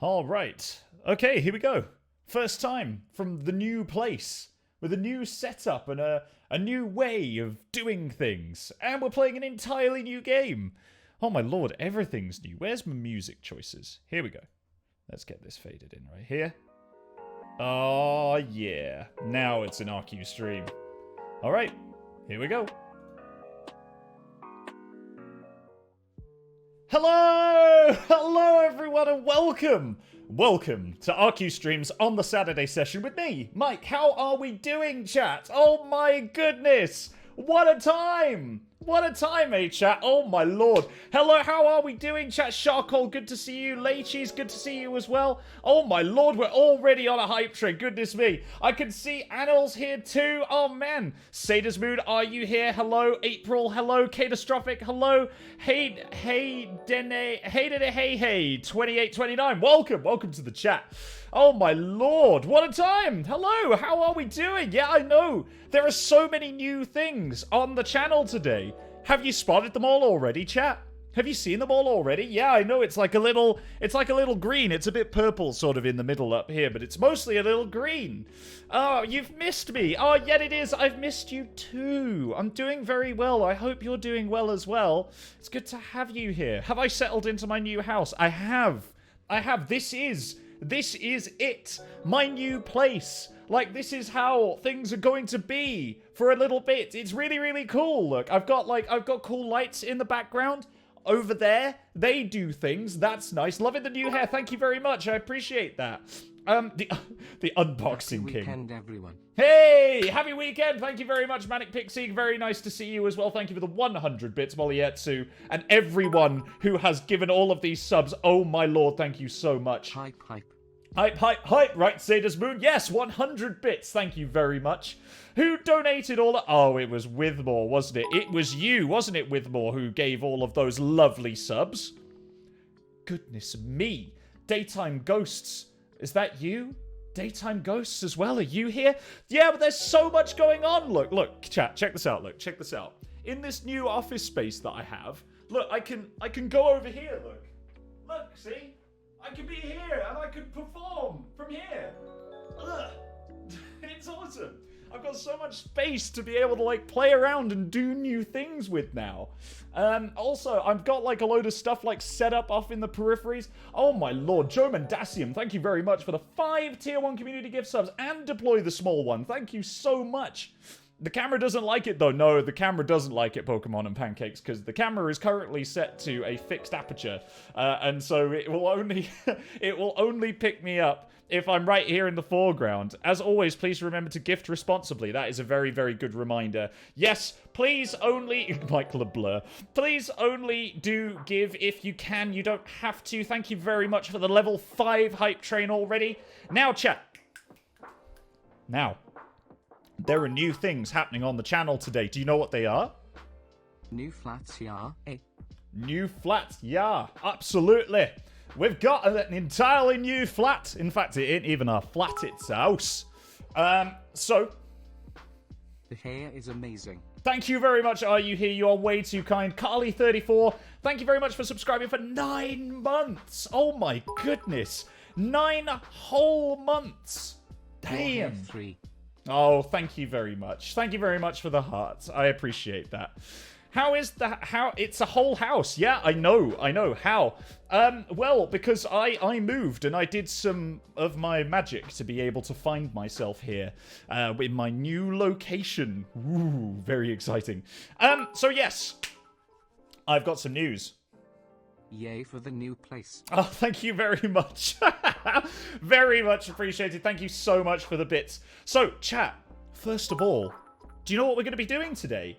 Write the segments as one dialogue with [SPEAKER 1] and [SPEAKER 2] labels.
[SPEAKER 1] All right. Okay, here we go. First time from the new place with a new setup and a new way of doing things. And we're playing an entirely new game. Oh my lord, everything's new. Where's my music choices? Here we go. Let's get this faded in right here. Oh yeah. Now it's an RQ stream. All right, here we go. Hello! Hello everyone and welcome! Welcome to RQ Streams on the Saturday session with me, Mike. How are we doing, chat? Oh my goodness! What a time! What a time, eh, chat? Oh my lord. Hello, how are we doing, chat? Charcoal, good to see you. Laichis, good to see you as well. Oh my lord, we're already on a hype train. Goodness me. I can see Annals here too. Oh man. Satyrs Mood, are you here? Hello. April, hello. Catastrophic, hello. Hey, Dene, hey, 2829. Welcome to the chat. Oh my lord, what a time! Hello, how are we doing? Yeah, I know. There are so many new things on the channel today. Have you spotted them all already, chat? Have you seen them all already? Yeah, I know it's like a little green. It's a bit purple sort of in the middle up here, but it's mostly a little green. Oh, you've missed me. Oh, yet it is. I've missed you too. I'm doing very well. I hope you're doing well as well. It's good to have you here. Have I settled into my new house? I have. This is it. My new place. Like, this is how things are going to be for a little bit. It's really, really cool. Look, I've got cool lights in the background. Over there, they do things. That's nice. Loving the new hair. Thank you very much. I appreciate that. The unboxing
[SPEAKER 2] Happy
[SPEAKER 1] king.
[SPEAKER 2] weekend, everyone.
[SPEAKER 1] Hey, happy weekend. Thank you very much, Manic Pixie. Very nice to see you as well. Thank you for the 100 bits, Molietsu, and everyone who has given all of these subs. Oh my lord, thank you so much.
[SPEAKER 2] Hype.
[SPEAKER 1] Hype. Right, Satyrs Moon. Yes, 100 bits. Thank you very much. Who donated all Oh, it was Withmore, wasn't it? It was you, wasn't it, Withmore, who gave all of those lovely subs? Goodness me. Daytime Ghosts. Is that you? Daytime Ghosts as well? Are you here? Yeah, but there's so much going on. Look, chat. Check this out. Look, check this out. In this new office space that I have, look, I can go over here. Look, see? I can be here and I can perform from here. Ugh. It's awesome. I've got so much space to be able to like play around and do new things with now. Also, I've got like a load of stuff like set up off in the peripheries. Oh my lord, Joe Mendasium, thank you very much for the 5 tier 1 community gift subs and deploy the small one. Thank you so much. The camera doesn't like it though. No, the camera doesn't like it, Pokemon and Pancakes, because the camera is currently set to a fixed aperture, and so it will only pick me up if I'm right here in the foreground. As always, please remember to gift responsibly. That is a very, very good reminder. Yes, please only Michael Blur. Please only do give if you can. You don't have to. Thank you very much for the level 5 hype train already. Now, chat. Now. There are new things happening on the channel today. Do you know what they are?
[SPEAKER 2] New flats, yeah.
[SPEAKER 1] New flats, yeah. Absolutely. We've got an entirely new flat. In fact, it ain't even a flat, it's a house. So...
[SPEAKER 2] The hair is amazing.
[SPEAKER 1] Thank you very much, Are You Here? You are way too kind. Carly34, thank you very much for subscribing for 9 months. Oh my goodness. 9 whole months. Damn.
[SPEAKER 2] 3.
[SPEAKER 1] Oh, thank you very much. Thank you very much for the hearts. I appreciate that. How it's a whole house. Yeah, I know. How? Well, because I moved and I did some of my magic to be able to find myself here in my new location. Ooh, very exciting. So yes, I've got some news.
[SPEAKER 2] Yay for the new place.
[SPEAKER 1] Oh, thank you very much. Very much appreciated. Thank you so much for the bits. So, chat, first of all, do you know what we're going to be doing today?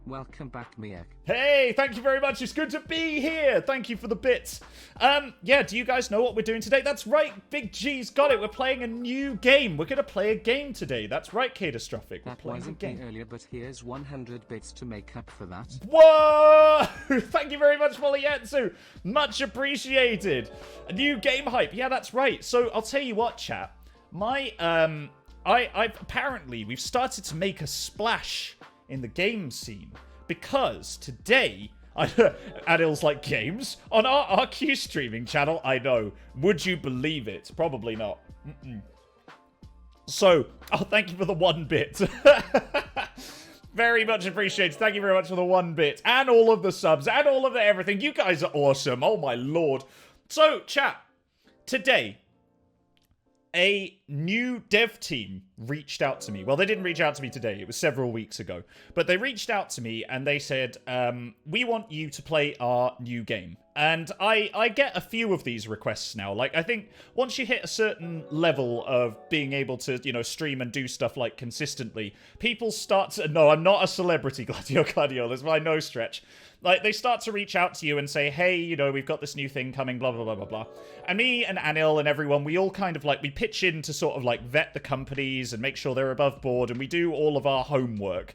[SPEAKER 2] Welcome back, Miak.
[SPEAKER 1] Hey, thank you very much. It's good to be here. Thank you for the bits. Yeah, do you guys know what we're doing today? That's right, Big G's got it. We're playing a new game. We're going to play a game today. That's right, Catastrophic. We're
[SPEAKER 2] That
[SPEAKER 1] playing a
[SPEAKER 2] wasn't
[SPEAKER 1] game.
[SPEAKER 2] me earlier, but here's 100 bits to make up for that.
[SPEAKER 1] Whoa! Thank you very much, Molietsu. Much appreciated. A new game hype. Yeah, that's right. So I'll tell you what, chat. Apparently we've started to make a splash in the game scene because today Adil's like, games? On our RQ streaming channel? I know. Would you believe it? Probably not. So, thank you for the 1 bit. Very much appreciated. Thank you very much for the 1 bit. And all of the subs. And all of the everything. You guys are awesome. Oh my lord. So, chat. Today, a new dev team reached out to me. Well, they didn't reach out to me today. It was several weeks ago. But they reached out to me and they said, we want you to play our new game. And I get a few of these requests now. Like, I think once you hit a certain level of being able to, you know, stream and do stuff, like, consistently, people start to... No, I'm not a celebrity, Gladio. That's my no stretch. Like, they start to reach out to you and say, hey, you know, we've got this new thing coming, blah, blah, blah, blah, blah. And me and Anil and everyone, we all kind of, like, we pitch in to sort of, like, vet the companies and make sure they're above board, and we do all of our homework.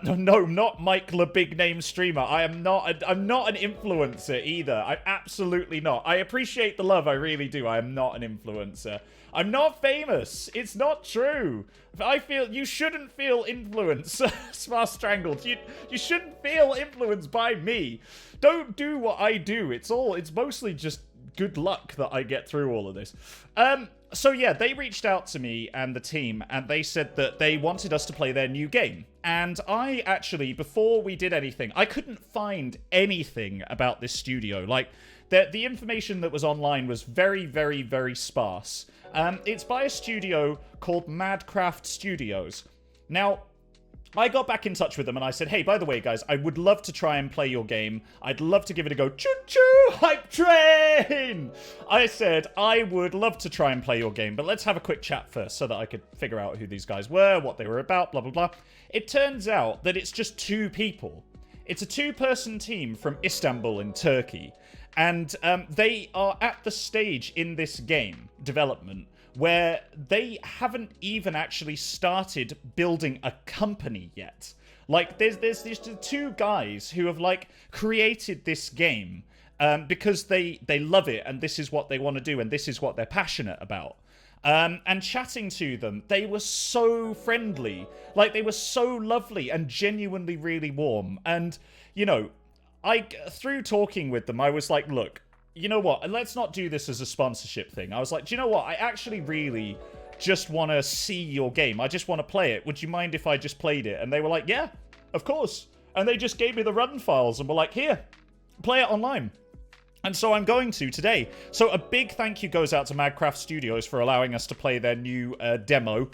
[SPEAKER 1] No, not Mike, the big name streamer. I'm not an influencer either. I'm absolutely not. I appreciate the love, I really do. I am not an influencer. I'm not famous. It's not true. I feel you shouldn't feel influenced. Smart Strangled. You shouldn't feel influenced by me. Don't do what I do. It's mostly just good luck that I get through all of this. So yeah, they reached out to me and the team, and they said that they wanted us to play their new game. And I actually, before we did anything, I couldn't find anything about this studio. Like, the information that was online was very, very, very sparse. It's by a studio called Madcraft Studios. Now, I got back in touch with them and I said, hey, by the way, guys, I would love to try and play your game. I'd love to give it a go. Choo-choo! Hype train! I said, I would love to try and play your game, but let's have a quick chat first so that I could figure out who these guys were, what they were about, blah, blah, blah. It turns out that it's just 2 people. It's a 2-person team from Istanbul in Turkey. And they are at the stage in this game development where they haven't even actually started building a company yet. Like, there's these 2 guys who have, like, created this game because they love it and this is what they want to do and this is what they're passionate about. And chatting to them, they were so friendly. Like, they were so lovely and genuinely really warm. And, you know, through talking with them, I was like, look, you know what? Let's not do this as a sponsorship thing. I was like, do you know what? I actually really just want to see your game. I just want to play it. Would you mind if I just played it? And they were like, yeah, of course. And they just gave me the run files and were like, here, play it online. And so I'm going to today. So a big thank you goes out to Madcraft Studios for allowing us to play their new demo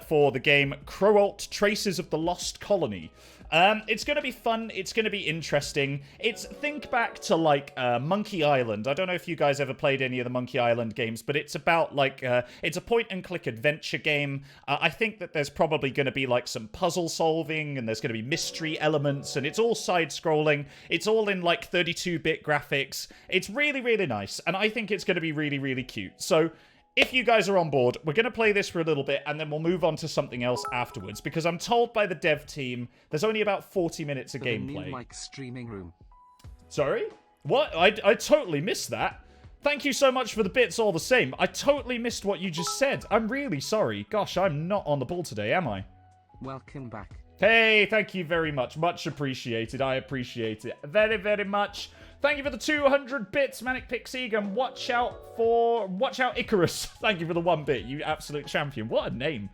[SPEAKER 1] for the game Crowalt Traces of the Lost Colony. It's going to be fun. It's going to be interesting. Think back to, like, Monkey Island. I don't know if you guys ever played any of the Monkey Island games, but it's about, like, it's a point-and-click adventure game. I think that there's probably going to be, like, some puzzle solving, and there's going to be mystery elements, and it's all side-scrolling. It's all in, like, 32-bit graphics. It's really, really nice, and I think it's going to be really, really cute. So if you guys are on board, we're going to play this for a little bit, and then we'll move on to something else afterwards, because I'm told by the dev team there's only about 40 minutes of gameplay.
[SPEAKER 2] New mic streaming room.
[SPEAKER 1] Sorry? What? I totally missed that. Thank you so much for the bits all the same. I totally missed what you just said. I'm really sorry. Gosh, I'm not on the ball today, am I?
[SPEAKER 2] Welcome back.
[SPEAKER 1] Hey, thank you very much. Much appreciated. I appreciate it very, very much. Thank you for the 200 bits, Manic Pixie, and watch out Icarus. Thank you for the 1 bit, you absolute champion. What a name.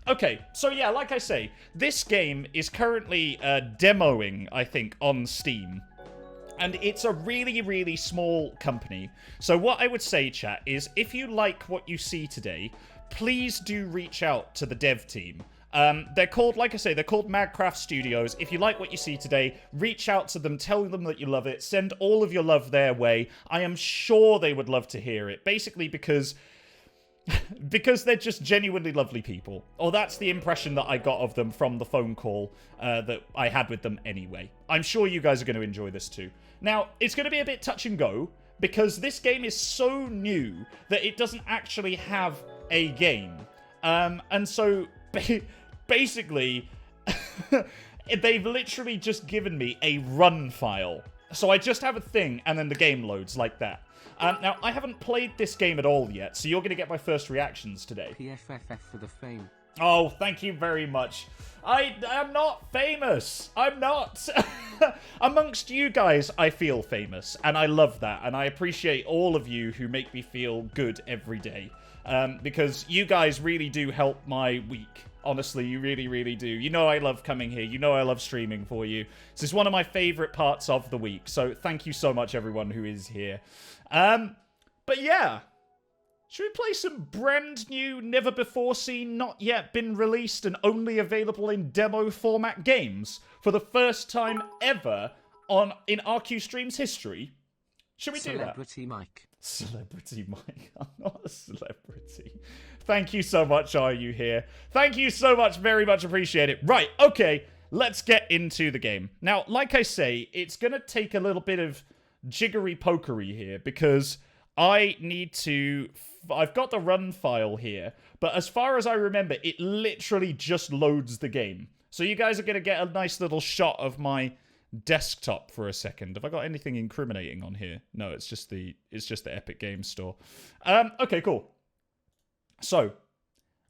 [SPEAKER 1] Okay, so yeah, like I say, this game is currently demoing, I think, on Steam. And it's a really, really small company. So what I would say, chat, is if you like what you see today, please do reach out to the dev team. They're called, like I say, they're called Madcraft Studios. If you like what you see today, reach out to them, tell them that you love it, send all of your love their way. I am sure they would love to hear it, basically because they're just genuinely lovely people. Or that's the impression that I got of them from the phone call that I had with them anyway. I'm sure you guys are going to enjoy this too. Now, it's going to be a bit touch and go, because this game is so new that it doesn't actually have a game. And so basically, they've literally just given me a run file. So I just have a thing, and then the game loads like that. Now, I haven't played this game at all yet, so you're going to get my first reactions today.
[SPEAKER 2] PFFF for the fame.
[SPEAKER 1] Oh, thank you very much. I am not famous. I'm not. Amongst you guys, I feel famous, and I love that, and I appreciate all of you who make me feel good every day, because you guys really do help my week. Honestly, you really, really do. You know I love coming here. You know I love streaming for you. This is one of my favorite parts of the week, so thank you so much, everyone who is here. But yeah. Should we play some brand new, never before seen, not yet been released, and only available in demo format games for the first time ever in RQ Stream's history? Should we do that?
[SPEAKER 2] Celebrity Mike.
[SPEAKER 1] Celebrity Mike. I'm not a celebrity. Thank you so much, Are You Here? Thank you so much, very much appreciate it. Right, okay, let's get into the game. Now, like I say, it's going to take a little bit of jiggery-pokery here, because I need to... I've got the run file here, but as far as I remember, it literally just loads the game. So you guys are going to get a nice little shot of my desktop for a second. Have I got anything incriminating on here? No, it's just the Epic Games Store. Okay, cool. So,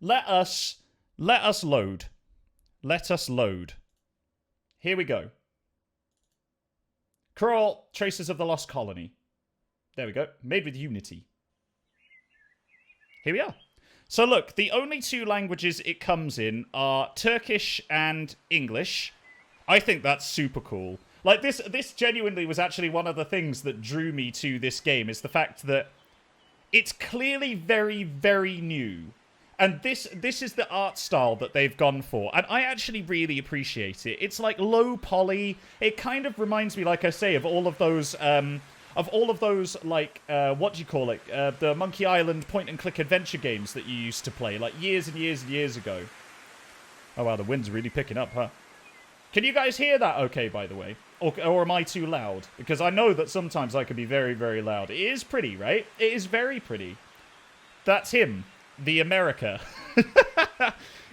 [SPEAKER 1] let us load. Let us load. Here we go. Crowalt, Traces of the Lost Colony. There we go. Made with Unity. Here we are. So look, the only two languages it comes in are Turkish and English. I think that's super cool. Like, this genuinely was actually one of the things that drew me to this game, is the fact that it's clearly very, very new. And this is the art style that they've gone for. And I actually really appreciate it. It's like low poly. It kind of reminds me, like I say, of all of those... like, what do you call it? The Monkey Island point-and-click adventure games that you used to play, like, years and years and years ago. Oh, wow, the wind's really picking up, huh? Can you guys hear that okay, by the way? Or am I too loud? Because I know that sometimes I can be very, very loud. It is pretty, right? It is very pretty. That's him. The America.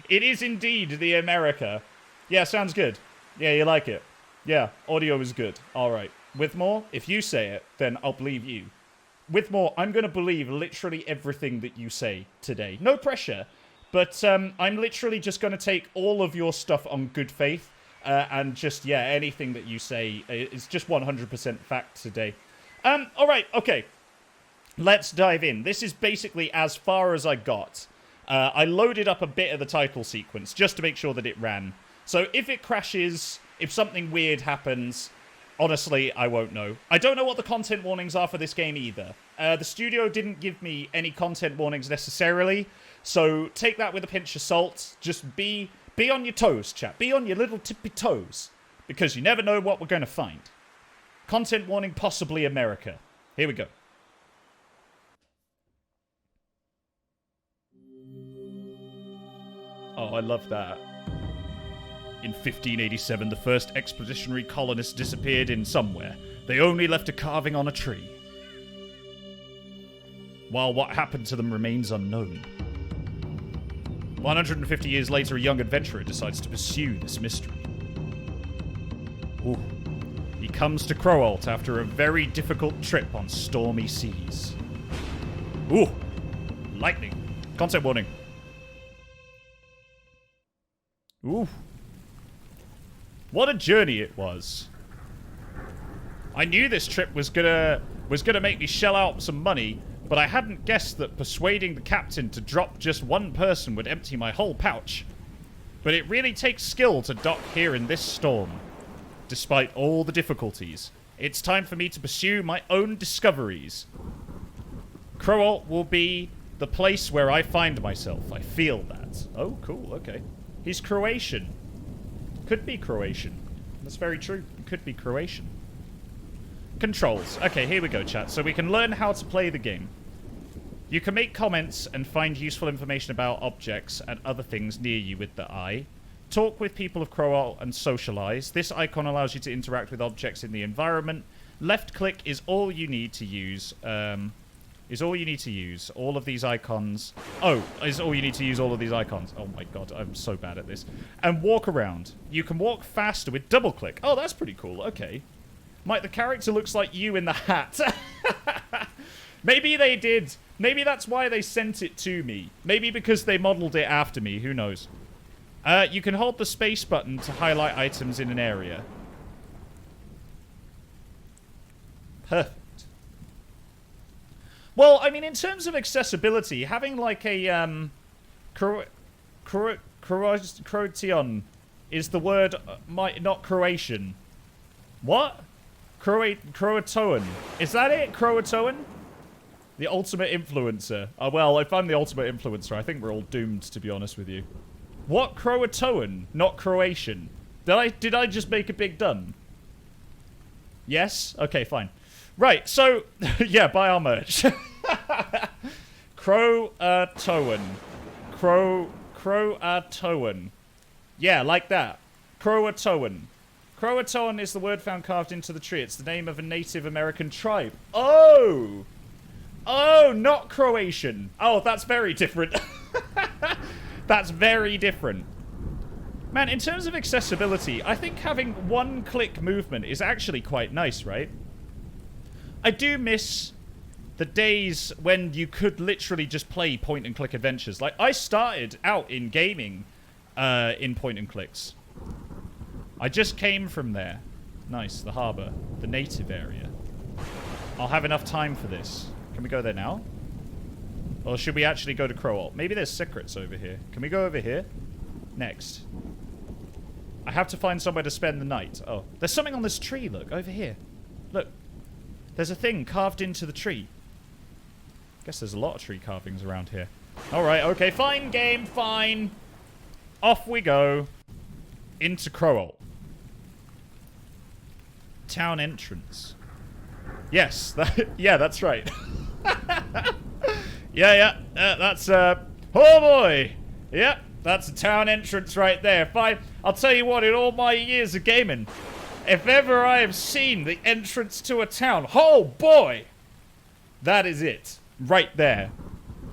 [SPEAKER 1] It is indeed the America. Yeah, sounds good. Yeah, you like it. Yeah, audio is good. All right. Withmore, if you say it, then I'll believe you. Withmore, I'm going to believe literally everything that you say today. No pressure, but I'm literally just going to take all of your stuff on good faith, and just, yeah, anything that you say is just 100% fact today. All right, okay. Let's dive in. This is basically as far as I got. I loaded up a bit of the title sequence just to make sure that it ran. So if it crashes, if something weird happens... Honestly, I won't know. I don't know what the content warnings are for this game either. The studio didn't give me any content warnings necessarily, so take that with a pinch of salt. Just be on your toes, chap. Be on your little tippy toes, because you never know what we're going to find. Content warning, possibly America. Here we go. Oh, I love that. In 1587, the first expeditionary colonists disappeared in somewhere. They only left a carving on a tree. While what happened to them remains unknown. 150 years later, a young adventurer decides to pursue this mystery. Ooh. He comes to Crowalt after a very difficult trip on stormy seas. Ooh. Lightning. Concept warning. Ooh. What a journey it was. I knew this trip was gonna make me shell out some money, but I hadn't guessed that persuading the captain to drop just one person would empty my whole pouch. But it really takes skill to dock here in this storm. Despite all the difficulties, it's time for me to pursue my own discoveries. Crowalt will be the place where I find myself. I feel that. Oh, cool, okay. He's Croatian. Could be Croatian. That's very true. It could be Croatian. Controls. Okay, here we go, chat. So we can learn how to play the game. You can make comments and find useful information about objects and other things near you with the eye. Talk with people of Crowalt and socialize. This icon allows you to interact with objects in the environment. Left click is all you need to use. All of these icons. Oh, is all you need to use all of these icons. Oh my god, I'm so bad at this. And walk around. You can walk faster with double click. Oh, that's pretty cool. Okay. Mike, the character looks like you in the hat. Maybe they did. Maybe that's why they sent it to me. Maybe because they modeled it after me. Who knows? You can hold the space button to highlight items in an area. Perfect. Well, I mean, in terms of accessibility, having like a Croatian is the word, not Croatian. What? Croatoan. Is that it? Croatoan? The ultimate influencer. Oh, well, if I'm the ultimate influencer, I think we're all doomed, to be honest with you. What? Croatoan, not Croatian. Did I just make a big dun? Yes? Okay, fine. Right, so, yeah, buy our merch. Croatoan. Croatoan. Yeah, like that. Croatoan. Croatoan is the word found carved into the tree. It's the name of a Native American tribe. Oh! Oh, not Croatian. Oh, that's very different. That's very different. Man, in terms of accessibility, I think having one-click movement is actually quite nice, right? I do miss the days when you could literally just play point-and-click adventures. Like, I started out in gaming in point-and-clicks. I just came from there. Nice, the harbour. The native area. I'll have enough time for this. Can we go there now? Or should we actually go to Crowalt? Maybe there's secrets over here. Can we go over here? Next. I have to find somewhere to spend the night. Oh, there's something on this tree, look. Over here. Look. There's a thing carved into the tree. Guess there's a lot of tree carvings around here. Alright, okay, fine game, fine. Off we go. Into Crowalt. Town entrance. Yes, yeah, that's right. Yeah, that's, oh boy. Yep, that's a town entrance right there. Fine. I'll tell you what, in all my years of gaming, if ever I have seen the entrance to a town, oh boy, that is it. Right there.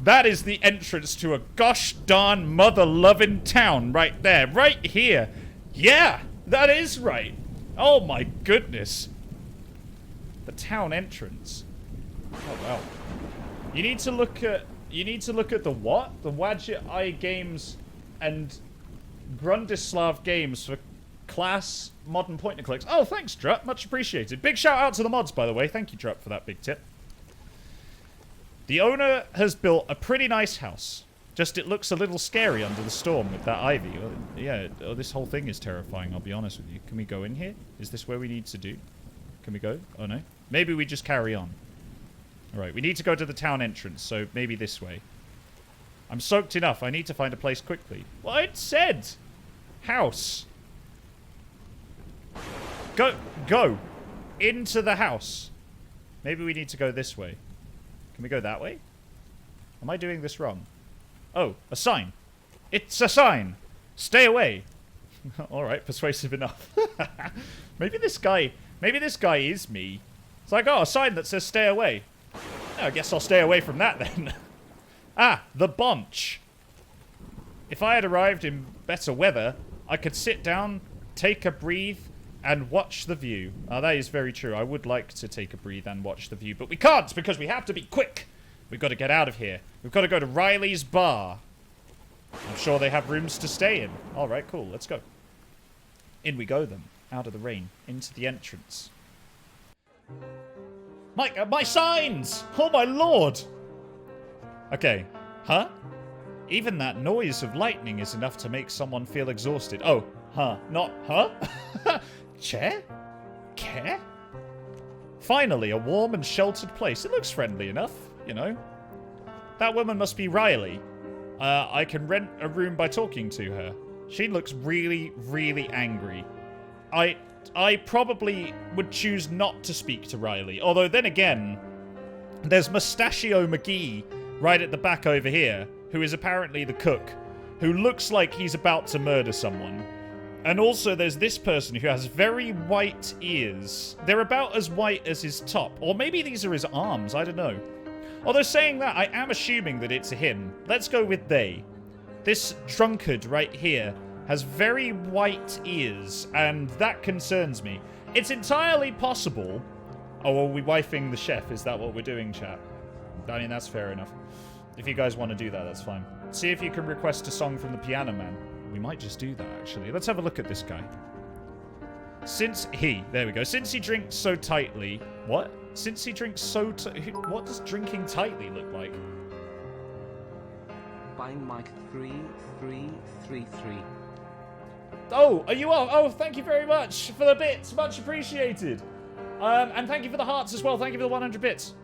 [SPEAKER 1] That is the entrance to a gosh darn mother-loving town right there. Right here. Yeah, that is right. Oh my goodness. The town entrance. Oh wow. You need to look at the what? The Wadget Eye Games and Grundislav Games for class modern point and clicks. Oh, thanks, Drup. Much appreciated. Big shout out to the mods, by the way. Thank you, Drup, for that big tip. The owner has built a pretty nice house. Just it looks a little scary under the storm with that ivy. Yeah, this whole thing is terrifying, I'll be honest with you. Can we go in here? Is this where we need to do? Can we go? Oh, no. Maybe we just carry on. Alright, we need to go to the town entrance, so maybe this way. I'm soaked enough. I need to find a place quickly. Well, it said house. Go. Into the house. Maybe we need to go this way. Can we go that way? Am I doing this wrong? Oh, a sign. It's a sign. Stay away. Alright, persuasive enough. Maybe this guy is me. It's like, oh, a sign that says stay away. I guess I'll stay away from that then. Ah, the bunch. If I had arrived in better weather, I could sit down, take a breathe, and watch the view. That is very true. I would like to take a breathe and watch the view, but we can't because we have to be quick. We've got to get out of here. We've got to go to Riley's bar. I'm sure they have rooms to stay in. All right, cool. Let's go. In we go then. Out of the rain. Into the entrance. My signs! Oh my lord! Okay. Huh? Even that noise of lightning is enough to make someone feel exhausted. Oh, huh. Not, huh? Chair? Care? Finally, a warm and sheltered place. It looks friendly enough, you know. That woman must be Riley. I can rent a room by talking to her. She looks really, really angry. I probably would choose not to speak to Riley. Although, then again, there's Mustachio McGee right at the back over here, who is apparently the cook, who looks like he's about to murder someone. And also there's this person who has very white ears. They're about as white as his top. Or maybe these are his arms, I don't know. Although saying that, I am assuming that it's a him. Let's go with they. This drunkard right here has very white ears, and that concerns me. It's entirely possible... Oh, are we wifing the chef? Is that what we're doing, chat? I mean, that's fair enough. If you guys want to do that, that's fine. See if you can request a song from the Piano Man. We might just do that, actually. Let's have a look at this guy. There we go. Since he drinks so tightly... What? Since he drinks so... What does drinking tightly look like?
[SPEAKER 2] By Mike 3333.
[SPEAKER 1] Oh, are you off? Oh, thank you very much for the bits. Much appreciated. And thank you for the hearts as well. Thank you for the 100 bits.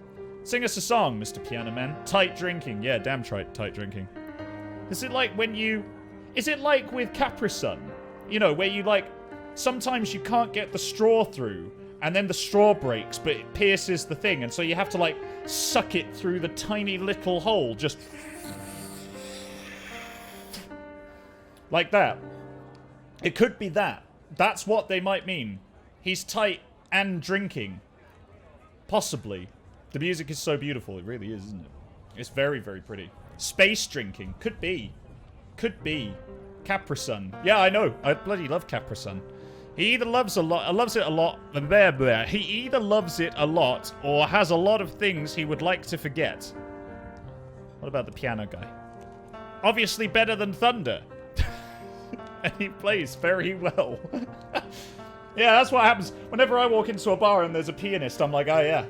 [SPEAKER 1] Sing us a song, Mr. Piano Man. Tight drinking. Yeah, damn tight drinking. Is it like when you... Is it like with Capri Sun? You know, where you like... Sometimes you can't get the straw through, and then the straw breaks, but it pierces the thing, and so you have to, like, suck it through the tiny little hole, just... like that. It could be that. That's what they might mean. He's tight and drinking. Possibly. The music is so beautiful. It really is, isn't it? It's very, very pretty. Space drinking. Could be. Could be. Capri Sun. Yeah, I know. I bloody love Capri Sun. He either loves it a lot, he either loves it a lot, or has a lot of things he would like to forget. What about the piano guy? Obviously better than Thunder. And he plays very well. Yeah, that's what happens. Whenever I walk into a bar and there's a pianist, I'm like, oh yeah.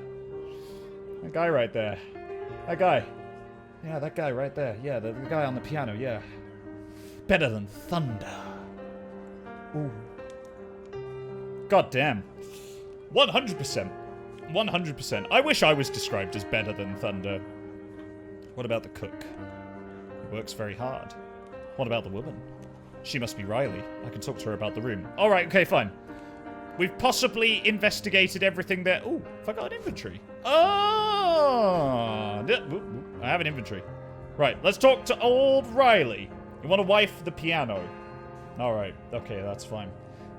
[SPEAKER 1] That guy right there. That guy. Yeah, that guy right there. Yeah, the guy on the piano, yeah. Better than Thunder. Ooh. God damn. 100%. 100%. I wish I was described as better than Thunder. What about the cook? He works very hard. What about the woman? She must be Riley. I can talk to her about the room. Alright, okay, fine. We've possibly investigated everything there. Ooh, have I got an inventory? Oh! I have an inventory. Right, let's talk to old Riley. You want to wife the piano? Alright, okay, that's fine.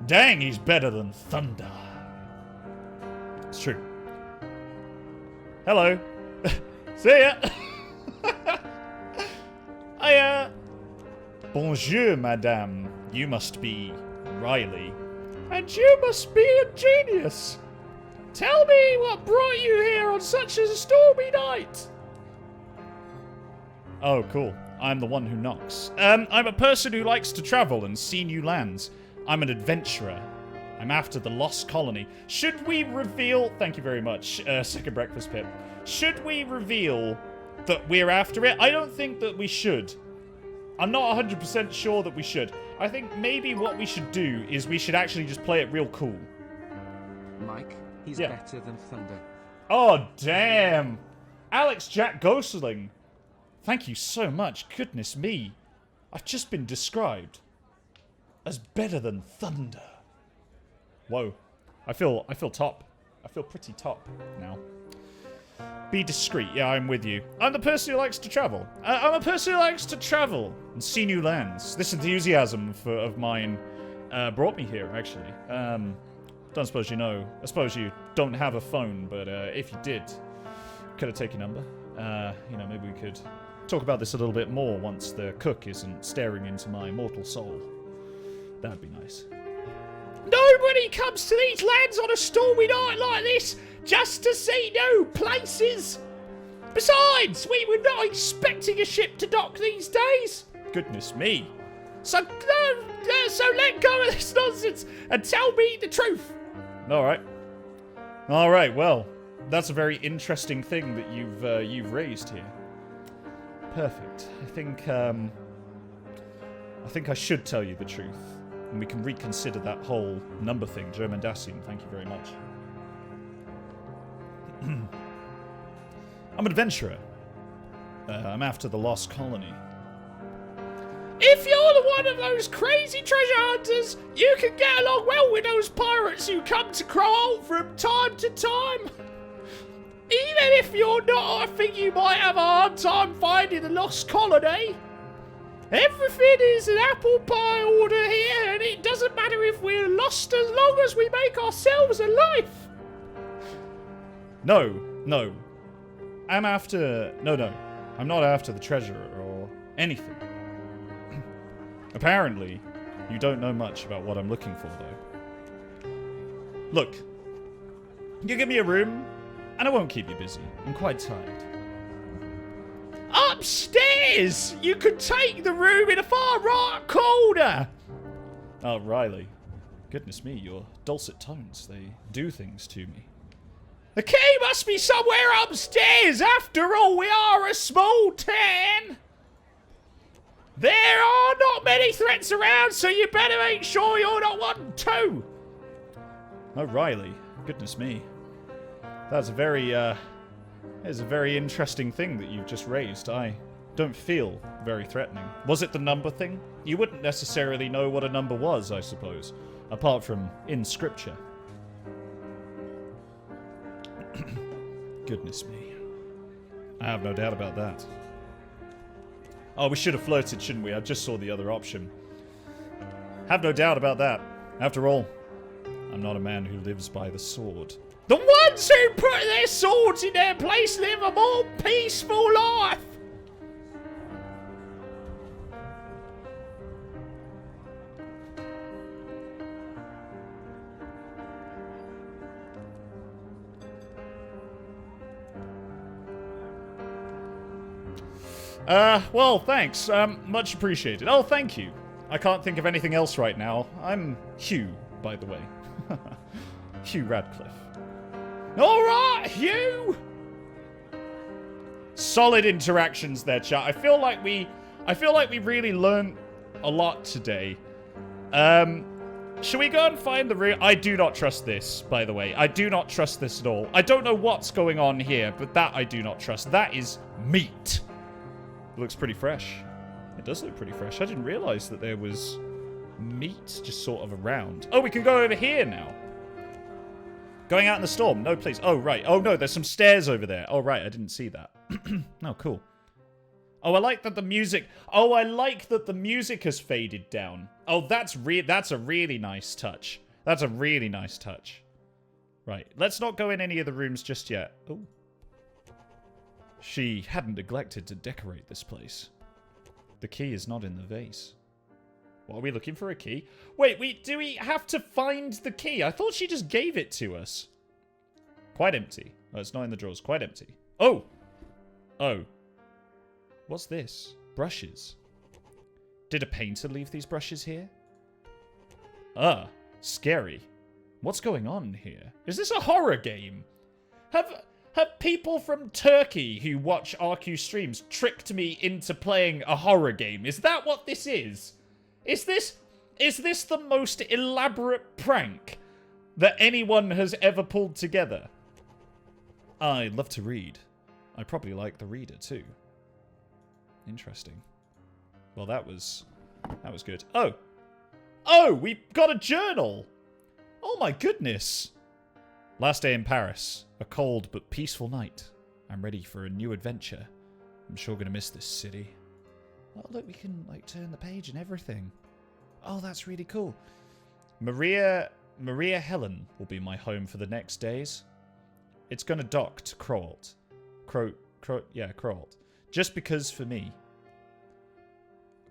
[SPEAKER 1] Dang, he's better than Thunder. It's true. Hello. See ya. Bonjour, madame. You must be Riley. And you must be a genius. Tell me what brought you here on such a stormy night. Oh, cool. I'm the one who knocks. I'm a person who likes to travel and see new lands. I'm an adventurer. I'm after the lost colony. Should we reveal... Thank you very much, Second Breakfast Pip. Should we reveal that we're after it? I don't think that we should. I'm not 100% sure that we should. I think maybe what we should do is we should actually just play it real cool.
[SPEAKER 2] Mike, he's better than Thunder.
[SPEAKER 1] Oh, damn. Alex Jack Gosling. Thank you so much. Goodness me. I've just been described as better than Thunder. Whoa. I feel top. I feel pretty top now. Be discreet. Yeah, I'm with you. I'm the person who likes to travel. I'm a person who likes to travel and see new lands. This enthusiasm of mine brought me here, actually. Don't suppose you know. I suppose you don't have a phone, but if you did, could I take your number? You know, maybe we could talk about this a little bit more once the cook isn't staring into my mortal soul. That'd be nice. Nobody comes to these lands on a stormy night like this just to see new places. Besides, we were not expecting a ship to dock these days. Goodness me. So let go of this nonsense and tell me the truth. Alright. Alright, well, that's a very interesting thing that you've raised here. Perfect. I think I should tell you the truth. And we can reconsider that whole number thing. German Dacian, thank you very much. I'm an adventurer. I'm after the lost colony. If you're one of those crazy treasure hunters, you can get along well with those pirates who come to Crowalt from time to time. Even if you're not, I think you might have a hard time finding the lost colony. Everything is an apple pie order here, and it doesn't matter if we're lost as long as we make ourselves a life. No. I'm not after the treasure or anything. Apparently, you don't know much about what I'm looking for, though. Look, you give me a room, and I won't keep you busy. I'm quite tired. upstairs! You could take the room in the far right corner! Oh, Riley. Goodness me, your dulcet tones, they do things to me. The key must be somewhere upstairs! After all, we are a small town! There are not many threats around, so you better make sure you're not one too! Oh, Riley. Goodness me. That's a very interesting thing that you've just raised. I don't feel very threatening. Was it the number thing? You wouldn't necessarily know what a number was, I suppose. Apart from in scripture. Goodness me. I have no doubt about that. Oh, we should have flirted, shouldn't we? I just saw the other option. Have no doubt about that. After all, I'm not a man who lives by the sword. The ones who put their swords in their place live a more peaceful life! Well, thanks. Much appreciated. Oh, thank you. I can't think of anything else right now. I'm Hugh, by the way. Hugh Radcliffe. Alright, Hugh! Solid interactions there, chat. I feel like we really learned a lot today. Should we go and find the real... I do not trust this, by the way. I do not trust this at all. I don't know what's going on here, but that I do not trust. That is meat. It looks pretty fresh. It does look pretty fresh. I didn't realize that there was meat just sort of around. Oh, we can go over here now. Going out in the storm. No, please. Oh, right. Oh, no, there's some stairs over there. Oh, right. I didn't see that. Oh, cool. Oh, I like that the music... Oh, I like that the music has faded down. Oh, that's a really nice touch. That's a really nice touch. Right. Let's not go in any of the rooms just yet. Oh. She hadn't neglected to decorate this place. The key is not in the vase. What, are we looking for a key? Wait, do we have to find the key? I thought she just gave it to us. Quite empty. Oh, it's not in the drawers. Quite empty. Oh! Oh. What's this? Brushes. Did a painter leave these brushes here? Scary. What's going on here? Is this a horror game? Have people from Turkey who watch RQ streams tricked me into playing a horror game? Is that what this is? Is this the most elaborate prank that anyone has ever pulled together? I love to read. I probably like the reader too. Interesting. Well, that was good. Oh, we got a journal. Oh my goodness. Last day in Paris. A cold but peaceful night. I'm ready for a new adventure. I'm sure gonna miss this city. Oh, look, we can, like, turn the page and everything. Oh, that's really cool. Maria Helen will be my home for the next days. It's gonna dock to Crowalt. Crowalt. Just because for me.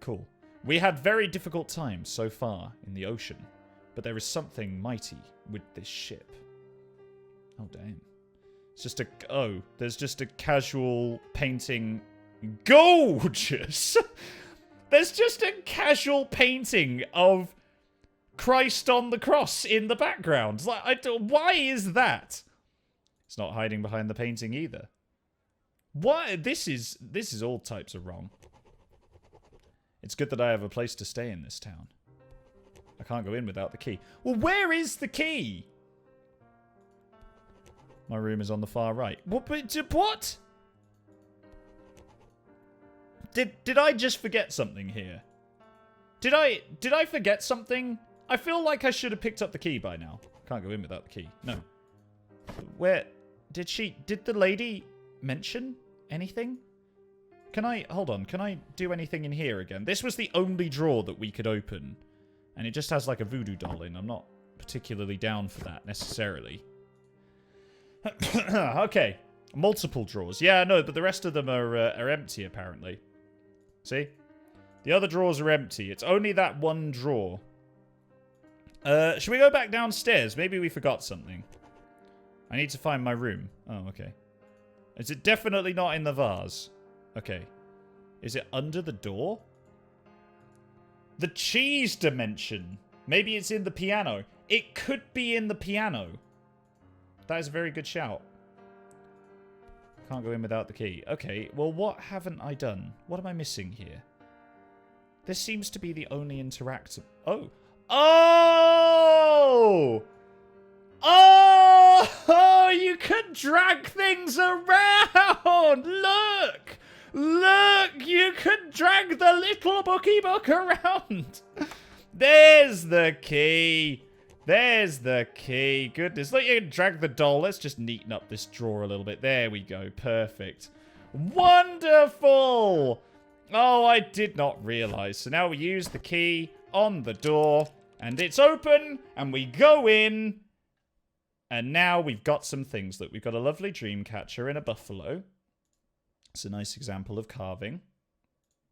[SPEAKER 1] Cool. We had very difficult times so far in the ocean, but there is something mighty with this ship. Oh, damn. It's just there's just a casual painting. Gorgeous! There's just a casual painting of Christ on the cross in the background. Like, why is that? It's not hiding behind the painting either. Why? This is all types of wrong. It's good that I have a place to stay in this town. I can't go in without the key. Well, where is the key? My room is on the far right. What? Did I just forget something here? Did I forget something? I feel like I should have picked up the key by now. Can't go in without the key. No. Where did the lady mention anything? Hold on, can I do anything in here again? This was the only drawer that we could open. And it just has like a voodoo doll in. I'm not particularly down for that necessarily. Okay. Multiple drawers. Yeah, no, but the rest of them are empty apparently. See? The other drawers are empty. It's only that one drawer. Should we go back downstairs? Maybe we forgot something. I need to find my room. Oh, okay. Is it definitely not in the vase? Okay. Is it under the door? The cheese dimension. Maybe it's in the piano. It could be in the piano. That is a very good shout. Can't go in without the key. Okay, well, what haven't I done? What am I missing here? This seems to be the only interactive... Oh! Oh! Oh! You can drag things around! Look! Look! You can drag the little bookie book around! There's the key! There's the key. Goodness. Look, you can drag the doll. Let's just neaten up this drawer a little bit. There we go. Perfect. Wonderful! Oh, I did not realize. So now we use the key on the door. And it's open. And we go in. And now we've got some things. Look, we've got a lovely dream catcher and a buffalo. It's a nice example of carving.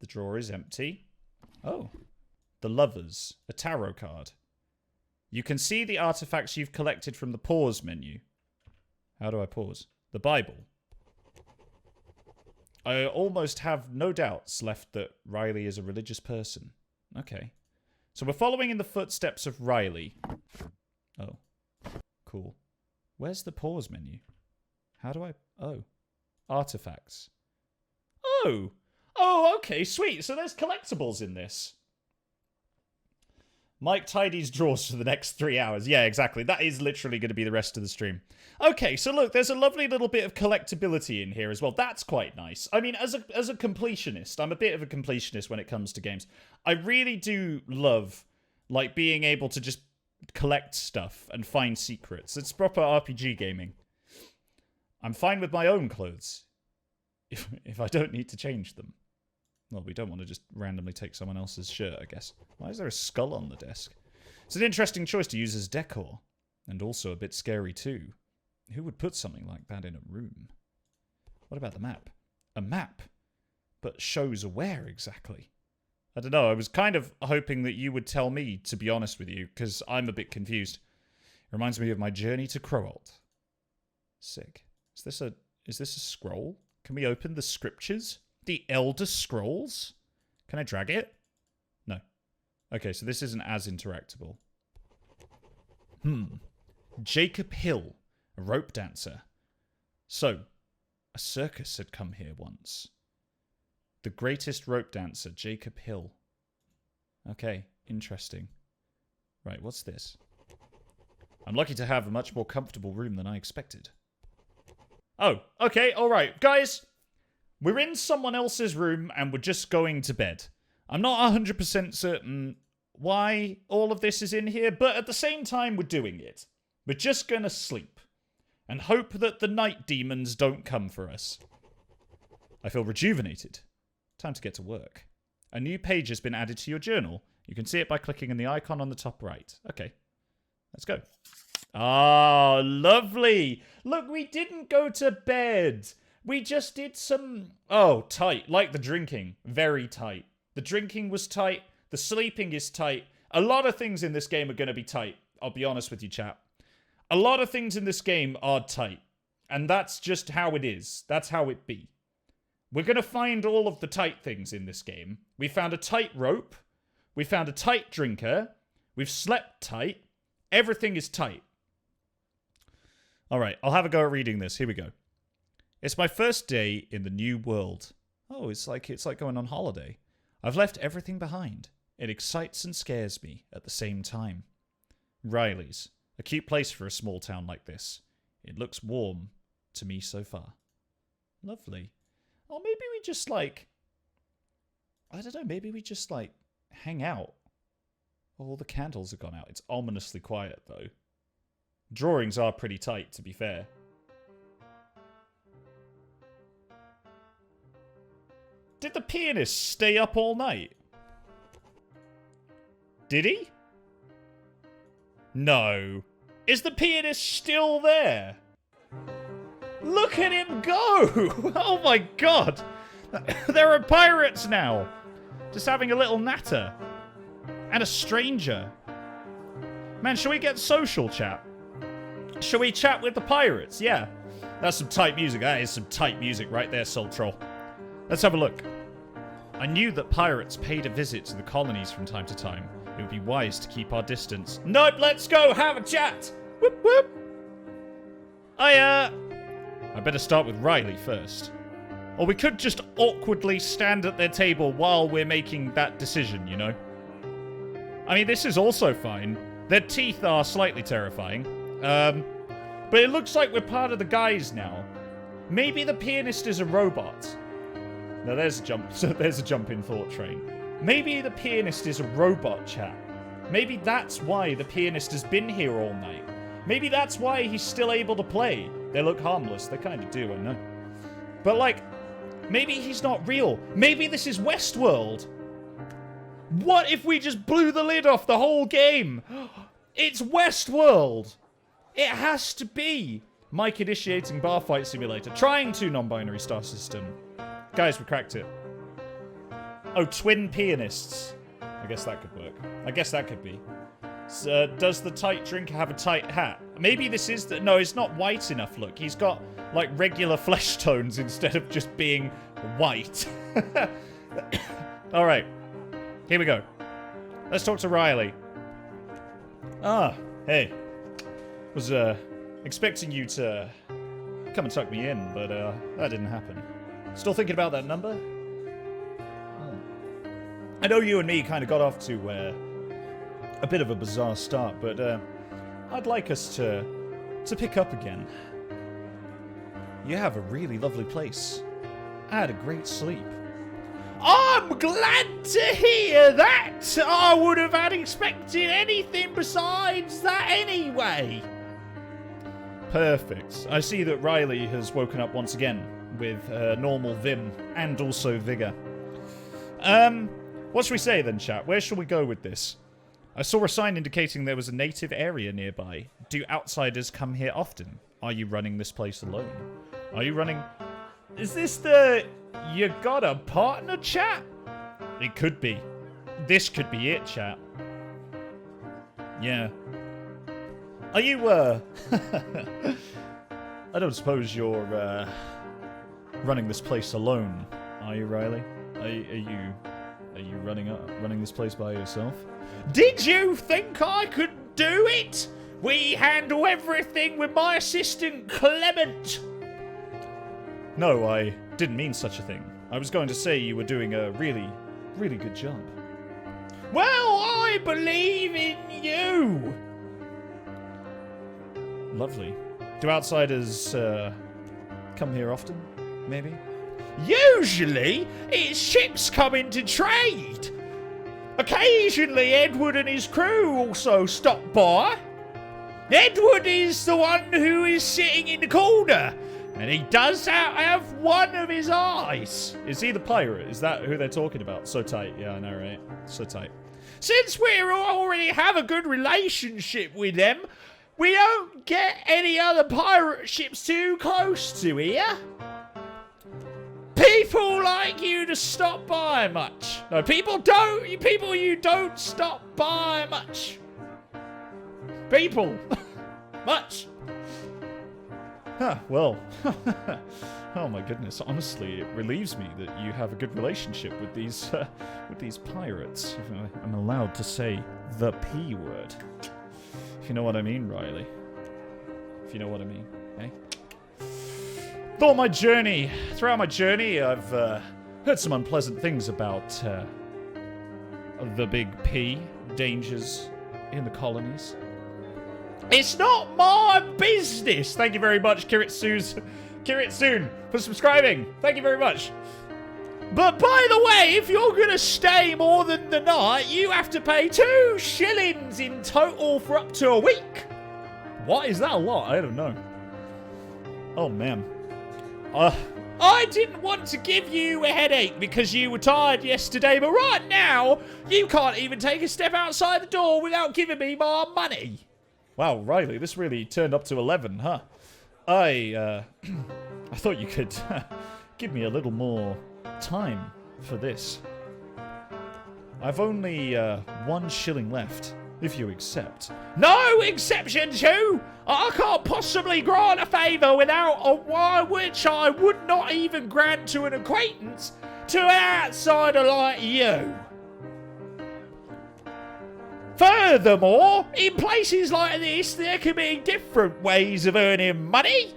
[SPEAKER 1] The drawer is empty. Oh. The Lovers. A tarot card. You can see the artifacts you've collected from the pause menu. How do I pause? The Bible. I almost have no doubts left that Riley is a religious person. Okay. So we're following in the footsteps of Riley. Oh. Cool. Where's the pause menu? How do I... Oh. Artifacts. Oh! Oh, okay, sweet. So there's collectibles in this. Mike tidies drawers for the next 3 hours. Yeah, exactly. That is literally going to be the rest of the stream. Okay, so look, there's a lovely little bit of collectability in here as well. That's quite nice. I mean, as a completionist, I'm a bit of a completionist when it comes to games. I really do love, like, being able to just collect stuff and find secrets. It's proper RPG gaming. I'm fine with my own clothes. If I don't need to change them. Well, we don't want to just randomly take someone else's shirt, I guess. Why is there a skull on the desk? It's an interesting choice to use as decor. And also a bit scary too. Who would put something like that in a room? What about the map? A map? But shows where exactly? I don't know, I was kind of hoping that you would tell me, to be honest with you, because I'm a bit confused. It reminds me of my journey to Crowalt. Sick. Is this a scroll? Can we open the scriptures? The Elder Scrolls? Can I drag it? No. Okay, so this isn't as interactable. Jacob Hill, a rope dancer. So, a circus had come here once. The greatest rope dancer, Jacob Hill. Okay, interesting. Right, what's this? I'm lucky to have a much more comfortable room than I expected. Oh, okay, alright. Guys, we're in someone else's room and we're just going to bed. I'm not 100% certain why all of this is in here, but at the same time, we're doing it. We're just going to sleep and hope that the night demons don't come for us. I feel rejuvenated. Time to get to work. A new page has been added to your journal. You can see it by clicking on the icon on the top right. Okay, let's go. Ah, lovely. Look, we didn't go to bed. We just did some... Oh, tight. Like the drinking. Very tight. The drinking was tight. The sleeping is tight. A lot of things in this game are going to be tight. I'll be honest with you, chat. A lot of things in this game are tight. And that's just how it is. That's how it be. We're going to find all of the tight things in this game. We found a tight rope. We found a tight drinker. We've slept tight. Everything is tight. All right, I'll have a go at reading this. Here we go. It's my first day in the new world. Oh, it's like going on holiday. I've left everything behind. It excites and scares me at the same time. Riley's, a cute place for a small town like this. It looks warm to me so far. Lovely. Or maybe we just I don't know, maybe we just hang out. All the candles have gone out. It's ominously quiet though. Drawings are pretty tight, to be fair. Did the pianist stay up all night? Did he? No. Is the pianist still there? Look at him go! Oh my god! There are pirates now! Just having a little natter. And a stranger. Man, shall we get social, chat? Shall we chat with the pirates? Yeah. That's some tight music. That is some tight music right there, Soul Troll. Let's have a look. I knew that pirates paid a visit to the colonies from time to time. It would be wise to keep our distance. Nope, let's go have a chat! Whoop whoop! I better start with Riley first. Or we could just awkwardly stand at their table while we're making that decision, you know? I mean, this is also fine. Their teeth are slightly terrifying. But it looks like we're part of the guys now. Maybe the pianist is a robot. Now there's a jump. So there's a jump in thought train. Maybe the pianist is a robot, chat. Maybe that's why the pianist has been here all night. Maybe that's why he's still able to play. They look harmless. They kind of do, I know. But like, maybe he's not real. Maybe this is Westworld. What if we just blew the lid off the whole game? It's Westworld. It has to be. Mike initiating bar fight simulator. Trying to non-binary star system. Guys, we cracked it. Oh, twin pianists. I guess that could work. I guess that could be. So, does the tight drinker have a tight hat? Maybe this is the... No, it's not white enough, look. He's got, like, regular flesh tones instead of just being white. Alright. Here we go. Let's talk to Riley. Ah, hey. Was, expecting you to come and tuck me in, but, that didn't happen. Still thinking about that number? I know you and me kind of got off to, a bit of a bizarre start, but, I'd like us to pick up again. You have a really lovely place. I had a great sleep. I'm glad to hear that! I would have had expected anything besides that anyway. Perfect. I see that Riley has woken up once again with normal vim and also vigor. What should we say then, chat? Where shall we go with this? I saw a sign indicating there was a native area nearby. Do outsiders come here often? Are you running this place alone? Are you running... Is this the... You got a partner, chat? It could be. This could be it, chat. Yeah. Are you, I don't suppose you're, running this place alone, are you, Riley? Are you running this place by yourself? Did you think I could do it? We handle everything with my assistant, Clement. No, I didn't mean such a thing. I was going to say you were doing a really, really good job. Well, I believe in you. Lovely. Do outsiders, come here often, maybe? Usually, it's ships coming to trade. Occasionally, Edward and his crew also stop by. Edward is the one who is sitting in the corner, and he does have one of his eyes. Is he the pirate? Is that who they're talking about? So tight. Yeah, I know, right? So tight. Since we already have a good relationship with them, we don't get any other pirate ships too close to here. People like you to stop by much. No, people you don't stop by much. People. Much. Huh, well. Oh my goodness, honestly, it relieves me that you have a good relationship with these pirates. If I'm allowed to say the P word. If you know what I mean, Riley. If you know what I mean, eh? Throughout my journey, I've heard some unpleasant things about the big P, dangers in the colonies. It's not my business! Thank you very much, Kiritsoon, for subscribing. Thank you very much. But by the way, if you're going to stay more than the night, you have to pay 2 shillings in total for up to a week. What? Is that a lot? I don't know. Oh, man. I didn't want to give you a headache because you were tired yesterday, but right now, you can't even take a step outside the door without giving me my money. Wow, Riley, this really turned up to 11, huh? I thought you could give me a little more time for this. I've only 1 shilling left, if you accept. No exception to! I can't possibly grant a favour without a which I would not even grant to an acquaintance. to an outsider like you. Furthermore, in places like this, there can be different ways of earning money.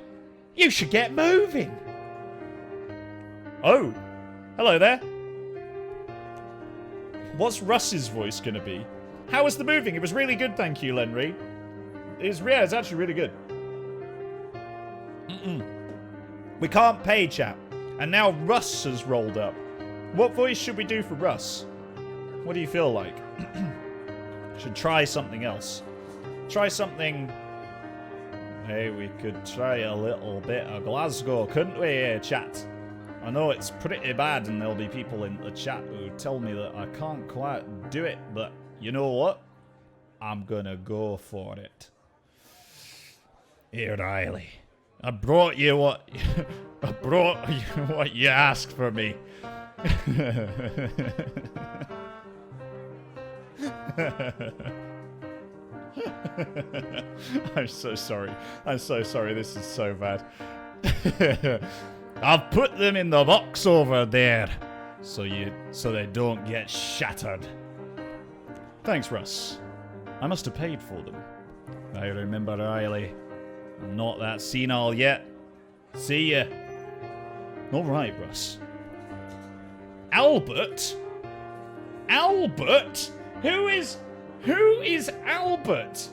[SPEAKER 1] You should get moving. Oh, hello there. What's Russ's voice going to be? How was the moving? It was really good, thank you, Lenry. It's actually really good. We can't pay, chap. And now Russ has rolled up. What voice should we do for Russ? What do you feel like? Should try something else. Try something... Hey, we could try a little bit of Glasgow, couldn't we, chat? I know it's pretty bad and there'll be people in the chat who tell me that I can't quite do it, but you know what? I'm gonna go for it. Here, Riley. I brought you what... I brought you what you asked for me. I'm so sorry. I'm so sorry. This is so bad. I've put them in the box over there, so they don't get shattered. Thanks, Russ. I must have paid for them. I remember, Riley. I'm not that senile yet. See ya. All right, Russ. Albert? Albert? Who is Albert?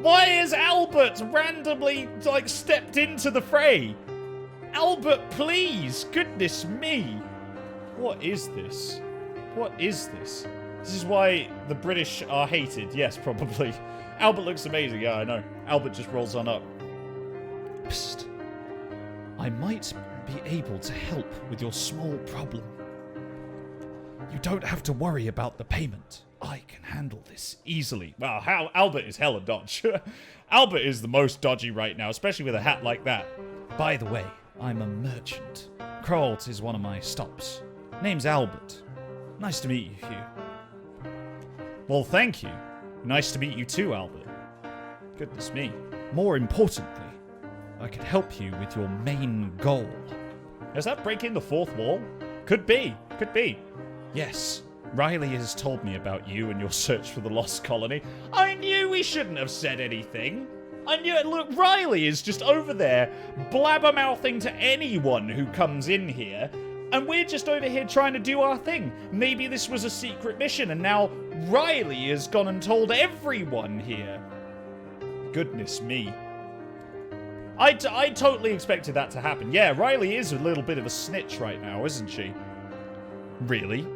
[SPEAKER 1] Why is Albert randomly, stepped into the fray? Albert, please! Goodness me! What is this? What is this? This is why the British are hated. Yes, probably. Albert looks amazing. Yeah, I know. Albert just rolls on up. Psst. I might be able to help with your small problem. You don't have to worry about the payment. I can handle this easily. Wow, Albert is hella dodge. Albert is the most dodgy right now, especially with a hat like that. By the way, I'm a merchant. Crowalt is one of my stops. Name's Albert. Nice to meet you, Hugh. Well, thank you. Nice to meet you too, Albert. Goodness me. More importantly, I could help you with your main goal. Is that breaking the fourth wall? Could be. Could be. Yes. Riley has told me about you and your search for the lost colony. I knew we shouldn't have said anything. I knew it. Look, Riley is just over there blabbermouthing to anyone who comes in here. And we're just over here trying to do our thing. Maybe this was a secret mission and now Riley has gone and told everyone here. Goodness me. I totally expected that to happen. Yeah, Riley is a little bit of a snitch right now, isn't she? Really?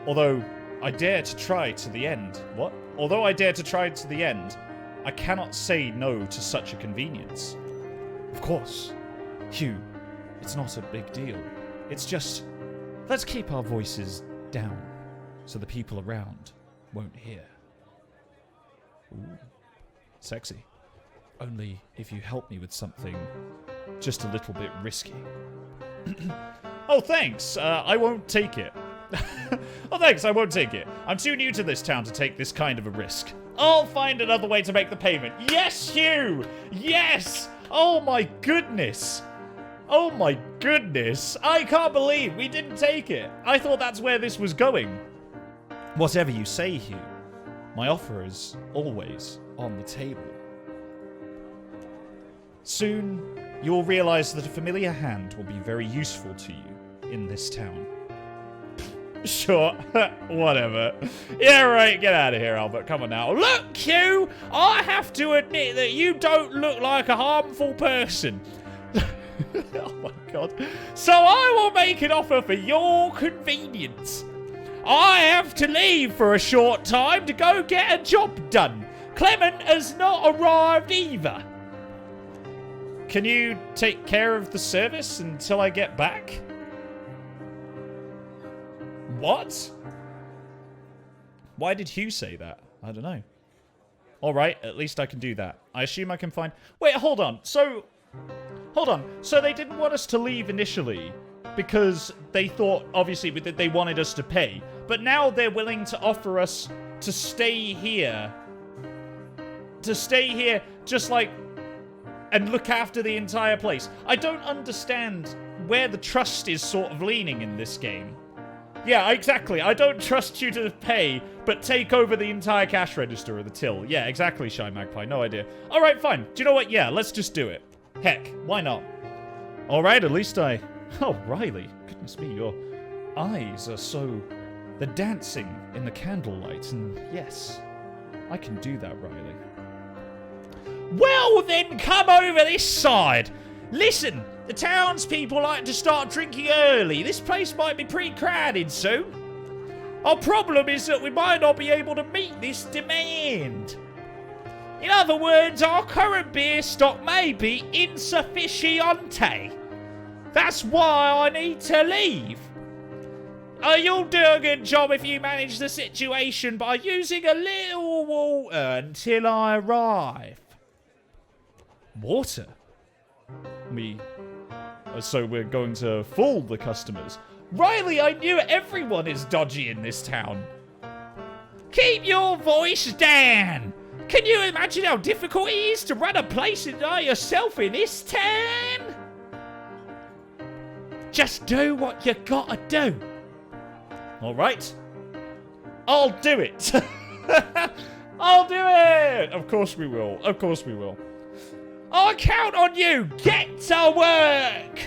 [SPEAKER 1] Although, I dare to try to the end. What? Although I dare to try to the end, I cannot say no to such a convenience. Of course. Hugh, it's not a big deal. It's just, let's keep our voices down so the people around won't hear. Ooh, sexy. Only if you help me with something just a little bit risky. Oh, thanks. I won't take it. Oh, thanks. I won't take it. I'm too new to this town to take this kind of a risk. I'll find another way to make the payment. Yes, Hugh! Yes! Oh, my goodness. Oh, my goodness. I can't believe we didn't take it. I thought that's where this was going. Whatever you say, Hugh, my offer is always on the table. Soon, you'll realize that a familiar hand will be very useful to you in this town. Sure, whatever. Yeah, right, get out of here, Albert. Come on now. Look, Hugh, I have to admit that you don't look like a harmful person. Oh my god. So I will make an offer for your convenience. I have to leave for a short time to go get a job done. Clement has not arrived either. Can you take care of the service until I get back? What? Why did Hugh say that? I don't know. Alright, at least I can do that. I assume I can find... Wait, hold on. Hold on. So they didn't want us to leave initially because they thought, obviously, that they wanted us to pay. But now they're willing to offer us to stay here. To stay here, just like... and look after the entire place. I don't understand where the trust is sort of leaning in this game. Yeah, exactly. I don't trust you to pay, but take over the entire cash register or the till. Yeah, exactly, Shy Magpie. No idea. All right, fine. Do you know what? Yeah, let's just do it. Heck, why not? All right, at least I... Oh, Riley. Goodness me, your eyes are so... They're dancing in the candlelight, and yes, I can do that, Riley. Well, then, come over this side. Listen, the townspeople like to start drinking early. This place might be pretty crowded soon. Our problem is that we might not be able to meet this demand. In other words, our current beer stock may be insufficiente. That's why I need to leave. You'll do a good job if you manage the situation by using a little water until I arrive. Water? So we're going to fool the customers. Riley, I knew everyone is dodgy in this town. Keep your voice down. Can you imagine how difficult it is to run a place by yourself in this town? Just do what you gotta do. All right. I'll do it. I'll do it. Of course we will. Of course we will. I count on you. Get to work.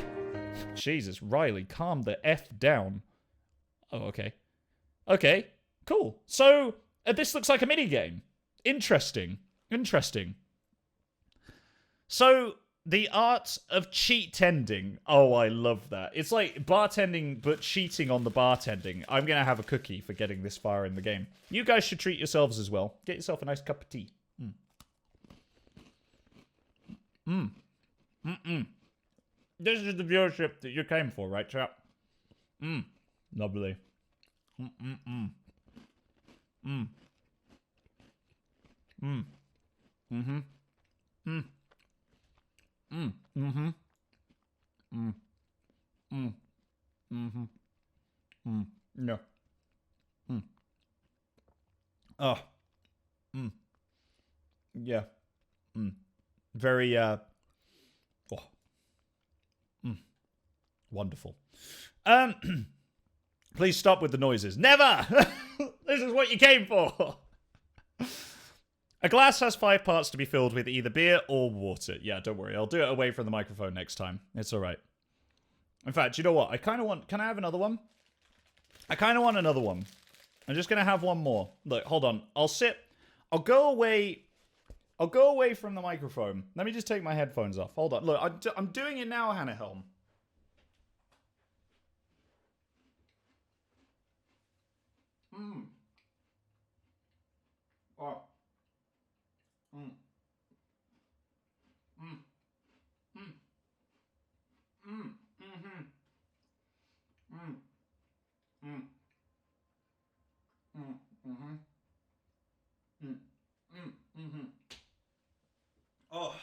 [SPEAKER 1] Jesus, Riley, calm the F down. Oh, okay. Okay, cool. So, this looks like a minigame. Interesting. Interesting. So, the art of cheat-tending. Oh, I love that. It's like bartending, but cheating on the bartending. I'm going to have a cookie for getting this far in the game. You guys should treat yourselves as well. Get yourself a nice cup of tea. This is the viewership that you came for, right, chap? Lovely. No. Oh. Yeah. Very, wonderful. Please stop with the noises. Never! This is what you came for. A glass has 5 parts to be filled with either beer or water. Yeah, don't worry. I'll do it away from the microphone next time. It's all right. In fact, you know what? I kind of want... Can I have another one? I kind of want another one. I'm just going to have one more. Look, hold on. I'll sit... I'll go away... I'll go away from the microphone. Let me just take my headphones off. Hold on. Look, I'm doing it now, Hannah Helm. Oh. Oh.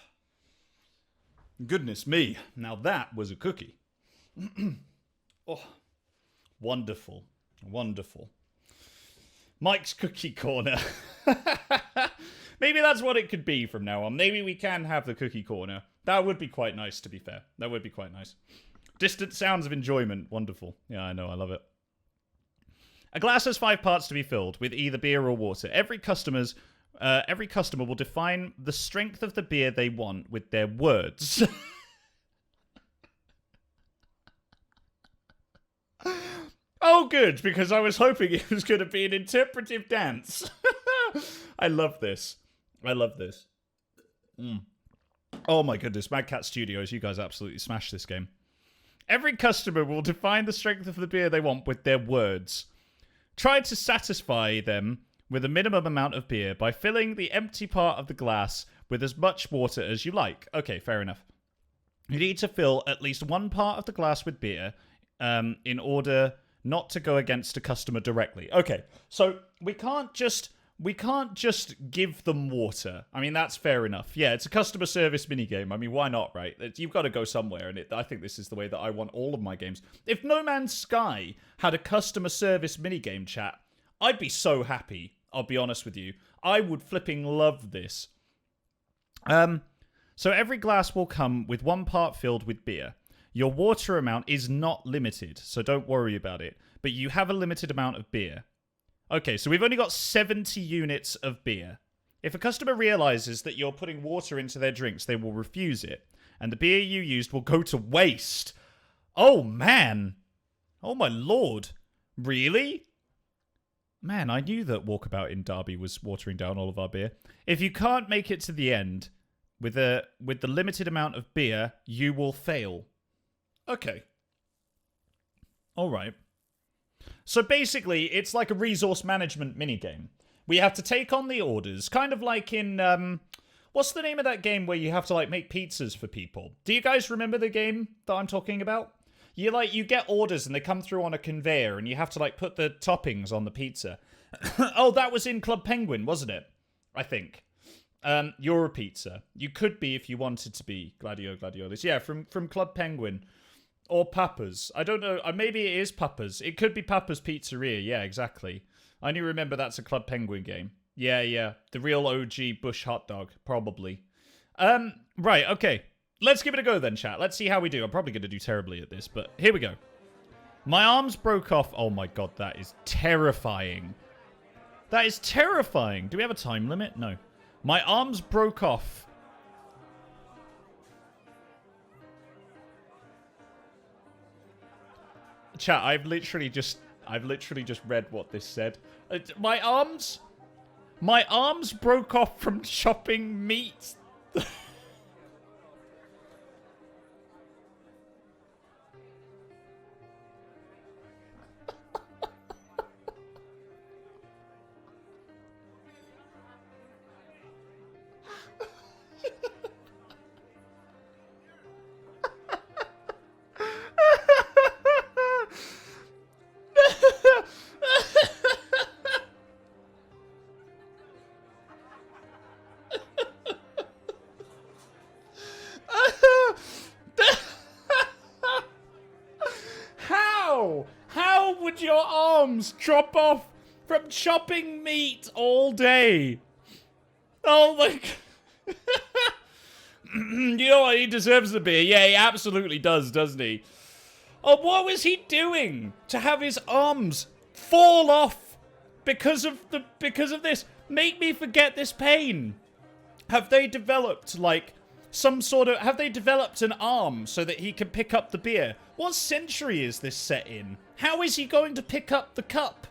[SPEAKER 1] Goodness me. Now that was a cookie. Oh. Wonderful. Wonderful. Mike's Cookie Corner. Maybe that's what it could be from now on. Maybe we can have the Cookie Corner. That would be quite nice, to be fair. That would be quite nice. Distant sounds of enjoyment. Wonderful. Yeah, I know. I love it. A glass has 5 parts to be filled with either beer or water. Every customer will define the strength of the beer they want with their words. Oh, good, because I was hoping it was going to be an interpretive dance. I love this. I love this. Oh my goodness, Madcraft Studios, you guys absolutely smashed this game. Every customer will define the strength of the beer they want with their words. Try to satisfy them with a minimum amount of beer by filling the empty part of the glass with as much water as you like. Okay, fair enough. You need to fill at least one part of the glass with beer in order not to go against a customer directly. Okay, so we can't just give them water. I mean, that's fair enough. Yeah, it's a customer service minigame. I mean, why not, right? You've got to go somewhere, and I think this is the way that I want all of my games. If No Man's Sky had a customer service minigame, chat, I'd be so happy. I'll be honest with you. I would flipping love this. So every glass will come with 1 part filled with beer. Your water amount is not limited, so don't worry about it. But you have a limited amount of beer. Okay, so we've only got 70 units of beer. If a customer realizes that you're putting water into their drinks, they will refuse it. And the beer you used will go to waste. Oh, man. Oh, my lord. Really? Man, I knew that Walkabout in Derby was watering down all of our beer. If you can't make it to the end with the limited amount of beer, you will fail. Okay. All right. So basically, it's like a resource management minigame. We have to take on the orders, kind of like in, what's the name of that game where you have to, like, make pizzas for people? Do you guys remember the game that I'm talking about? You get orders and they come through on a conveyor and you have to, like, put the toppings on the pizza. Oh, that was in Club Penguin, wasn't it? I think. You're a pizza. You could be if you wanted to be Gladiolis. Yeah, from Club Penguin. Or Papa's. I don't know. Maybe it is Papa's. It could be Papa's Pizzeria. Yeah, exactly. I only remember that's a Club Penguin game. Yeah. The real OG Bush hot dog. Probably. Right, okay. Let's give it a go then, chat. Let's see how we do. I'm probably going to do terribly at this, but here we go. My arms broke off. Oh my god, that is terrifying. That is terrifying. Do we have a time limit? No. My arms broke off. Chat, I've literally just read what this said. My arms broke off from chopping meat. How would your arms drop off from chopping meat all day? Oh my god. You know what? He deserves the beer. Yeah, he absolutely does, doesn't he? Oh, what was he doing to have his arms fall off because of this? Make me forget this pain. Have they developed, like, have they developed an arm so that he can pick up the beer? What century is this set in? How is he going to pick up the cup?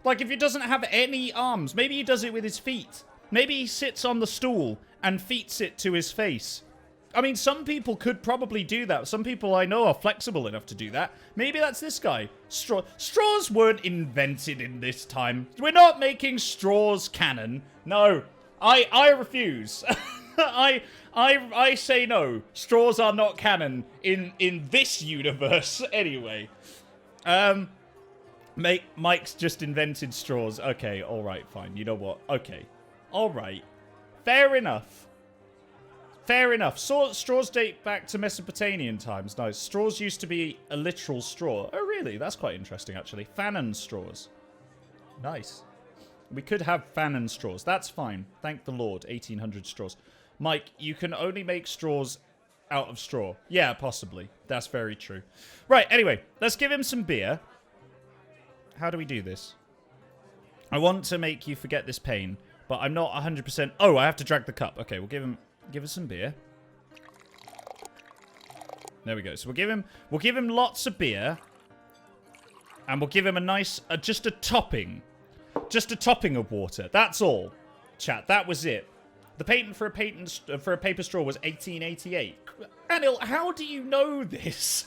[SPEAKER 1] Like, if he doesn't have any arms, maybe he does it with his feet. Maybe he sits on the stool and feets it to his face. I mean, some people could probably do that. Some people I know are flexible enough to do that. Maybe that's this guy. Straws weren't invented in this time. We're not making straws canon. No. I refuse. I say no. Straws are not canon in this universe anyway. Mike's just invented straws. Okay, alright, fine. You know what? Okay. Alright. Fair enough. Fair enough. Straws date back to Mesopotamian times. Nice. Straws used to be a literal straw. Oh, really? That's quite interesting, actually. Fanon straws. Nice. We could have Fanon straws. That's fine. Thank the Lord. 1800 straws. Mike, you can only make straws out of straw. Yeah, possibly. That's very true. Right, anyway. Let's give him some beer. How do we do this? I want to make you forget this pain, but I'm not 100%... Oh, I have to drag the cup. Okay, we'll give us some beer. There we go. So we'll give him lots of beer. And we'll give him a nice, just a topping. Just a topping of water. That's all. Chat, that was it. The patent for a paper straw was 1888. Anil, how do you know this?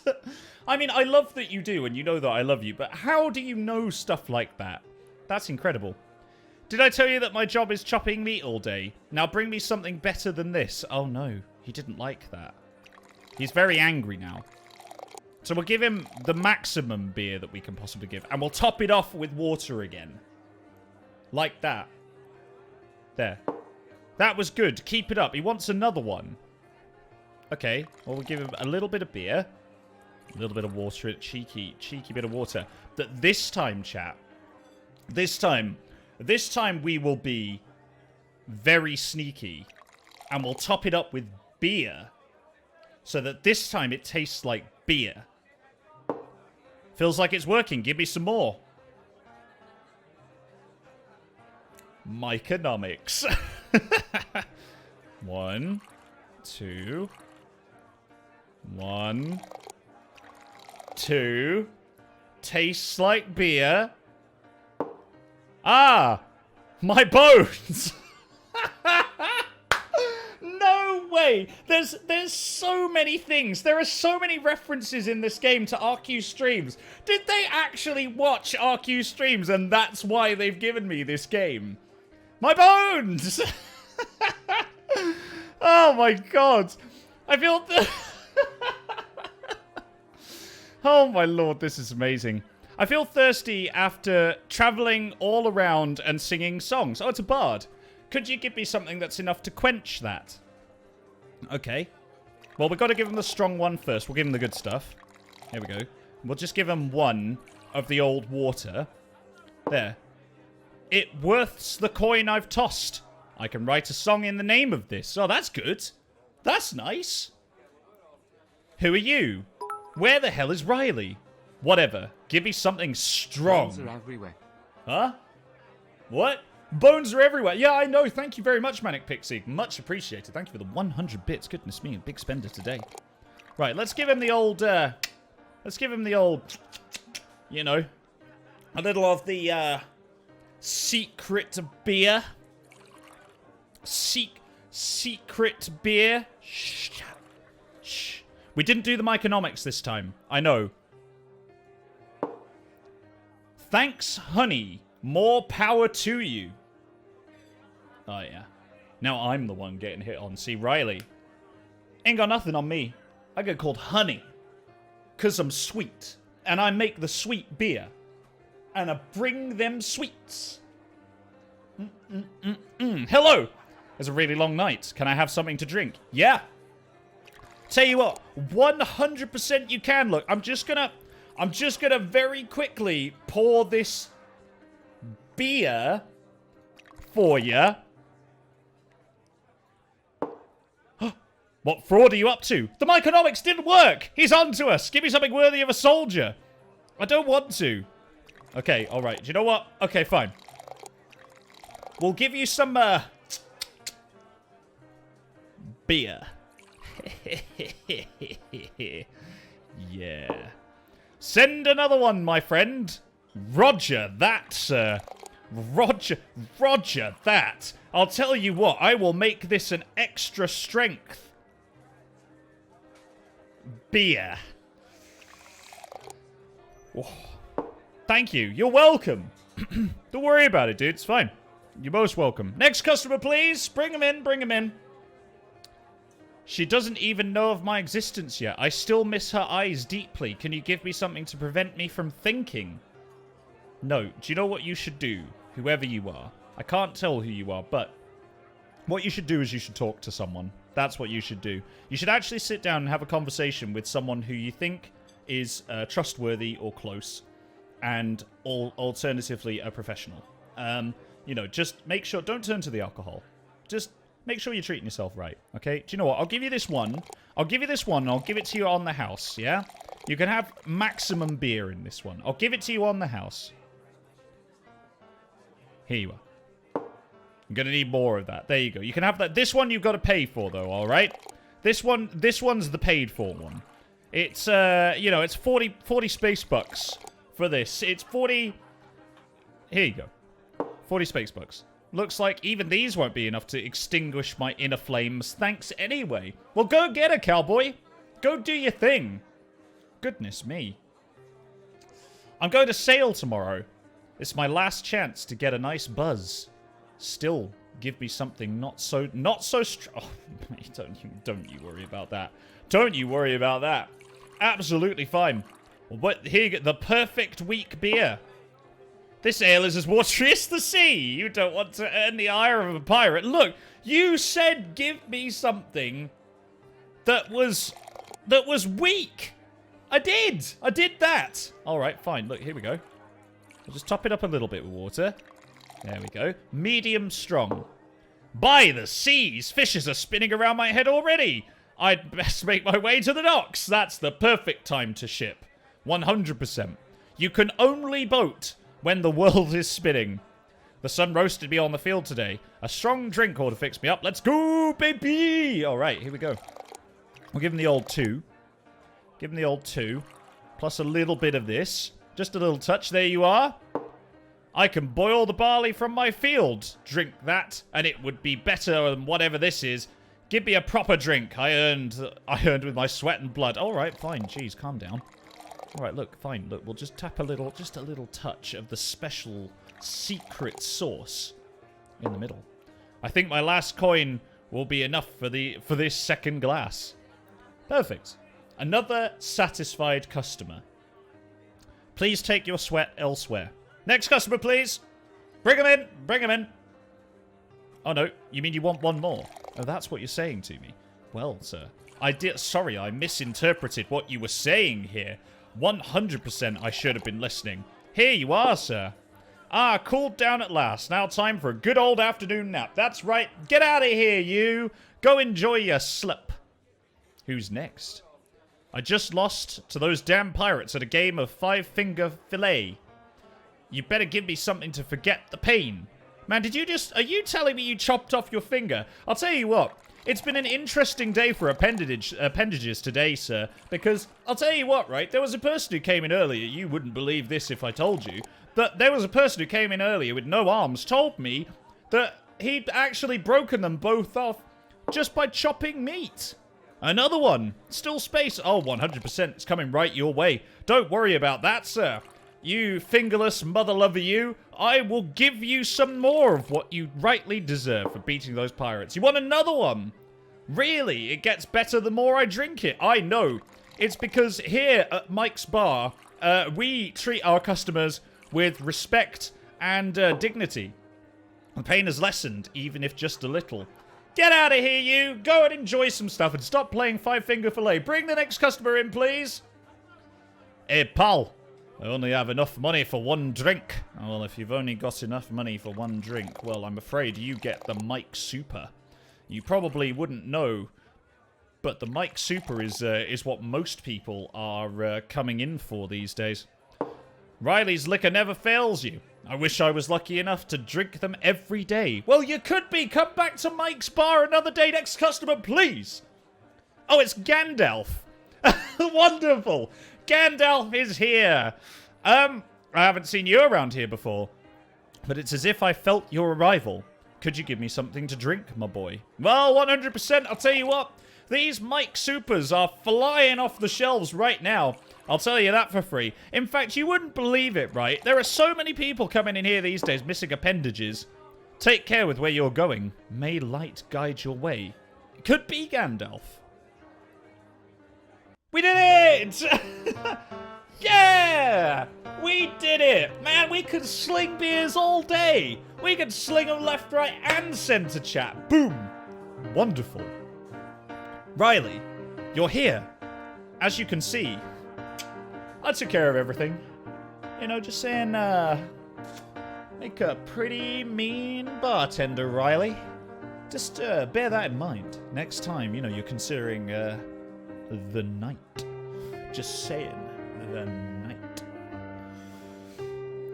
[SPEAKER 1] I mean, I love that you do, and you know that I love you, but how do you know stuff like that? That's incredible. Did I tell you that my job is chopping meat all day? Now bring me something better than this. Oh no, he didn't like that. He's very angry now. So we'll give him the maximum beer that we can possibly give, and we'll top it off with water again. Like that. There. That was good. Keep it up. He wants another one. Okay. Well, we'll give him a little bit of beer. A little bit of water. Cheeky bit of water. But this time, chat. This time we will be very sneaky. And we'll top it up with beer. so that this time it tastes like beer. Feels like it's working. Give me some more. Myconomics. 1, 2. 1, 2. Tastes like beer. Ah! My bones! No way! There's so many things. There are so many references in this game to RQ streams. Did they actually watch RQ streams and that's why they've given me this game? My bones! Oh my god. I feel... Oh my lord, this is amazing. I feel thirsty after traveling all around and singing songs. Oh, it's a bard. Could you give me something that's enough to quench that? Okay. Well, we've got to give him the strong one first. We'll give him the good stuff. Here we go. We'll just give him one of the old water. There. It worths the coin I've tossed. I can write a song in the name of this. Oh, that's good. That's nice. Who are you? Where the hell is Riley? Whatever. Give me something strong.
[SPEAKER 2] Bones are everywhere.
[SPEAKER 1] Huh? What? Bones are everywhere. Yeah, I know. Thank you very much, Manic Pixie. Much appreciated. Thank you for the 100 bits. Goodness me, a big spender today. Right, let's give him the old, you know, a little of the, secret beer. Secret beer. Shh. Shh. We didn't do the Myconomics this time. I know. Thanks, honey. More power to you. Oh, yeah. Now I'm the one getting hit on. See, Riley ain't got nothing on me. I get called honey. Because I'm sweet. And I make the sweet beer. And I bring them sweets. Hello. It's a really long night. Can I have something to drink? Yeah. Tell you what, 100% you can. Look, I'm just gonna very quickly pour this beer for you. What fraud are you up to? The Myconomics didn't work. He's on to us. Give me something worthy of a soldier. I don't want to. Okay, all right. Do you know what? Okay, fine. We'll give you some beer. Yeah. Send another one, my friend. Roger that, sir. Roger that. I'll tell you what, I will make this an extra strength beer. Oh. Thank you. You're welcome. Don't worry about it, dude. It's fine. You're most welcome. Next customer, please. Bring him in. Bring him in. She doesn't even know of my existence yet. I still miss her eyes deeply. Can you give me something to prevent me from thinking? No. Do you know what you should do? Whoever you are. I can't tell who you are, but what you should do is you should talk to someone. That's what you should do. You should actually sit down and have a conversation with someone who you think is trustworthy or close, and alternatively a professional. You know, just make sure, don't turn to the alcohol. Just make sure you're treating yourself right, okay? Do you know what? I'll give you this one. I'll give you this one, and I'll give it to you on the house, yeah? You can have maximum beer in this one. I'll give it to you on the house. Here you are. I'm gonna need more of that. There you go. You can have that. This one you've got to pay for, though, alright? This one's the paid for one. It's, you know, it's 40 space bucks for this. It's 40... Here you go. 40 space bucks. Looks like even these won't be enough to extinguish my inner flames. Thanks anyway. Well, go get her, cowboy. Go do your thing. Goodness me. I'm going to sail tomorrow. It's my last chance to get a nice buzz. Still, give me something not so strong. Oh, don't you worry about that. Don't you worry about that. Absolutely fine. But here you go, the perfect weak beer. This ale is as watery as the sea. You don't want to earn the ire of a pirate. Look, you said give me something that was weak. I did. I did that. All right, fine. Look, here we go. I'll just top it up a little bit with water. There we go. Medium strong. By the seas, fishes are spinning around my head already. I'd best make my way to the docks. That's the perfect time to ship. 100%. You can only boat when the world is spinning. The sun roasted me on the field today. A strong drink ought to fix me up. Let's go, baby! Alright, here we go. We'll give him the old 2. Give him the old 2. Plus a little bit of this. Just a little touch. There you are. I can boil the barley from my field. Drink that, and it would be better than whatever this is. Give me a proper drink. I earned with my sweat and blood. Alright, fine. Jeez, calm down. Alright, look, fine. Look, we'll just tap just a little touch of the special secret sauce in the middle. I think my last coin will be enough for this second glass. Perfect. Another satisfied customer. Please take your sweat elsewhere. Next customer, please. Bring him in. Bring him in. Oh, no. You mean you want one more? Oh, that's what you're saying to me. Well, sir. Sorry, I misinterpreted what you were saying here. 100% I should have been listening. Here you are, sir. Ah, cooled down at last. Now time for a good old afternoon nap. That's right. Get out of here, you. Go enjoy your slip. Who's next? I just lost to those damn pirates at a game of 5-finger fillet. You better give me something to forget the pain. Man, are you telling me you chopped off your finger? I'll tell you what. It's been an interesting day for appendages today, sir. Because, I'll tell you what, right? There was a person who came in earlier. You wouldn't believe this if I told you. But there was a person who came in earlier with no arms, told me that he'd actually broken them both off just by chopping meat. Another one. Still space. Oh, 100%. It's coming right your way. Don't worry about that, sir. You fingerless mother lover you. I will give you some more of what you rightly deserve for beating those pirates. You want another one? Really? It gets better the more I drink it. I know. It's because here at Mike's Bar, we treat our customers with respect and dignity. The pain has lessened, even if just a little. Get out of here, you! Go and enjoy some stuff and stop playing 5-finger fillet. Bring the next customer in, please. Hey, pal. I only have enough money for one drink. Oh, well, if you've only got enough money for one drink, well, I'm afraid you get the Mike Super. You probably wouldn't know, but the Mike Super is what most people are coming in for these days. Riley's liquor never fails you. I wish I was lucky enough to drink them every day. Well, you could be. Come back to Mike's Bar another day. Next customer, please. Oh, it's Gandalf. Wonderful. Gandalf is here. I haven't seen you around here before, but it's as if I felt your arrival. Could you give me something to drink, my boy? Well, 100%. I'll tell you what. These Mike Supers are flying off the shelves right now. I'll tell you that for free. In fact, you wouldn't believe it, right? There are so many people coming in here these days missing appendages. Take care with where you're going. May light guide your way. It could be Gandalf. We did it! Yeah! We did it! Man, we could sling beers all day. We could sling them left, right, and centre, chat. Boom. Wonderful. Riley, you're here. As you can see, I took care of everything. You know, just saying, make a pretty mean bartender, Riley. Just, bear that in mind. Next time, you know, you're considering, the night. Just saying, the night.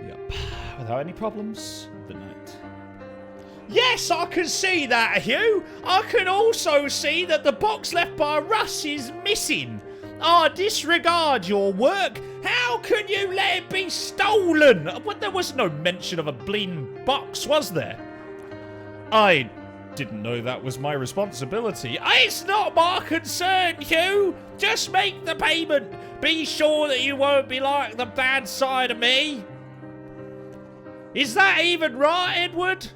[SPEAKER 1] Yep. Without any problems, the night. Yes, I can see that, Hugh. I can also see that the box left by Russ is missing. I disregard your work. How can you let it be stolen? Well, there was no mention of a bleeding box, was there? I didn't know that was my responsibility. It's not my concern, Hugh. Just make the payment. Be sure that you won't be like the bad side of me. Is that even right, Edward?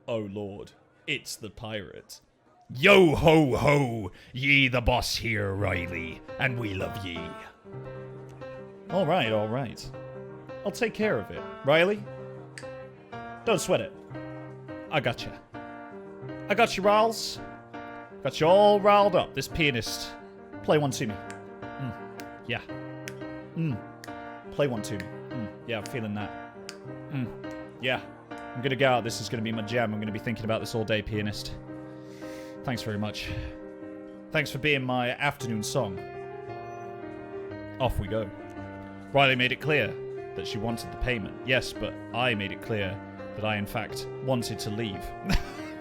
[SPEAKER 1] Oh, Lord. It's the pirate. Yo ho ho, ye the boss here, Riley, and we love ye. Alright, alright. I'll take care of it. Riley? Don't sweat it. I got you. I got you, Riles. Got you all riled up. This pianist. Play one to me. Yeah. Play one to me. Yeah, I'm feeling that. Yeah. I'm gonna go out. This is gonna be my jam. I'm gonna be thinking about this all day, pianist. Thanks very much. Thanks for being my afternoon song. Off we go. Riley made it clear that she wanted the payment. Yes, but I made it clear that I, in fact, wanted to leave.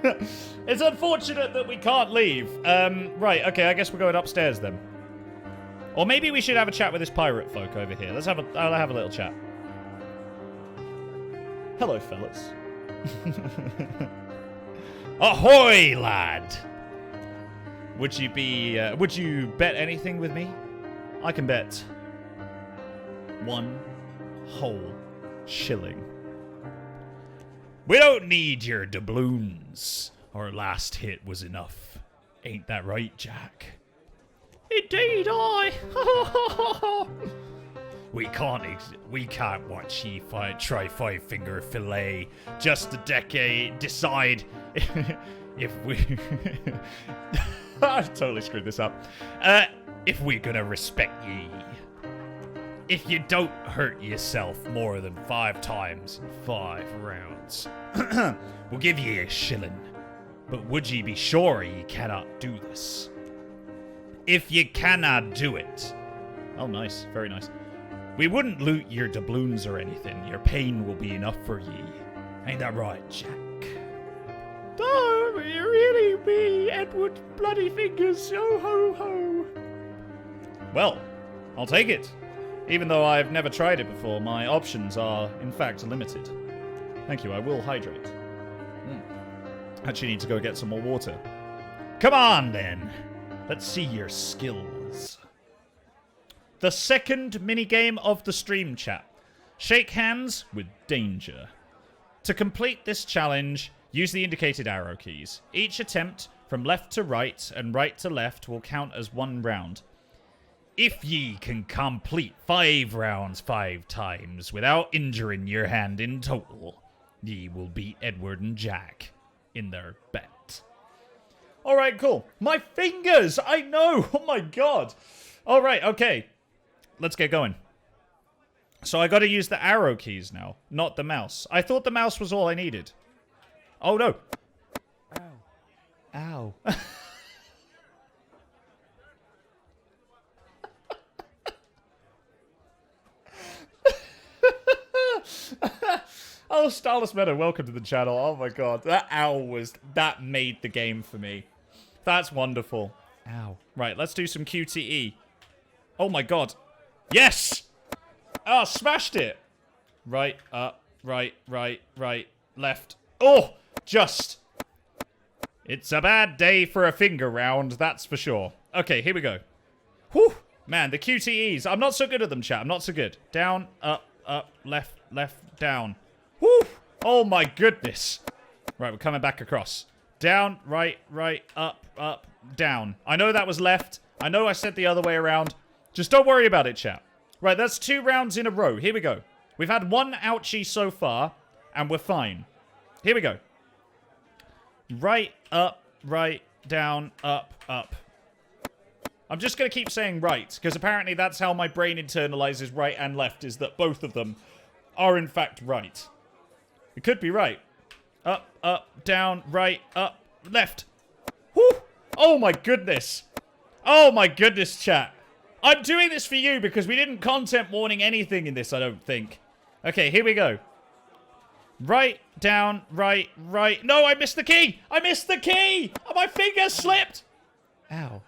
[SPEAKER 1] It's unfortunate that we can't leave. Right, okay, I guess we're going upstairs then. Or maybe we should have a chat with this pirate folk over here. I'll have a little chat. Hello, fellas. Ahoy, lad! Would you bet anything with me? I can bet 1 whole shilling. We don't need your doubloons. Our last hit was enough. Ain't that right, Jack? Indeed, I. We can't watch ye try five-finger fillet just a decide if we... I totally screwed this up. If we're gonna respect ye. If you don't hurt yourself more than 5 times in 5 rounds, we'll give ye a shilling. But would ye be sure ye cannot do this? If ye cannot do it... Oh, nice. Very nice. We wouldn't loot your doubloons or anything. Your pain will be enough for ye. Ain't that right, Jack? Oh, you really be Edward Bloody Fingers. Yo ho ho. Well, I'll take it. Even though I've never tried it before, my options are, in fact, limited. Thank you, I will hydrate. Actually need to go get some more water. Come on, then. Let's see your skills. The second minigame of the stream chat. Shake hands with danger. To complete this challenge, use the indicated arrow keys. Each attempt from left to right and right to left will count as 1 round. If ye can complete 5 rounds 5 times without injuring your hand in total, ye will beat Edward and Jack in their bet. Alright, cool. My fingers! I know! Oh my god! Alright, okay. Let's get going. So I gotta use the arrow keys now, not the mouse. I thought the mouse was all I needed. Oh no! Ow. Ow. Oh, Starless Meadow, welcome to the channel. Oh my god, that made the game for me. That's wonderful. Ow. Right, let's do some QTE. Oh my god. Yes! Oh, smashed it! Right, right, left. Oh! Just. It's a bad day for a finger round, that's for sure. Okay, here we go. Whew! Man, the QTEs. I'm not so good at them, chat. I'm not so good. Down, up, left, down. Whew! Oh my goodness. Right, we're coming back across. Down, right, up, down. I know that was left. I know I said the other way around. Just don't worry about it, chat. Right, that's 2 rounds in a row. Here we go. We've had 1 ouchie so far, and we're fine. Here we go. Right, up, right, down, up. I'm just going to keep saying right, because apparently that's how my brain internalizes right and left, is that both of them are in fact right. It could be right. Up, down, right, up, left. Whew! Oh my goodness. Oh my goodness, chat. I'm doing this for you because we didn't content warning anything in this, I don't think. Okay, here we go. Right, down, right. No, I missed the key! I missed the key! My finger slipped! Ow.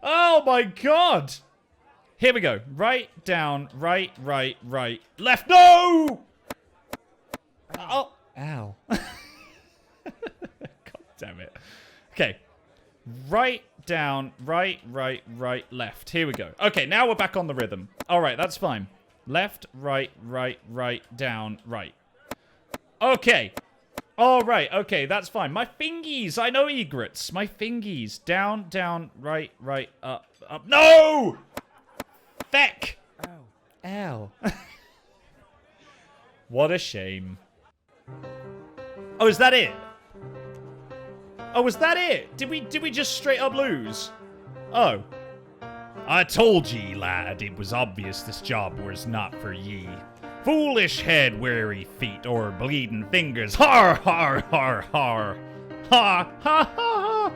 [SPEAKER 1] Oh my god! Here we go. Right, down, right, left. No! Oh. Ow. God damn it. Okay. Right, down, right, left. Here we go. Okay, now we're back on the rhythm. Alright, that's fine. Left, right, down, right. Okay. Alright, okay, that's fine. My fingies, I know egrets. My fingies. Down, right, up. No! Feck! Ow. What a shame. Oh, is that it? Oh, was that it? Did we just straight up lose? Oh. I told ye, lad, it was obvious this job was not for ye. Foolish head, weary feet, or bleeding fingers. Har, har, har, har. Ha, ha, ha, ha.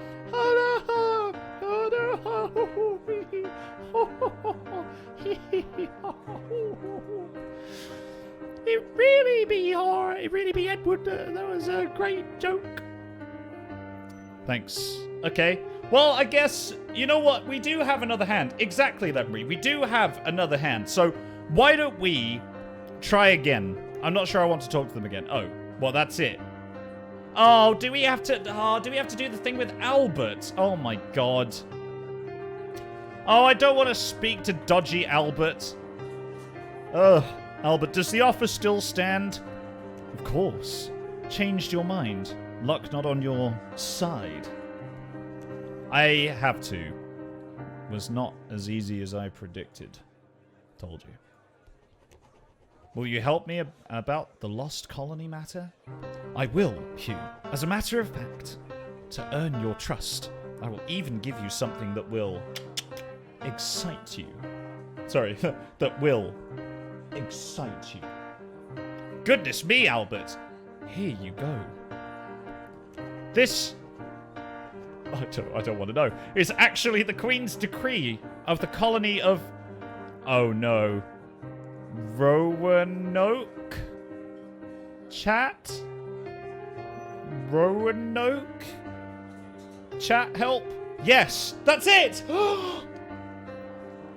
[SPEAKER 1] It really be hard. It really be Edward. That was a great joke. Thanks. Okay. Well, I guess, you know what? We do have another hand. Exactly, Lemry. We do have another hand. So, why don't we try again? I'm not sure I want to talk to them again. Oh, well, that's it. Oh, do we have to do the thing with Albert? Oh, my God. Oh, I don't want to speak to dodgy Albert. Ugh. Albert, does the offer still stand? Of course. Changed your mind. Luck not on your side. I have to. Was not as easy as I predicted. Told you. Will you help me about the lost colony matter? I will, Hugh. As a matter of fact, to earn your trust, I will even give you something that will excite you. Sorry, that will excite you. Goodness me, Albert. Here you go. This, I don't want to know, is actually the Queen's decree of the colony of, oh no, Roanoke? Chat? Roanoke? Chat, help? Yes, that's it!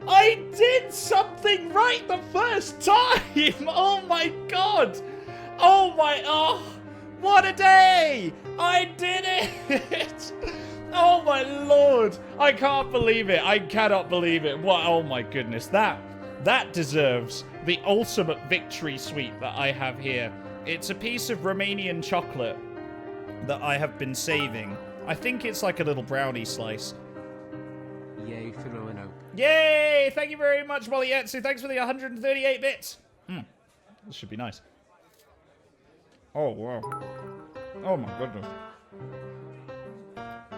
[SPEAKER 1] I did something right the first time! Oh my God! Oh, what a day! I did it! Oh my Lord! I can't believe it. I cannot believe it. What? Oh my goodness. That deserves the ultimate victory sweet that I have here. It's a piece of Romanian chocolate that I have been saving. I think it's like a little brownie slice.
[SPEAKER 2] Yay for Roanoke.
[SPEAKER 1] Yay! Thank you very much, Mollyetsu. Thanks for the 138 bits. This should be nice. Oh, wow. Oh, my goodness.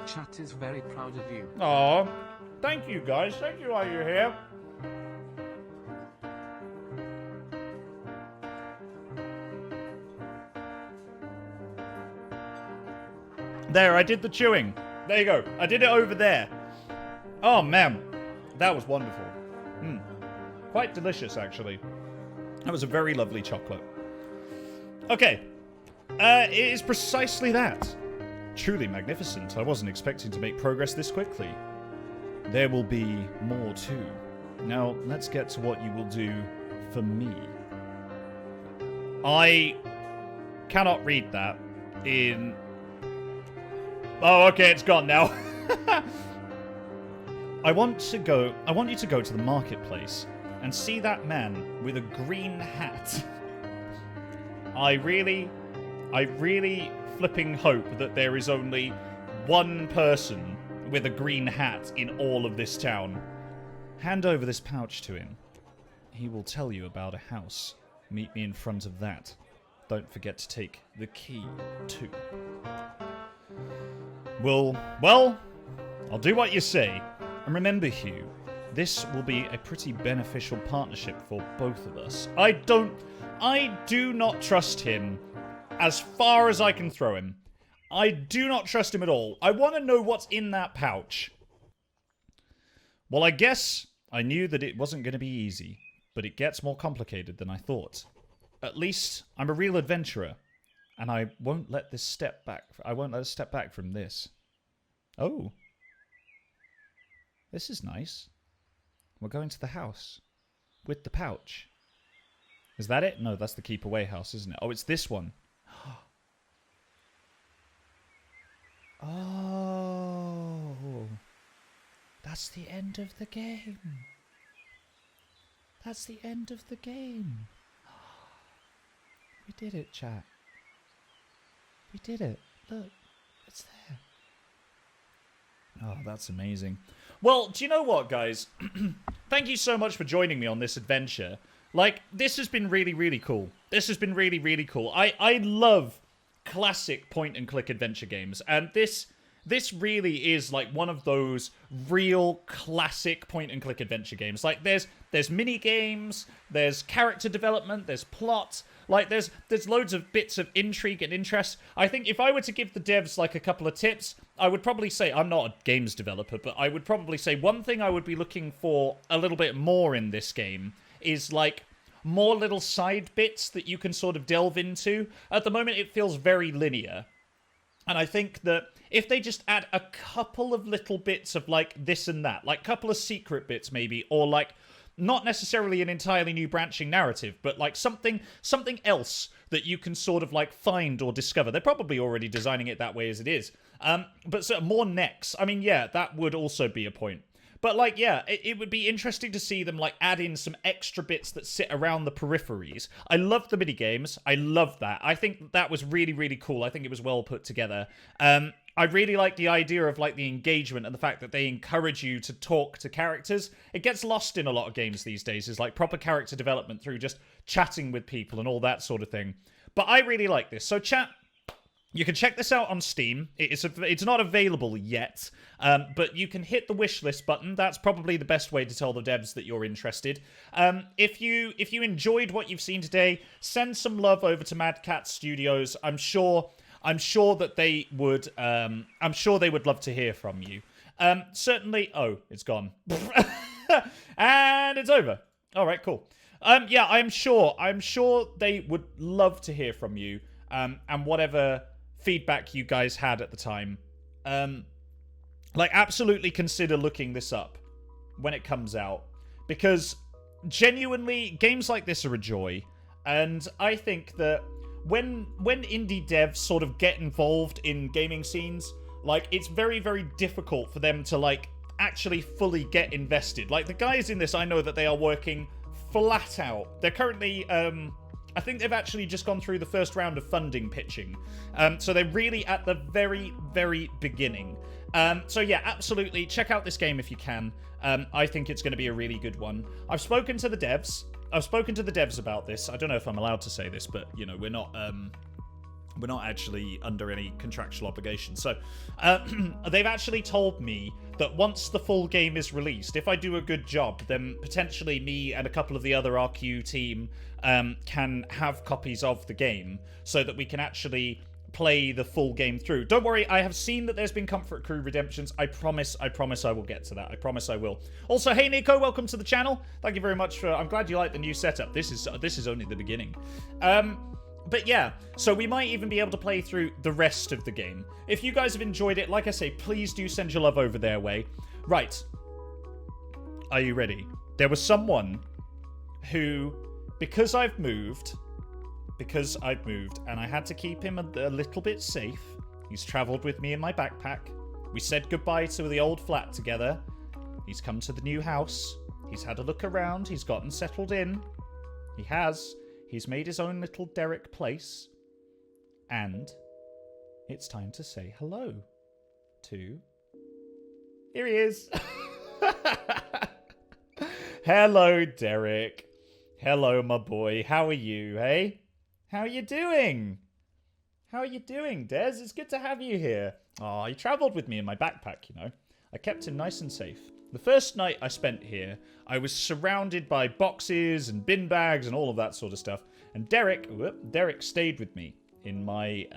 [SPEAKER 2] Chat is very proud of you.
[SPEAKER 1] Aw. Thank you, guys. Thank you while you're here. There, I did the chewing. There you go. I did it over there. Oh, man. That was wonderful. Quite delicious, actually. That was a very lovely chocolate. Okay. It is precisely that. Truly magnificent. I wasn't expecting to make progress this quickly. There will be more, too. Now, let's get to what you will do for me. I cannot read that in... Oh, okay, it's gone now. I want you to go to the marketplace and see that man with a green hat. I really flipping hope that there is only one person with a green hat in all of this town. Hand over this pouch to him. He will tell you about a house. Meet me in front of that. Don't forget to take the key, too. Well, I'll do what you say. And remember, Hugh, this will be a pretty beneficial partnership for both of us. I do not trust him as far as I can throw him. I do not trust him at all. I want to know what's in that pouch. Well, I guess I knew that it wasn't going to be easy, but it gets more complicated than I thought. At least I'm a real adventurer, and I won't let us step back from this. Oh. This is nice. We're going to the house. With the pouch. Is that it? No, that's the keep away house, isn't it? Oh, it's this one. Oh. That's the end of the game. That's the end of the game. We did it, chat. We did it. Look, it's there. Oh, that's amazing. Well, do you know what, guys? Thank you so much for joining me on this adventure. Like, this has been really, really cool. This has been really, really cool. I love classic point-and-click adventure games, and this this really is like one of those real classic point-and-click adventure games. Like, there's mini games, there's character development, there's plot. Like, there's loads of bits of intrigue and interest. I think if I were to give the devs, like, a couple of tips, I would probably say, I'm not a games developer, but I would probably say one thing I would be looking for a little bit more in this game is, like, more little side bits that you can sort of delve into. At the moment, it feels very linear. And I think that if they just add a couple of little bits of, like, this and that, like, a couple of secret bits, maybe, or, like, not necessarily an entirely new branching narrative, but, like, something else that you can sort of, like, find or discover. They're probably already designing it that way as it is. But sort of more necks. I mean, yeah, that would also be a point. But, like, yeah, it would be interesting to see them, like, add in some extra bits that sit around the peripheries. I love the minigames. I love that. I think that was really, really cool. I think it was well put together. I really like the idea of, like, the engagement and the fact that they encourage you to talk to characters. It gets lost in a lot of games these days, is, like, proper character development through just chatting with people and all that sort of thing. But I really like this. So, chat... You can check this out on Steam. It's not available yet, but you can hit the wishlist button. That's probably the best way to tell the devs that you're interested. If you enjoyed what you've seen today, send some love over to Madcraft Studios. I'm sure that they would. I'm sure they would love to hear from you. Certainly. Oh, it's gone, and it's over. All right, cool. Yeah, I'm sure they would love to hear from you. And whatever feedback you guys had at the time, like, absolutely consider looking this up when it comes out, because genuinely games like this are a joy. And I think that when indie devs sort of get involved in gaming scenes, like, it's very, very difficult for them to, like, actually fully get invested. Like, the guys in this, I know that they are working flat out. They're currently I think they've actually just gone through the first round of funding pitching. So they're really at the very, very beginning. So yeah, absolutely. Check out this game if you can. I think it's going to be a really good one. I've spoken to the devs about this. I don't know if I'm allowed to say this, but, you know, we're not actually under any contractual obligation. So they've actually told me that once the full game is released, if I do a good job, then potentially me and a couple of the other RQ team can have copies of the game so that we can actually play the full game through. Don't worry, I have seen that there's been Comfort Crew redemptions. I promise I will get to that. I promise I will. Also, hey Nico, welcome to the channel. Thank you very much for... I'm glad you like the new setup. This is only the beginning. But yeah, so we might even be able to play through the rest of the game. If you guys have enjoyed it, like I say, please do send your love over their way. Right. Are you ready? There was someone who, because I've moved, and I had to keep him a little bit safe, he's travelled with me in my backpack. We said goodbye to the old flat together. He's come to the new house. He's had a look around. He's gotten settled in. He has. He's made his own little Derek place. And it's time to say hello to... Here he is. Hello, Derek. Hello, my boy. How are you, hey? How are you doing? How are you doing, Des? It's good to have you here. Oh, he travelled with me in my backpack, you know. I kept him nice and safe. The first night I spent here, I was surrounded by boxes and bin bags and all of that sort of stuff. And Derek stayed with me in my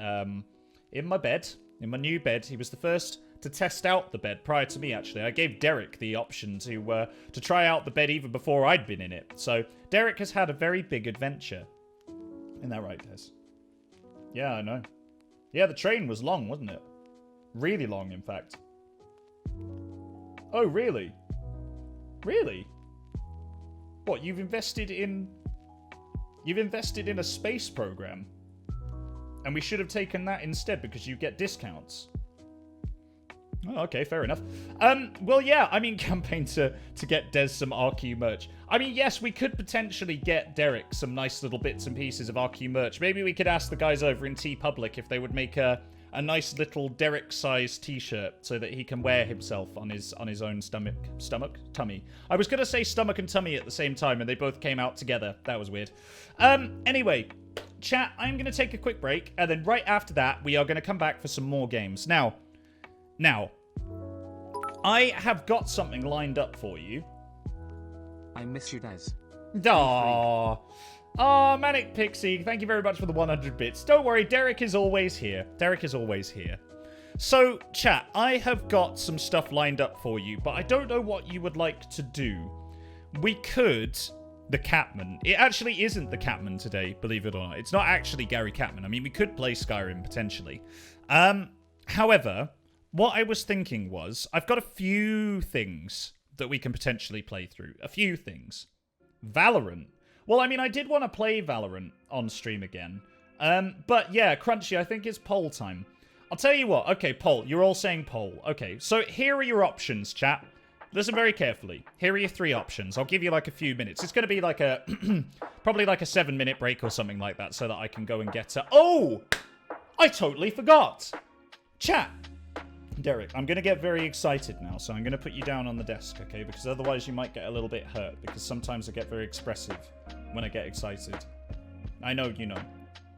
[SPEAKER 1] bed, in my new bed. He was the first to test out the bed prior to me, actually. I gave Derek the option to try out the bed even before I'd been in it. So Derek has had a very big adventure. Isn't that right, Des? Yeah, I know. Yeah, the train was long, wasn't it? Really long, in fact. Oh, really? Really? What, you've invested in a space program? And we should have taken that instead because you get discounts. Oh, okay, fair enough. Well, yeah, I mean, campaign to get Des some RQ merch. I mean, yes, we could potentially get Derek some nice little bits and pieces of RQ merch. Maybe we could ask the guys over in TeePublic if they would make a nice little Derek-sized t-shirt so that he can wear himself on his own tummy. I was going to say stomach and tummy at the same time, and they both came out together. That was weird. Anyway, chat, I'm going to take a quick break, and then right after that, we are going to come back for some more games. Now, Now, I have got something lined up for you.
[SPEAKER 2] I miss you, Des.
[SPEAKER 1] Aww. Oh, Manic Pixie, thank you very much for the 100 bits. Don't worry, Derek is always here. Derek is always here. So, chat, I have got some stuff lined up for you, but I don't know what you would like to do. We could... The Catman. It actually isn't the Catman today, believe it or not. It's not actually Gary Catman. I mean, we could play Skyrim, potentially. However, what I was thinking was, I've got a few things that we can potentially play through. A few things. Valorant. Well, I mean, I did want to play Valorant on stream again. But yeah, Crunchy, I think it's poll time. I'll tell you what. Okay, poll. You're all saying poll. Okay, so here are your options, chat. Listen very carefully. Here are your 3 options. I'll give you like a few minutes. It's going to be like a... probably like a 7-minute break or something like that so that I can go and get to... Oh! I totally forgot! Chat. Derek, I'm going to get very excited now, so I'm going to put you down on the desk, okay? Because otherwise you might get a little bit hurt, because sometimes I get very expressive when I get excited. I know you know.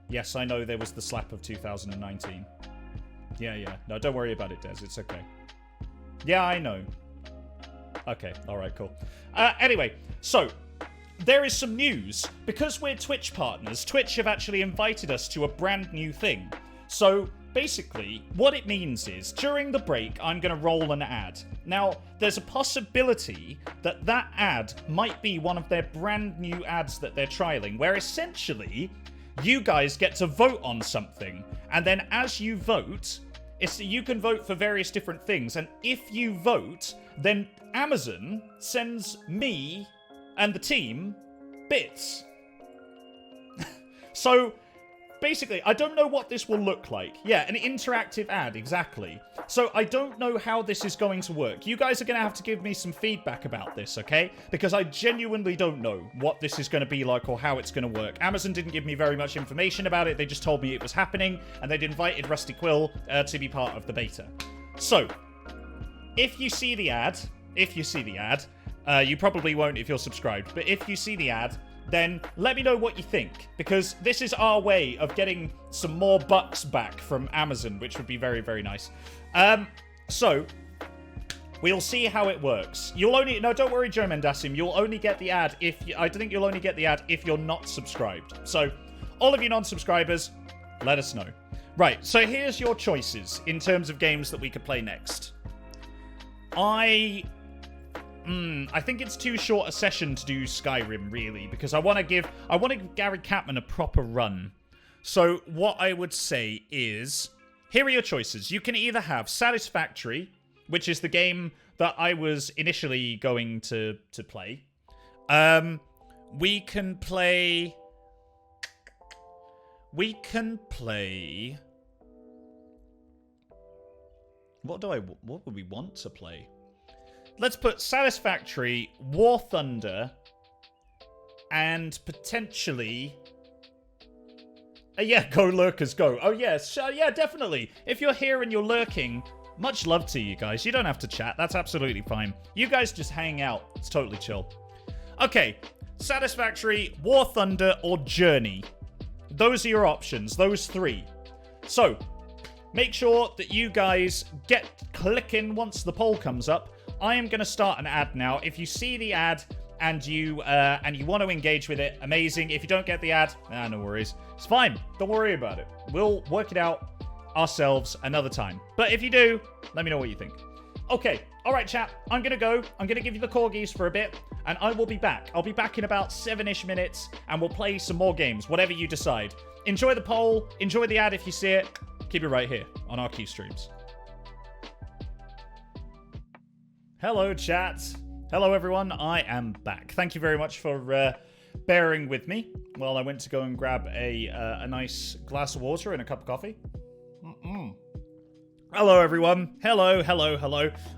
[SPEAKER 1] Yes, I know there was the slap of 2019. Yeah. No, don't worry about it, Des. It's okay. Yeah, I know. Okay, alright, cool. Anyway, so, there is some news. Because we're Twitch partners, Twitch have actually invited us to a brand new thing. So, basically, what it means is, during the break, I'm going to roll an ad. Now, there's a possibility that that ad might be one of their brand new ads that they're trialing, where essentially, you guys get to vote on something. And then as you vote, you can vote for various different things. And if you vote, then Amazon sends me and the team bits. So, basically, I don't know what this will look like. Yeah, an interactive ad, exactly. So, I don't know how this is going to work. You guys are going to have to give me some feedback about this, okay? Because I genuinely don't know what this is going to be like or how it's going to work. Amazon didn't give me very much information about it. They just told me it was happening, and they'd invited Rusty Quill to be part of the beta. So, if you see the ad, you probably won't if you're subscribed, but if you see the ad, then let me know what you think, because this is our way of getting some more bucks back from Amazon, which would be very, very nice. So, we'll see how it works. No, don't worry, Joe Mendasim, you'll only get the ad I think you'll only get the ad if you're not subscribed. So, all of you non-subscribers, let us know. Right, so here's your choices in terms of games that we could play next. I think it's too short a session to do Skyrim, really, because I want to give Gary Catman a proper run. So what I would say is, here are your choices. You can either have Satisfactory, which is the game that I was initially going to play. We can play... What would we want to play? Let's put Satisfactory, War Thunder, and potentially... yeah, go lurkers, go. Oh, yes. Yeah, definitely. If you're here and you're lurking, much love to you guys. You don't have to chat. That's absolutely fine. You guys just hang out. It's totally chill. Okay. Satisfactory, War Thunder, or Journey. Those are your options. Those 3. So, make sure that you guys get clicking once the poll comes up. I am going to start an ad now. If you see the ad and you want to engage with it, amazing. If you don't get the ad, no worries. It's fine. Don't worry about it. We'll work it out ourselves another time. But if you do, let me know what you think. Okay. All right, chat. I'm going to go. I'm going to give you the corgis for a bit, and I will be back. I'll be back in about 7-ish minutes, and we'll play some more games, whatever you decide. Enjoy the poll. Enjoy the ad if you see it. Keep it right here on our Q streams. Hello, chat. Hello, everyone. I am back. Thank you very much for bearing with me while I went to go and grab a nice glass of water and a cup of coffee. Hello, everyone. Hello.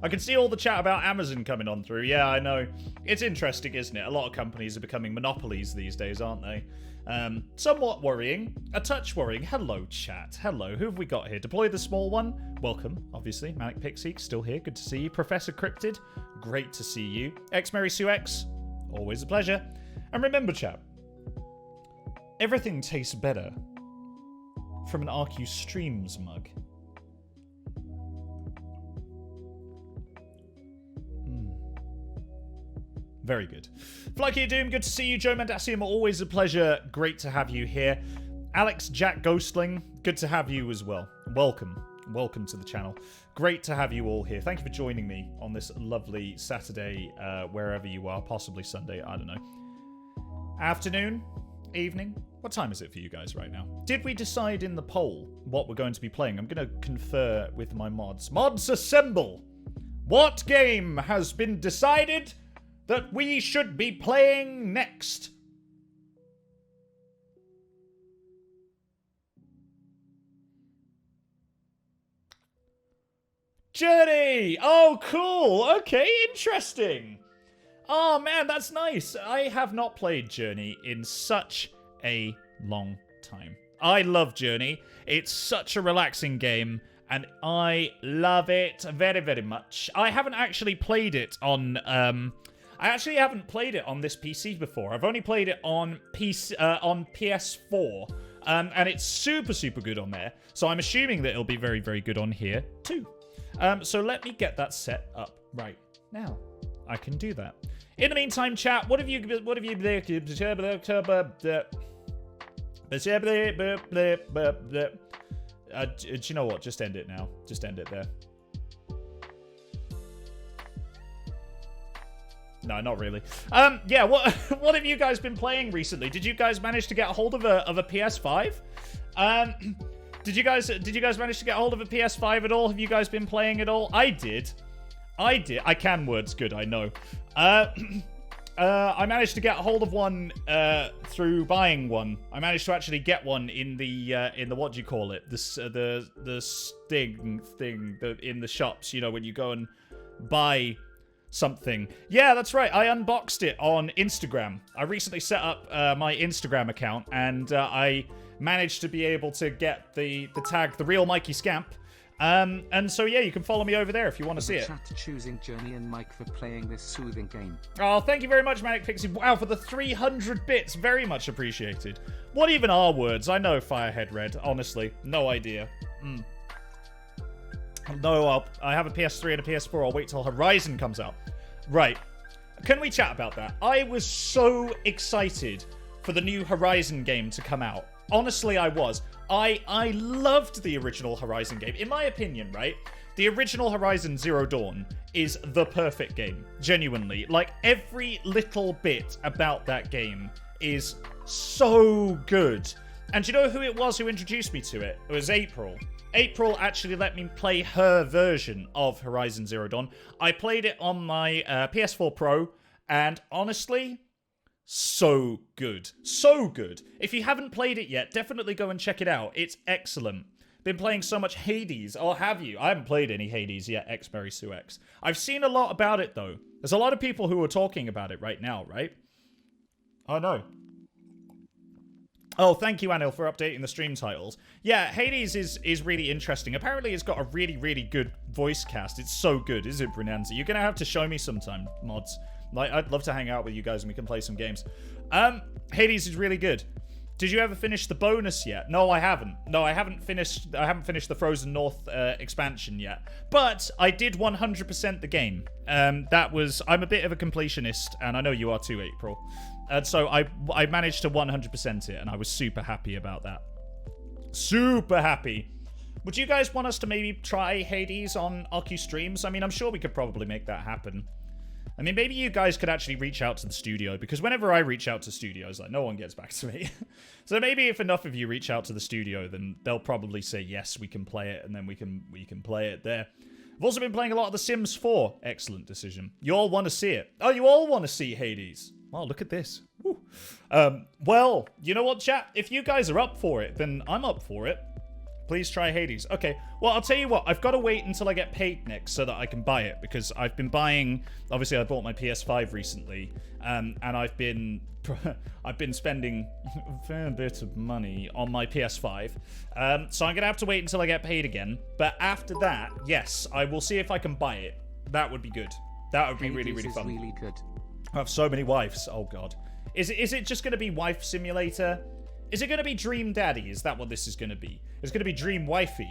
[SPEAKER 1] I can see all the chat about Amazon coming on through. Yeah, I know. It's interesting, isn't it? A lot of companies are becoming monopolies these days, aren't they? Somewhat worrying. A touch worrying. Hello, chat. Hello. Who have we got here? Deploy the small one. Welcome, obviously. Manic Pixie, still here. Good to see you. Professor Cryptid, great to see you. Mary Sue X, always a pleasure. And remember, chat, everything tastes better from an RQ Streams mug. Very good. Flucky of Doom, good to see you. Joe Mandassium, always a pleasure. Great to have you here. Alex Jack Ghostling, good to have you as well. Welcome. Welcome to the channel. Great to have you all here. Thank you for joining me on this lovely Saturday, wherever you are. Possibly Sunday, I don't know. Afternoon? Evening? What time is it for you guys right now? Did we decide in the poll what we're going to be playing? I'm going to confer with my mods. Mods, assemble! What game has been decided that we should be playing next? Journey! Oh, cool! Okay, interesting. Oh, man, that's nice. I have not played Journey in such a long time. I love Journey. It's such a relaxing game, and I love it very, very much. I haven't actually played it on... I actually haven't played it on this PC before. I've only played it on on PS4, and it's super, super good on there. So I'm assuming that it'll be very, very good on here too. So let me get that set up right now. I can do that. In the meantime, chat, what have you do you know what? Just end it now. Just end it there. No, not really. Yeah, what have you guys been playing recently? Did you guys manage to get a hold of a PS5? Did you guys manage to get a hold of a PS5 at all? Have you guys been playing at all? I did. I can words good, I know. I managed to get a hold of one through buying one. I managed to actually get one in the what do you call it? The sting thing in the shops. You know, when you go and buy something. Yeah, that's right. I unboxed it on Instagram. I recently set up my Instagram account, and I managed to be able to get the tag The Real Mikey Scamp. And so yeah, you can follow me over there if you want to see it.
[SPEAKER 2] Chat choosing Journey and Mike for playing this soothing game.
[SPEAKER 1] Oh, thank you very much, Manic Pixie. Wow, for the 300 bits. Very much appreciated. What even are words? I know Firehead Red. Honestly, no idea. No, I have a PS3 and a PS4. I'll wait till Horizon comes out. Right. Can we chat about that? I was so excited for the new Horizon game to come out. Honestly, I was. I loved the original Horizon game. In my opinion, right? The original Horizon Zero Dawn is the perfect game. Genuinely. Like, every little bit about that game is so good. And do you know who it was who introduced me to it? It was April. April actually let me play her version of Horizon Zero Dawn. I played it on my PS4 Pro, and honestly, so good. So good. If you haven't played it yet, definitely go and check it out. It's excellent. Been playing so much Hades. Or have you? I haven't played any Hades yet, X-Berry Suex. I've seen a lot about it, though. There's a lot of people who are talking about it right now, right? Oh, no. Oh, thank you, Anil, for updating the stream titles. Yeah, Hades is really interesting. Apparently, it's got a really, really good voice cast. It's so good, isn't it, Brunanza? You're going to have to show me sometime, mods. Like, I'd love to hang out with you guys and we can play some games. Hades is really good. Did you ever finish the bonus yet? No, I haven't. No, I haven't finished the Frozen North expansion yet. But I did 100% the game. I'm a bit of a completionist, and I know you are too, April. And so I managed to 100% it, and I was super happy about that. Super happy. Would you guys want us to maybe try Hades on Ocu streams? I mean, I'm sure we could probably make that happen. I mean, maybe you guys could actually reach out to the studio, because whenever I reach out to studios, like, no one gets back to me. So maybe if enough of you reach out to the studio, then they'll probably say, yes, we can play it, and then we can play it there. I've also been playing a lot of The Sims 4. Excellent decision. You all want to see it. Oh, you all want to see Hades. Wow, look at this. Woo. Well, you know what, chat? If you guys are up for it, then I'm up for it. Please try Hades. Okay, well, I'll tell you what. I've got to wait until I get paid next so that I can buy it, because I've been buying... Obviously, I bought my PS5 recently, and I've been spending a fair bit of money on my PS5. So I'm going to have to wait until I get paid again. But after that, yes, I will see if I can buy it. That would be good. That would be really, really fun.
[SPEAKER 2] Really good.
[SPEAKER 1] I have so many wives. Oh, God. Is it just going to be Wife Simulator? Is it going to be Dream Daddy? Is that what this is going to be? It's going to be Dream Wifey.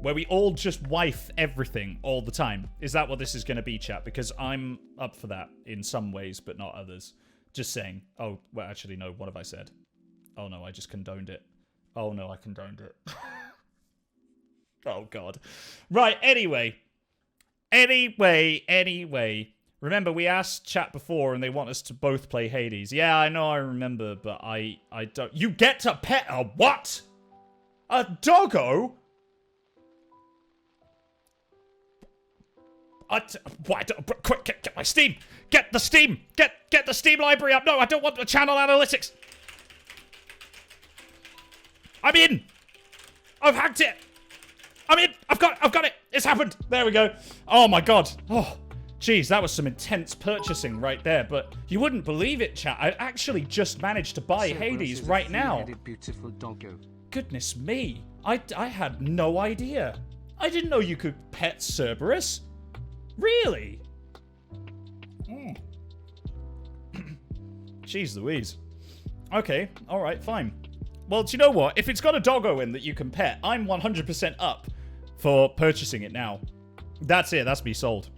[SPEAKER 1] Where we all just wife everything all the time. Is that what this is going to be, chat? Because I'm up for that in some ways, but not others. Just saying. Oh, well, actually, no. What have I said? Oh, no, I just condoned it. Oh, no, I condoned it. Oh, God. Right, anyway. Anyway. Remember, we asked chat before, and they want us to both play Hades. Yeah, I know, I remember, but I don't... You get to pet a what? A doggo? Quick, get my Steam! Get the Steam! Get the Steam library up! No, I don't want the channel analytics! I'm in! I've hacked it! I'm in! I've got it! It's happened! There we go. Oh my god. Oh, jeez, that was some intense purchasing right there, but you wouldn't believe it, chat. I actually just managed to buy Hades right now.
[SPEAKER 2] Beautiful doggo.
[SPEAKER 1] Goodness me. I had no idea. I didn't know you could pet Cerberus. Really? Jeez Louise. Okay, alright, fine. Well, do you know what? If it's got a doggo in that you can pet, I'm 100% up for purchasing it now. That's it, that's me sold.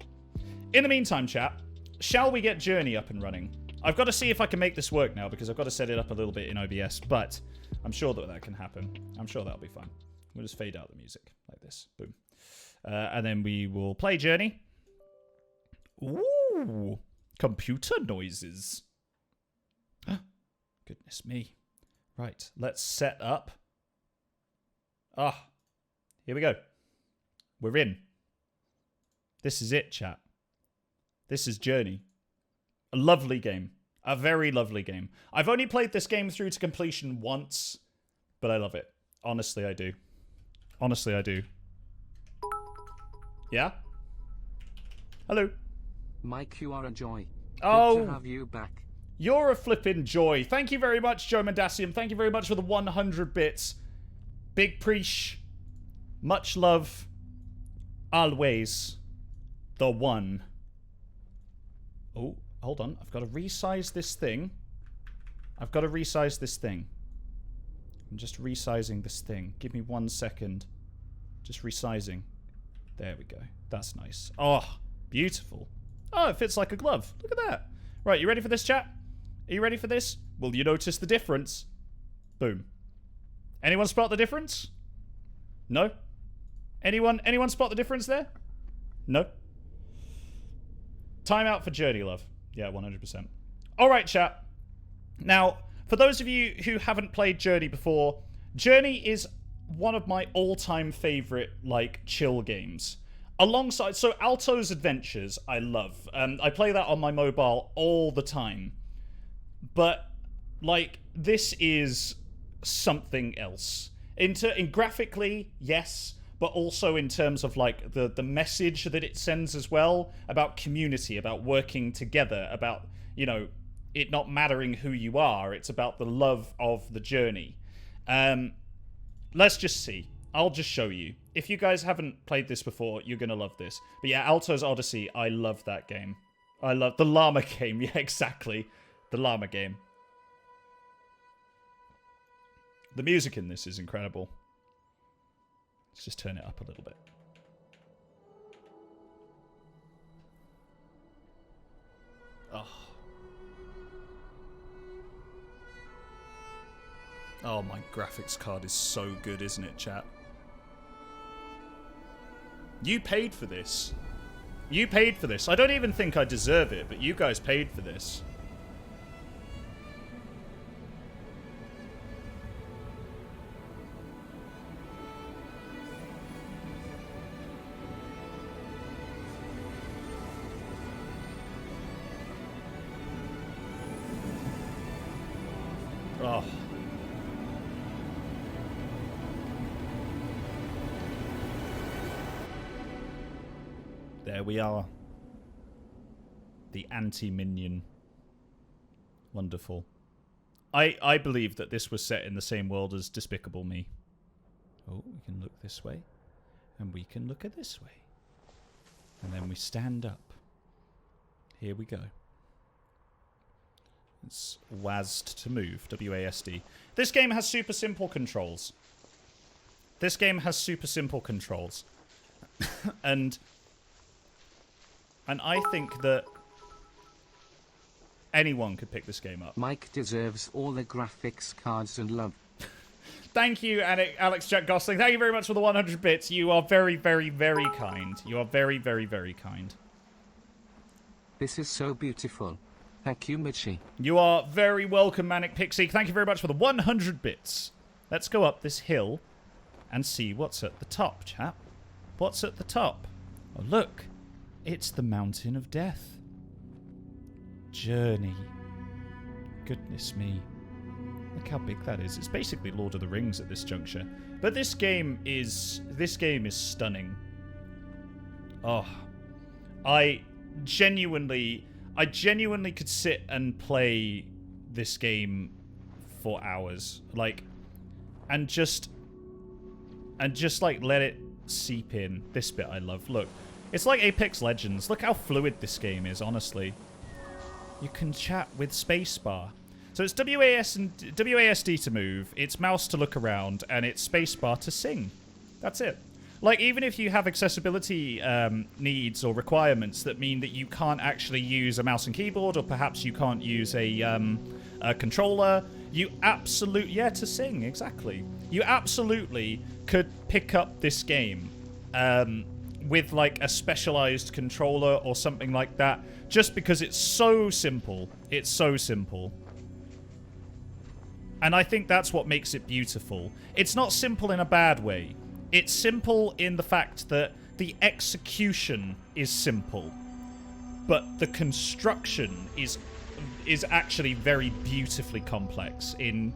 [SPEAKER 1] In the meantime, chat, shall we get Journey up and running? I've got to see if I can make this work now, because I've got to set it up a little bit in OBS, but I'm sure that can happen. I'm sure that'll be fine. We'll just fade out the music like this. Boom. And then we will play Journey. Ooh, computer noises. Goodness me. Right, let's set up. Here we go. We're in. This is it, chat. This is Journey. A lovely game. A very lovely game. I've only played this game through to completion once, but I love it. Honestly, I do. Honestly, I do. Yeah? Hello.
[SPEAKER 2] Mike, you are a joy.
[SPEAKER 1] Oh.
[SPEAKER 2] Good to have you back.
[SPEAKER 1] You're a flippin' joy. Thank you very much, Joe Mendacium. Thank you very much for the 100 bits. Big preach. Much love. Always. The one. Oh, hold on. I've got to resize this thing. I'm just resizing this thing. Give me 1 second. Just resizing. There we go. That's nice. Oh, beautiful. Oh, it fits like a glove. Look at that. Right, you ready for this, chat? Are you ready for this? Will you notice the difference? Boom. Anyone spot the difference? No? Anyone spot the difference there? No? Time out for Journey, love. Yeah, 100%. Alright, chat. Now, for those of you who haven't played Journey before, Journey is one of my all-time favorite, like, chill games. Alongside, so Alto's Adventures, I love. I play that on my mobile all the time. But, like, this is something else. In graphically, yes, but also in terms of, like, the message that it sends as well, about community, about working together, about, you know, it not mattering who you are. It's about the love of the journey. Let's just see. I'll just show you. If you guys haven't played this before, you're going to love this. But yeah, Alto's Odyssey, I love that game. I love the llama game. Yeah, exactly. The llama game. The music in this is incredible. Let's just turn it up a little bit. Oh. Oh, my graphics card is so good, isn't it, chat? You paid for this. You paid for this. I don't even think I deserve it, but you guys paid for this. Oh. There we are. The anti-minion. Wonderful. I believe that this was set in the same world as Despicable Me. Oh, we can look this way. And we can look at this way. And then we stand up. Here we go. It's WASD to move. W-A-S-D. This game has super simple controls. This game has super simple controls. and I think that anyone could pick this game up.
[SPEAKER 2] Mike deserves all the graphics cards and love.
[SPEAKER 1] Thank you, Alex Jack Gosling. Thank you very much for the 100 bits. You are very, very, very kind. You are very, very, very kind.
[SPEAKER 2] This is so beautiful. Thank you, Mitchie.
[SPEAKER 1] You are very welcome, Manic Pixie. Thank you very much for the 100 bits. Let's go up this hill and see what's at the top, chap. What's at the top? Oh, look. It's the Mountain of Death. Journey. Goodness me. Look how big that is. It's basically Lord of the Rings at this juncture. But this game is stunning. Oh. I genuinely could sit and play this game for hours. Like, and just like let it seep in. This bit I love. Look. It's like Apex Legends. Look how fluid this game is, honestly. You can chat with spacebar. So it's WASD to move, it's mouse to look around, and it's spacebar to sing. That's it. Like, even if you have accessibility needs or requirements that mean that you can't actually use a mouse and keyboard, or perhaps you can't use a controller, you absolutely... Yeah, to sing, exactly. You absolutely could pick up this game with, like, a specialized controller or something like that, just because it's so simple. It's so simple. And I think that's what makes it beautiful. It's not simple in a bad way. It's simple in the fact that the execution is simple, but the construction is actually very beautifully complex in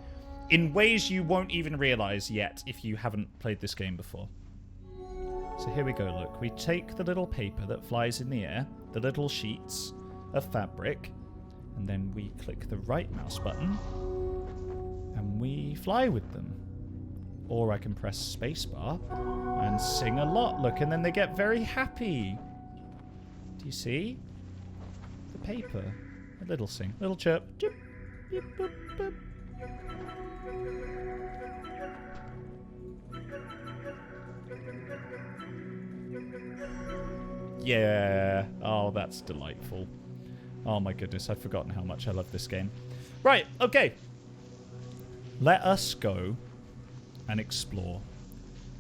[SPEAKER 1] ways you won't even realize yet if you haven't played this game before. So here we go, look. We take the little paper that flies in the air, the little sheets of fabric, and then we click the right mouse button, and we fly with them. Or I can press spacebar and sing a lot. Look, and then they get very happy. Do you see? The paper. A little sing. Little chirp. Chip, yip, boop, boop. Yeah. Oh, that's delightful. Oh my goodness, I've forgotten how much I love this game. Right, okay. Let us go and explore.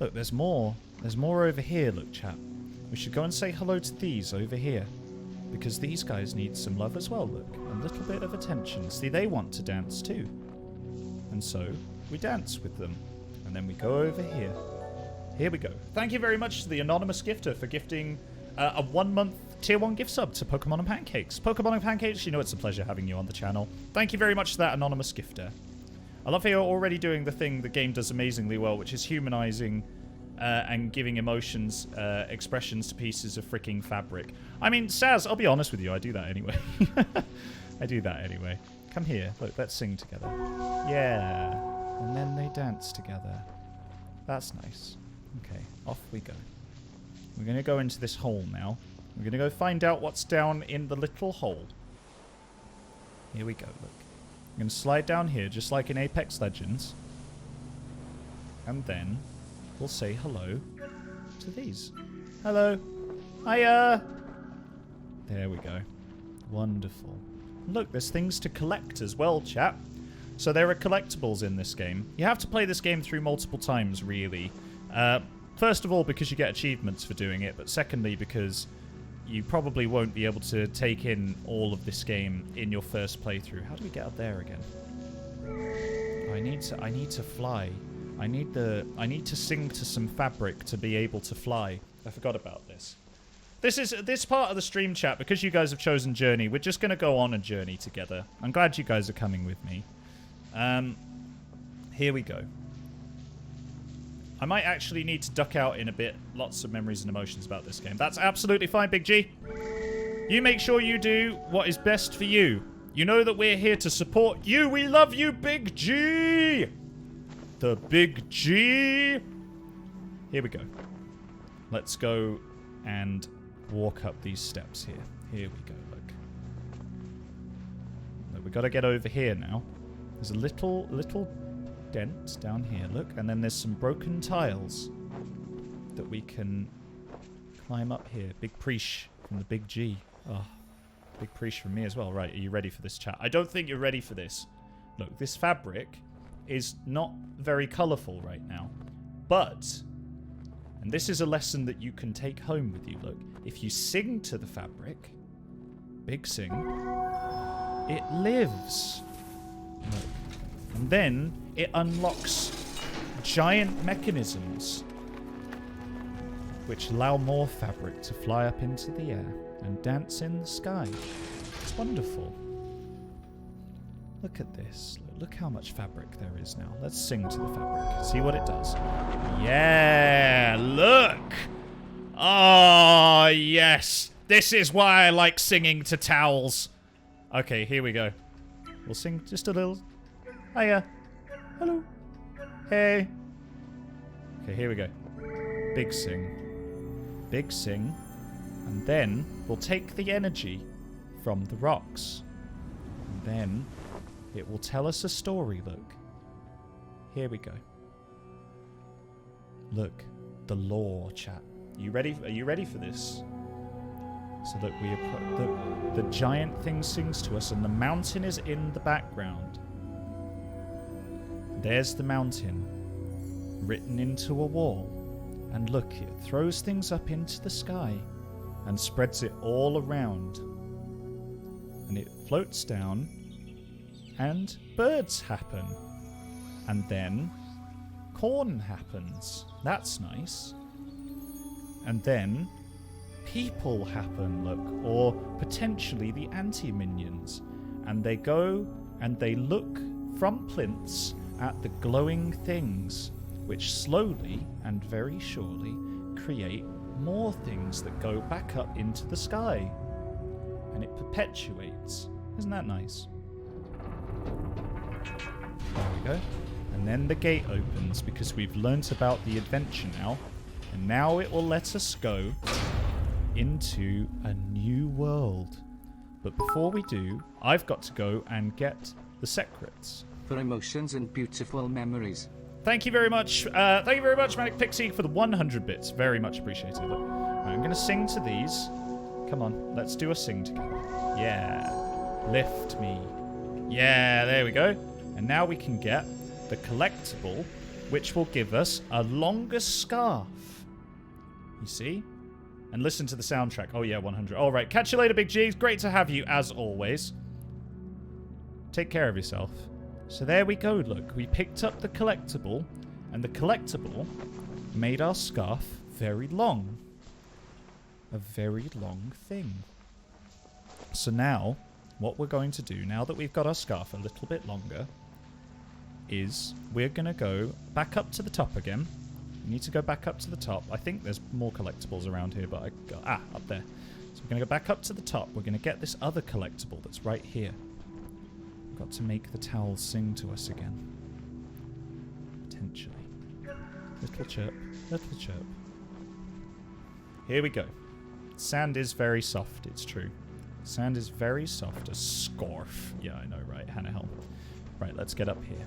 [SPEAKER 1] Look, there's more. There's more over here, look, chap. We should go and say hello to these over here. Because these guys need some love as well, look. A little bit of attention. See, they want to dance too. And so, we dance with them. And then we go over here. Here we go. Thank you very much to the anonymous gifter for gifting a 1-month tier 1 gift sub to Pokemon and Pancakes. Pokemon and Pancakes, you know it's a pleasure having you on the channel. Thank you very much to that anonymous gifter. I love how you're already doing the thing the game does amazingly well, which is humanizing and giving emotions, expressions to pieces of freaking fabric. I mean, Saz, I'll be honest with you, I do that anyway. I do that anyway. Come here, look, let's sing together. Yeah. And then they dance together. That's nice. Okay, off we go. We're going to go into this hole now. We're going to go find out what's down in the little hole. Here we go, look. I'm going to slide down here, just like in Apex Legends. And then we'll say hello to these. Hello. Hiya. There we go. Wonderful. Look, there's things to collect as well, chap. So there are collectibles in this game. You have to play this game through multiple times, really. First of all, because you get achievements for doing it, but secondly, because you probably won't be able to take in all of this game in your first playthrough. How do we get up there again? Oh, I need to fly. I need to sing to some fabric to be able to fly. I forgot about this. This part of the stream chat, because you guys have chosen Journey, we're just going to go on a journey together. I'm glad you guys are coming with me. Here we go. I might actually need to duck out in a bit. Lots of memories and emotions about this game. That's absolutely fine, Big G. You make sure you do what is best for you. You know that we're here to support you. We love you, Big G. The Big G. Here we go. Let's go and walk up these steps here. Here we go, look. We've got to get over here now. There's a little dent down here, look. And then there's some broken tiles that we can climb up here. Big preach from the big G. Oh, big preach from me as well. Right, are you ready for this, chat? I don't think you're ready for this. Look, this fabric is not very colourful right now. But, and this is a lesson that you can take home with you, look. If you sing to the fabric, big sing, it lives. Look. And then it unlocks giant mechanisms which allow more fabric to fly up into the air and dance in the sky. It's wonderful. Look at this. Look how much fabric there is now. Let's sing to the fabric. See what it does. Yeah, look. Oh, yes. This is why I like singing to towels. Okay, here we go. We'll sing just a little. Hiya. Hello. Hey. Okay, here we go. Big sing. Big sing. And then we'll take the energy from the rocks. And then it will tell us a story, look. Here we go. Look, the lore, chat. Are you ready for this? So look, the giant thing sings to us and the mountain is in the background. There's the mountain, written into a wall. And look, it throws things up into the sky and spreads it all around. And it floats down and birds happen. And then corn happens. That's nice. And then people happen, look, or potentially the anti-minions. And they go and they look from plinths at the glowing things, which slowly and very surely create more things that go back up into the sky. And it perpetuates. Isn't that nice? There we go. And then the gate opens because we've learnt about the adventure now. And now it will let us go into a new world. But before we do, I've got to go and get the secrets.
[SPEAKER 2] For emotions and beautiful memories.
[SPEAKER 1] Thank you very much. Thank you very much, Manic Pixie, for the 100 bits. Very much appreciated. Look, I'm going to sing to these. Come on, let's do a sing together. Yeah. Lift me. Yeah, there we go. And now we can get the collectible, which will give us a longer scarf. You see? And listen to the soundtrack. Oh, yeah, 100. All right, catch you later, Big G. It's great to have you, as always. Take care of yourself. So there we go, look. We picked up the collectible, and the collectible made our scarf very long. A very long thing. So now, what we're going to do, now that we've got our scarf a little bit longer, is we're going to go back up to the top again. We need to go back up to the top. I think there's more collectibles around here, but I got... Ah, up there. So we're going to go back up to the top. We're going to get this other collectible that's right here. We've got to make the towels sing to us again. Potentially. Little chirp. Little chirp. Here we go. Sand is very soft, it's true. Sand is very soft. A scarf. Yeah, I know, right? Hannah Helm. Right, let's get up here.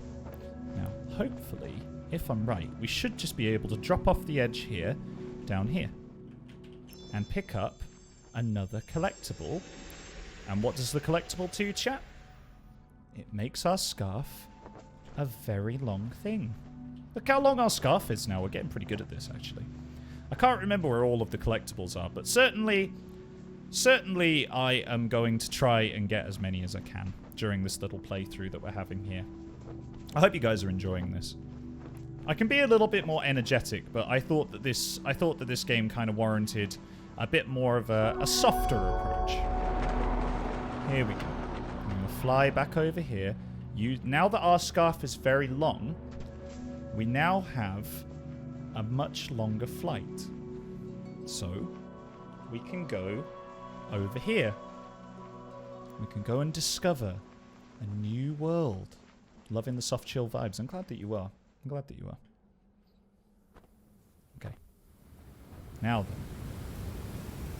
[SPEAKER 1] Now, hopefully, if I'm right, we should just be able to drop off the edge here, down here. And pick up another collectible. And what does the collectible do, chat? It makes our scarf a very long thing. Look how long our scarf is now. We're getting pretty good at this, actually. I can't remember where all of the collectibles are, but certainly I am going to try and get as many as I can during this little playthrough that we're having here. I hope you guys are enjoying this. I can be a little bit more energetic, but I thought that this game kind of warranted a bit more of a softer approach. Here we go. I'm going to fly back over here. Now that our scarf is very long, we now have a much longer flight. So, we can go over here. We can go and discover a new world. Loving the soft chill vibes. I'm glad that you are. I'm glad that you are. Okay. Now then.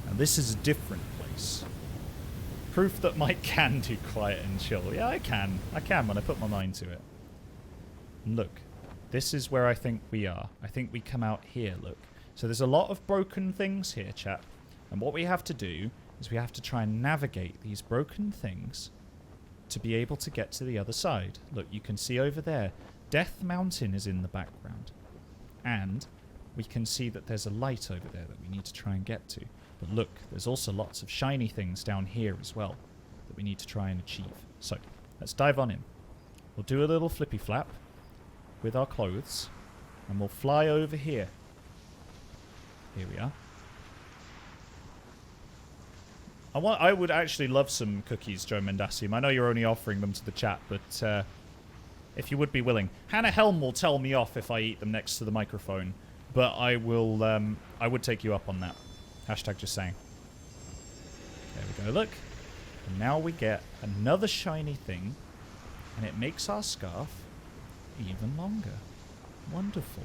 [SPEAKER 1] Now this is a different place. Proof that Mike can do quiet and chill. Yeah, I can. I can when I put my mind to it. And look, this is where I think we are. I think we come out here, look. So there's a lot of broken things here, chap. And what we have to do is we have to try and navigate these broken things to be able to get to the other side. Look, you can see over there, Death Mountain is in the background. And we can see that there's a light over there that we need to try and get to. But look, there's also lots of shiny things down here as well that we need to try and achieve. So, let's dive on in. We'll do a little flippy flap with our clothes, and we'll fly over here. Here we are. I would actually love some cookies, Joe Mendacium. I know you're only offering them to the chat, but if you would be willing. Hannah Helm will tell me off if I eat them next to the microphone, but I will. I would take you up on that. Hashtag just saying. There we go, look. And now we get another shiny thing, and it makes our scarf even longer. Wonderful.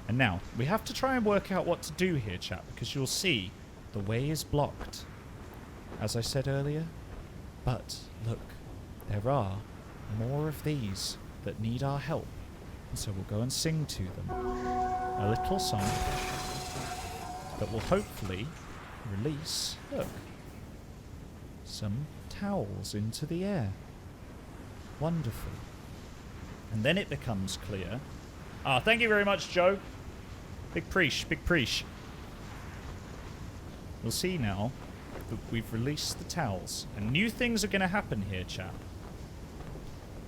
[SPEAKER 1] And now, we have to try and work out what to do here, chat, because you'll see the way is blocked, as I said earlier. But, look, there are more of these that need our help. And so we'll go and sing to them a little song that will hopefully release, look, some towels into the air. Wonderful. And then it becomes clear. Ah, thank you very much, Joe. Big preach, big preach. We'll see now that we've released the towels. And new things are going to happen here, chap.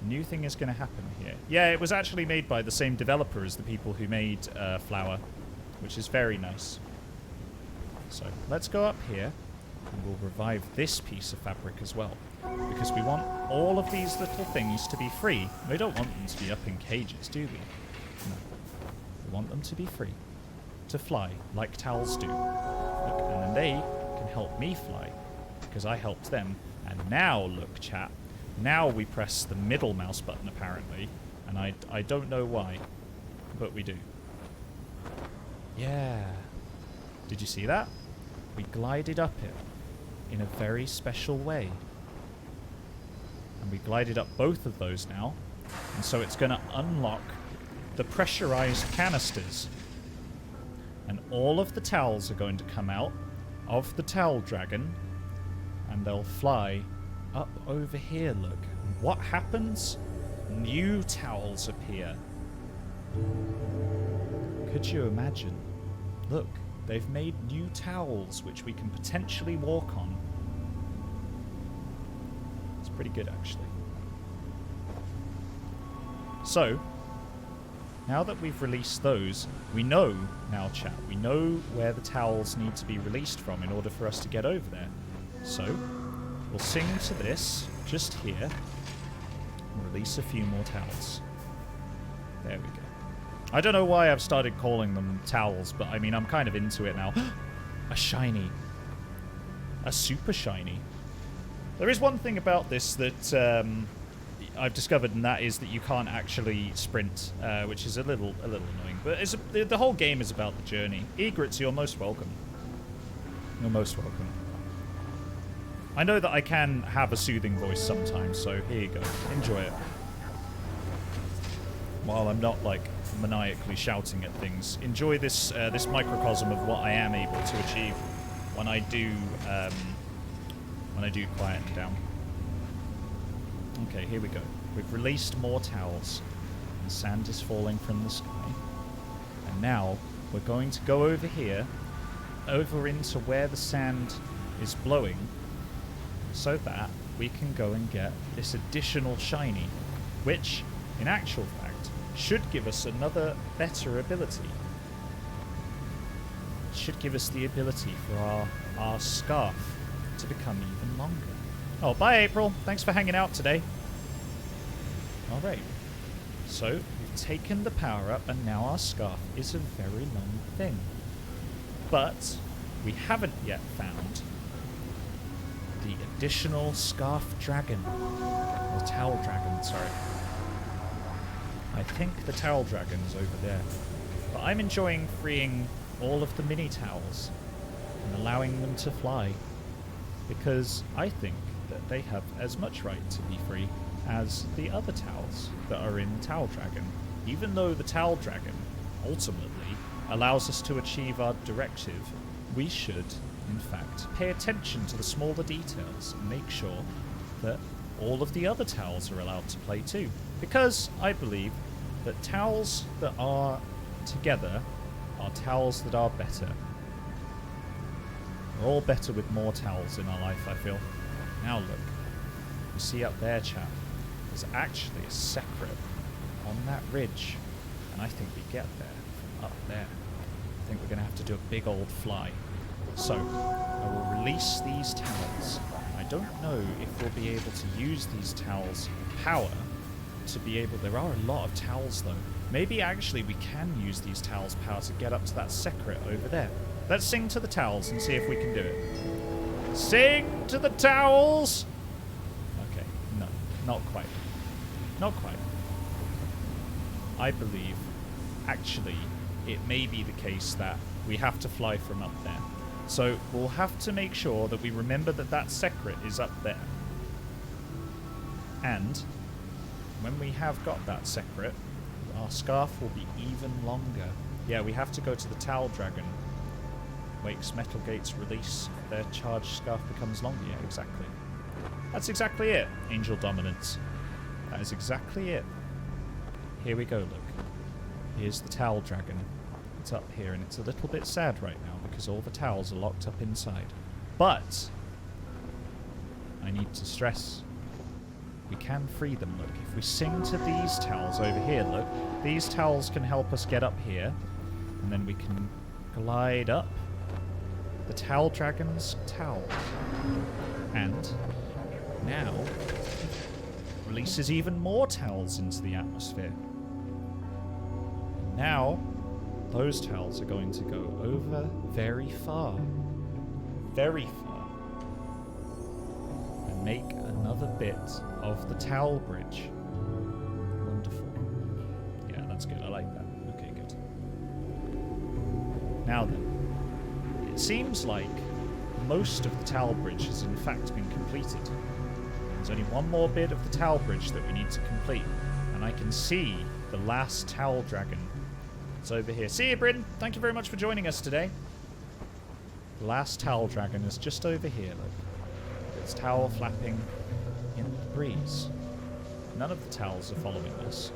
[SPEAKER 1] New thing is going to happen here. Yeah, it was actually made by the same developer as the people who made Flower, which is very nice. So, let's go up here, and we'll revive this piece of fabric as well. Because we want all of these little things to be free. We don't want them to be up in cages, do we? No. We want them to be free. To fly, like towels do. Look, and then they can help me fly, because I helped them. And now, look, chat, now we press the middle mouse button, apparently. And I don't know why, but we do. Yeah. Did you see that? We glided up it in a very special way. And we glided up both of those now. And so it's going to unlock the pressurized canisters. And all of the towels are going to come out of the towel dragon. And they'll fly up over here, look. And what happens? New towels appear. Could you imagine? Look, they've made new towels which we can potentially walk on. It's pretty good, actually. So, now that we've released those, we know now, chat, we know where the towels need to be released from in order for us to get over there. So, we'll sing to this, just here, and release a few more towels. There we go. I don't know why I've started calling them towels, but I mean, I'm kind of into it now. A shiny. A super shiny. There is one thing about this that I've discovered, and that is that you can't actually sprint, which is a little annoying. But the whole game is about the journey. Egrets, you're most welcome. You're most welcome. I know that I can have a soothing voice sometimes, so here you go. Enjoy it. While I'm not, like, maniacally shouting at things. Enjoy this this microcosm of what I am able to achieve when I do quieten down. Okay, here we go. We've released more towels, and sand is falling from the sky. And now we're going to go over here, over into where the sand is blowing, so that we can go and get this additional shiny, which, in actual fact, should give us another better ability. It should give us the ability for our scarf to become even longer. Oh, bye April. Thanks for hanging out today. Alright. So, we've taken the power up and now our scarf is a very long thing. But we haven't yet found the additional scarf dragon. Or towel dragon, sorry. I think the towel dragon is over there. But I'm enjoying freeing all of the mini towels and allowing them to fly. Because I think that they have as much right to be free as the other towels that are in Towel Dragon. Even though the Towel Dragon ultimately allows us to achieve our directive, we should, in fact, pay attention to the smaller details and make sure that all of the other towels are allowed to play too. Because I believe that towels that are together are towels that are better. We're all better with more towels in our life, I feel. Now look, you see up there, chap, there's actually a secret on that ridge, and I think we get there from up there. I think we're going to have to do a big old fly. So, I will release these towels. I don't know if we'll be able to use these towels' power to be able... There are a lot of towels, though. Maybe actually we can use these towels' power to get up to that secret over there. Let's sing to the towels and see if we can do it. Sing to the towels! Okay, no, not quite. Not quite. I believe, actually, it may be the case that we have to fly from up there. So we'll have to make sure that we remember that that secret is up there. And when we have got that secret, our scarf will be even longer. Yeah, we have to go to the Towel Dragon. Wakes metal gates release, their charged scarf becomes longer. Yeah, exactly. That's exactly it, Angel Dominance. That is exactly it. Here we go, look. Here's the Towel Dragon. It's up here, and it's a little bit sad right now because all the towels are locked up inside. But I need to stress, we can free them, look. If we sing to these towels over here, look, these towels can help us get up here, and then we can glide up the Towel Dragon's towel. And now releases even more towels into the atmosphere. Now those towels are going to go over very far. Very far. And make another bit of the towel bridge. Wonderful. Yeah, that's good. I like that. Okay, good. Now then, it seems like most of the towel bridge has in fact been completed. There's only one more bit of the towel bridge that we need to complete, and I can see the last Towel Dragon. It's over here. See you, Bryn. Thank you very much for joining us today. The last Towel Dragon is just over here, look. Its towel flapping in the breeze. None of the towels are following us.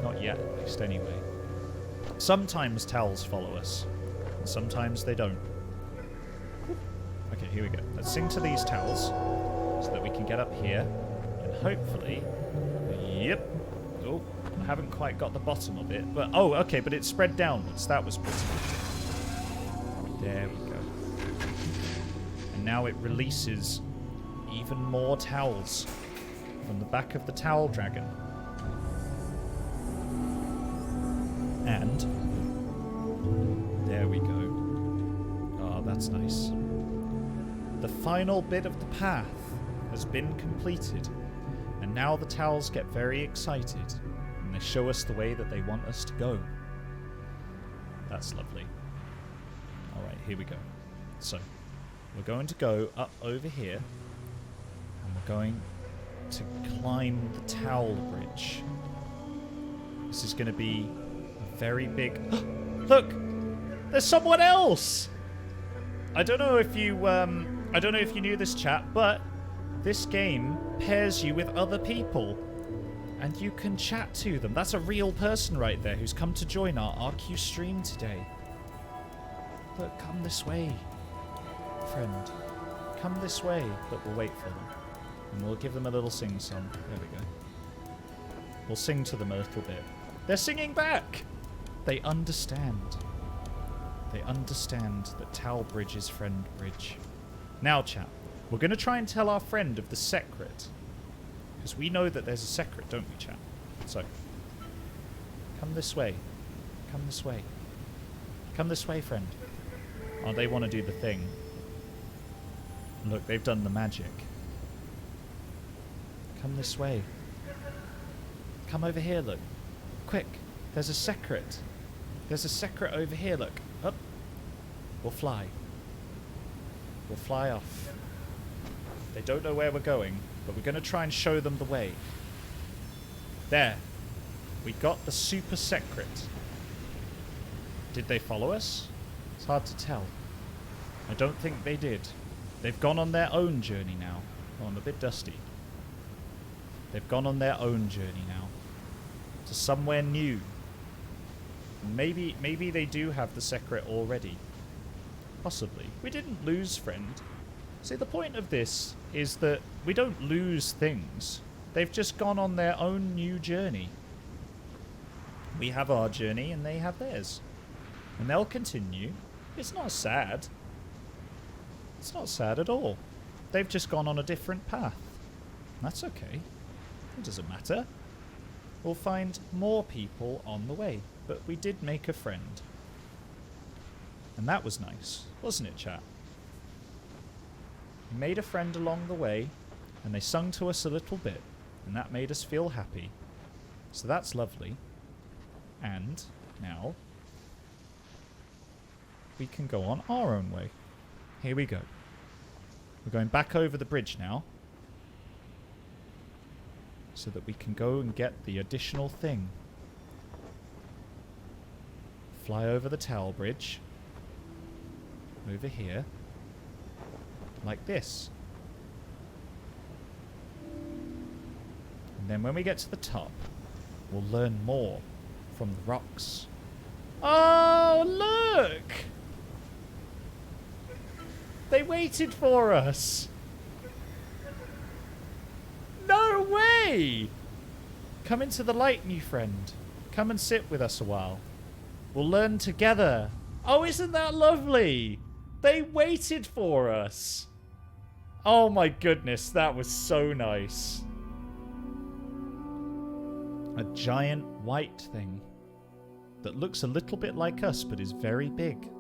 [SPEAKER 1] Not yet, at least, anyway. Sometimes towels follow us, and sometimes they don't. Okay, here we go. Let's sing to these towels so that we can get up here, and hopefully... Yep. Oh, I haven't quite got the bottom of it, but... Oh, okay, but it's spread downwards. That was pretty good. There we go. And now it releases even more towels from the back of the Towel Dragon. And there we go. Oh, that's nice. The final bit of the path has been completed, and now the towels get very excited, and they show us the way that they want us to go. That's lovely. Alright, here we go. So, we're going to go up over here, and we're going to climb the towel bridge. This is going to be a very big... Look! There's someone else! I don't know if you knew this, chat, but this game pairs you with other people, and you can chat to them. That's a real person right there who's come to join our RQ stream today. Look, come this way, friend. Come this way. Look, we'll wait for them, and we'll give them a little sing-song. There we go. We'll sing to them a little bit. They're singing back! They understand. They understand that Towel Bridge is Friend Bridge. Now, chat, we're going to try and tell our friend of the secret. Because we know that there's a secret, don't we, chat? So, come this way. Come this way. Come this way, friend. Oh, they want to do the thing. Look, they've done the magic. Come this way. Come over here, look. Quick, there's a secret. There's a secret over here, look. Up. We'll fly. We'll fly off. They don't know where we're going, but we're going to try and show them the way. There. We got the super secret. Did they follow us? It's hard to tell. I don't think they did. They've gone on their own journey now. Oh, I'm a bit dusty. They've gone on their own journey now. To somewhere new. Maybe they do have the secret already. Possibly. We didn't lose friend. See, the point of this is that we don't lose things. They've just gone on their own new journey. We have our journey and they have theirs. And they'll continue. It's not sad. It's not sad at all. They've just gone on a different path. That's okay. It doesn't matter. We'll find more people on the way. But we did make a friend. And that was nice, wasn't it, chat? We made a friend along the way, and they sung to us a little bit, and that made us feel happy. So that's lovely. And now we can go on our own way. Here we go. We're going back over the bridge now, so that we can go and get the additional thing. Fly over the towel bridge. Over here. Like this. And then when we get to the top, we'll learn more from the rocks. Oh, look! They waited for us! No way! Come into the light, new friend. Come and sit with us a while. We'll learn together. Oh, isn't that lovely? They waited for us. Oh my goodness, that was so nice. A giant white thing that looks a little bit like us but is very big.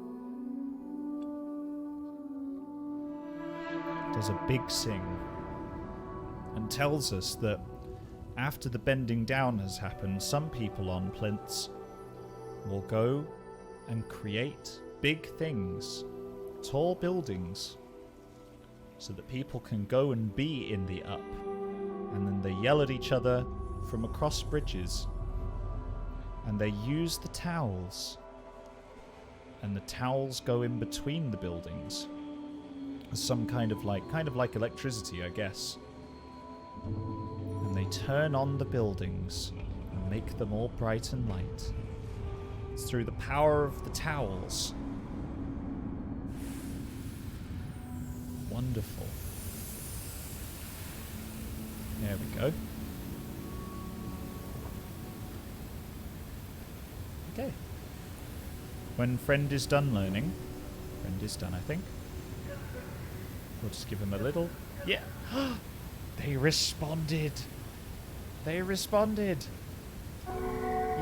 [SPEAKER 1] Does a big sing and tells us that after the bending down has happened, some people on plinths will go and create big things, tall buildings, so that people can go and be in the up, and then they yell at each other from across bridges, and they use the towels, and the towels go in between the buildings as some kind of like electricity, I guess, and they turn on the buildings and make them all bright and light. It's through the power of the towels. Wonderful. There we go. Okay. When friend is done learning, friend is done, I think. We'll just give him a little. Yeah. They responded. They responded.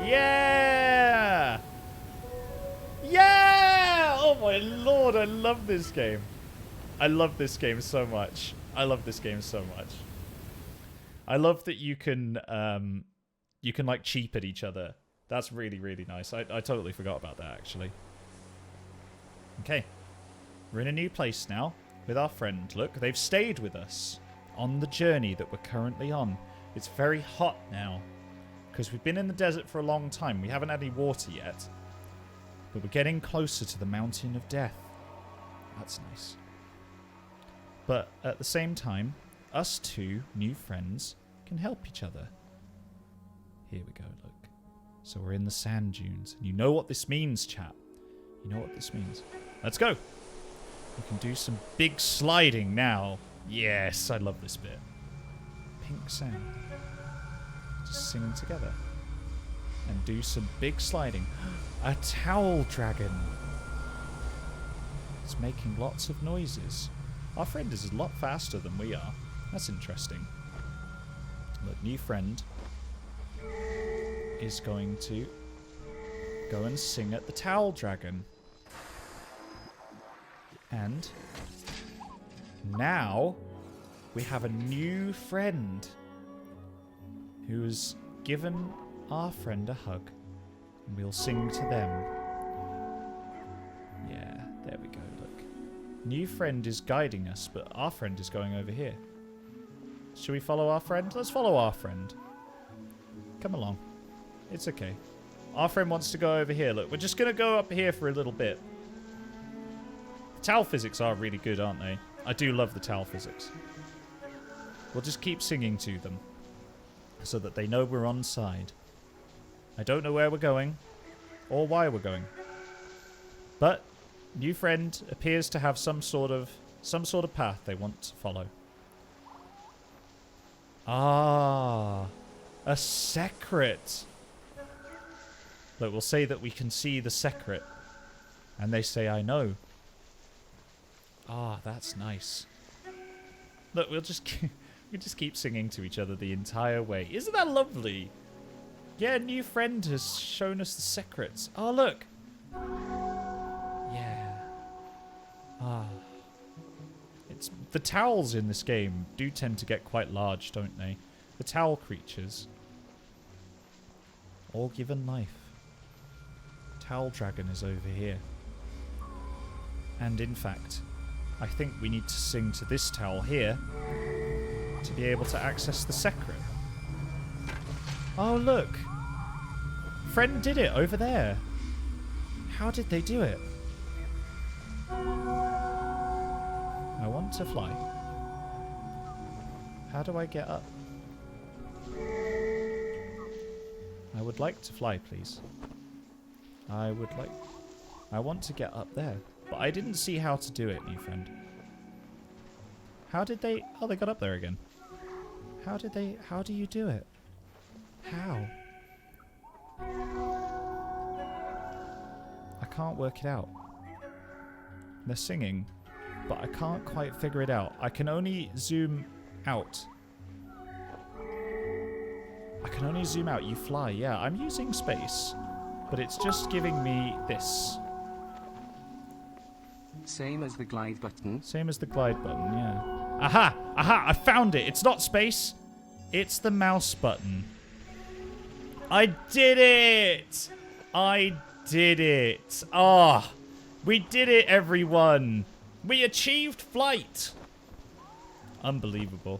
[SPEAKER 1] Yeah! Yeah! Oh my lord, I love this game. I love this game so much. I love this game so much. I love that you can like cheap at each other. That's really, really nice. I totally forgot about that, actually. Okay. We're in a new place now with our friend. Look, they've stayed with us on the journey that we're currently on. It's very hot now because we've been in the desert for a long time. We haven't had any water yet. But we're getting closer to the mountain of death. That's nice. But at the same time, us two new friends can help each other. Here we go, look. So we're in the sand dunes. And you know what this means, chat. You know what this means. Let's go. We can do some big sliding now. Yes, I love this bit. Pink sand. Just sing together. And do some big sliding. A towel dragon. It's making lots of noises. Our friend is a lot faster than we are. That's interesting. Look, new friend is going to go and sing at the towel dragon. And now we have a new friend who's given our friend a hug. And we'll sing to them. Yeah, there we go, look. New friend is guiding us, but our friend is going over here. Should we follow our friend? Let's follow our friend. Come along. It's okay. Our friend wants to go over here. Look, we're just going to go up here for a little bit. The towel physics are really good, aren't they? I do love the towel physics. We'll just keep singing to them so that they know we're on side. I don't know where we're going or why we're going. But new friend appears to have some sort of path they want to follow. Ah, a secret. Look, we'll say that we can see the secret. And they say, I know. Ah, that's nice. Look, we just keep singing to each other the entire way. Isn't that lovely? Yeah, a new friend has shown us the secrets. Oh, look. Yeah. Ah. The towels in this game do tend to get quite large, don't they? The towel creatures. All given life. Towel dragon is over here. And in fact, I think we need to sing to this towel here to be able to access the secret. Oh, look. Friend did it over there. How did they do it? I want to fly. How do I get up? I would like to fly, please. I want to get up there. But I didn't see how to do it, new friend. How did they... Oh, they got up there again. How do you do it? How? I can't work it out. They're singing, but I can't quite figure it out. I can only zoom out. I can only zoom out. You fly. Yeah, I'm using space, but it's just giving me this.
[SPEAKER 2] Same as the glide button.
[SPEAKER 1] Same as the glide button, yeah. Aha! Aha! I found it! It's not space. It's the mouse button. I did it! I did it. Ah! We did it, everyone! We achieved flight! Unbelievable.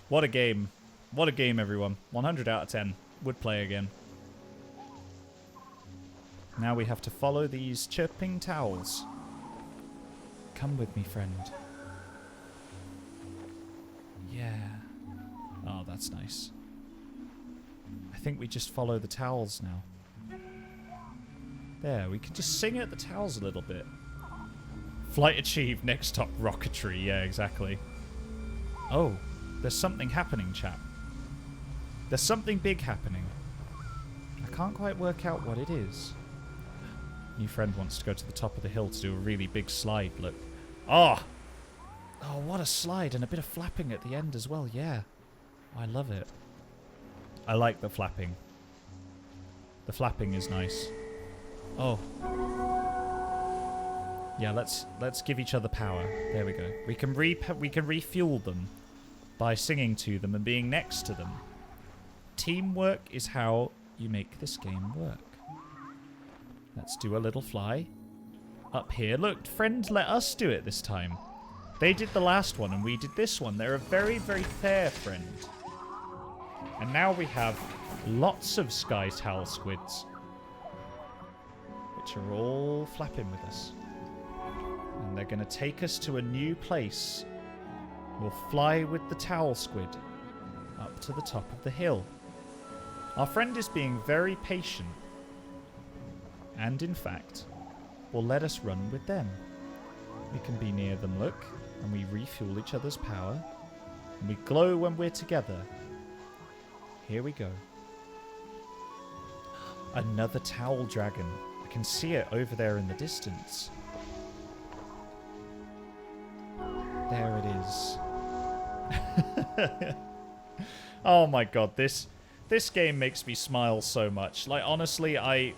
[SPEAKER 1] What a game. What a game, everyone. 100 out of 10. Would play again. Now we have to follow these chirping towels. Come with me, friend. Yeah. Oh, that's nice. I think we just follow the towels now. There, we can just sing at the towels a little bit. Flight achieved, next stop rocketry. Yeah, exactly. Oh, there's something happening, chap. There's something big happening. I can't quite work out what it is. New friend wants to go to the top of the hill to do a really big slide, look. Oh! Oh, what a slide, and a bit of flapping at the end as well, yeah. I love it. I like the flapping. The flapping is nice. Oh. Yeah, let's give each other power. There we go. We can refuel them by singing to them and being next to them. Teamwork is how you make this game work. Let's do a little fly. Up here. Look, friend let us do it this time. They did the last one and we did this one. They're a very, very fair friend. And now we have lots of sky towel squids, which are all flapping with us. And they're going to take us to a new place. We'll fly with the towel squid up to the top of the hill. Our friend is being very patient. And in fact, will let us run with them. We can be near them, look, and we refuel each other's power. And we glow when we're together. Here we go. Another towel dragon. I can see it over there in the distance. There it is. Oh my god, this game makes me smile so much. Like, honestly, I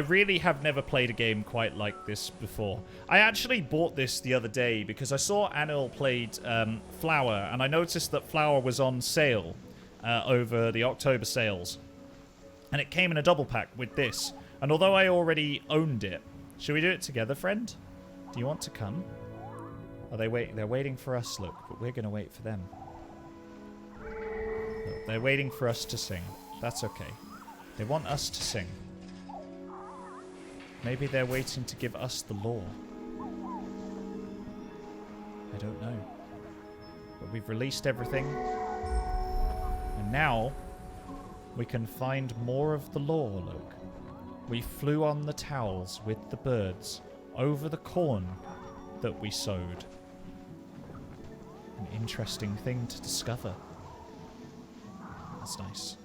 [SPEAKER 1] really have never played a game quite like this before. I actually bought this the other day because I saw Anil played Flower, and I noticed that Flower was on sale over the October sales. And it came in a double pack with this. And although I already owned it, should we do it together, friend? Do you want to come? Are they waiting? They're waiting for us, look, but we're going to wait for them. Look, They're waiting for us to sing. That's okay. They want us to sing. Maybe they're waiting to give us the lore. I don't know. But we've released everything. And now we can find more of the lore, look. We flew on the towels with the birds over the corn that we sowed. An interesting thing to discover. That's nice.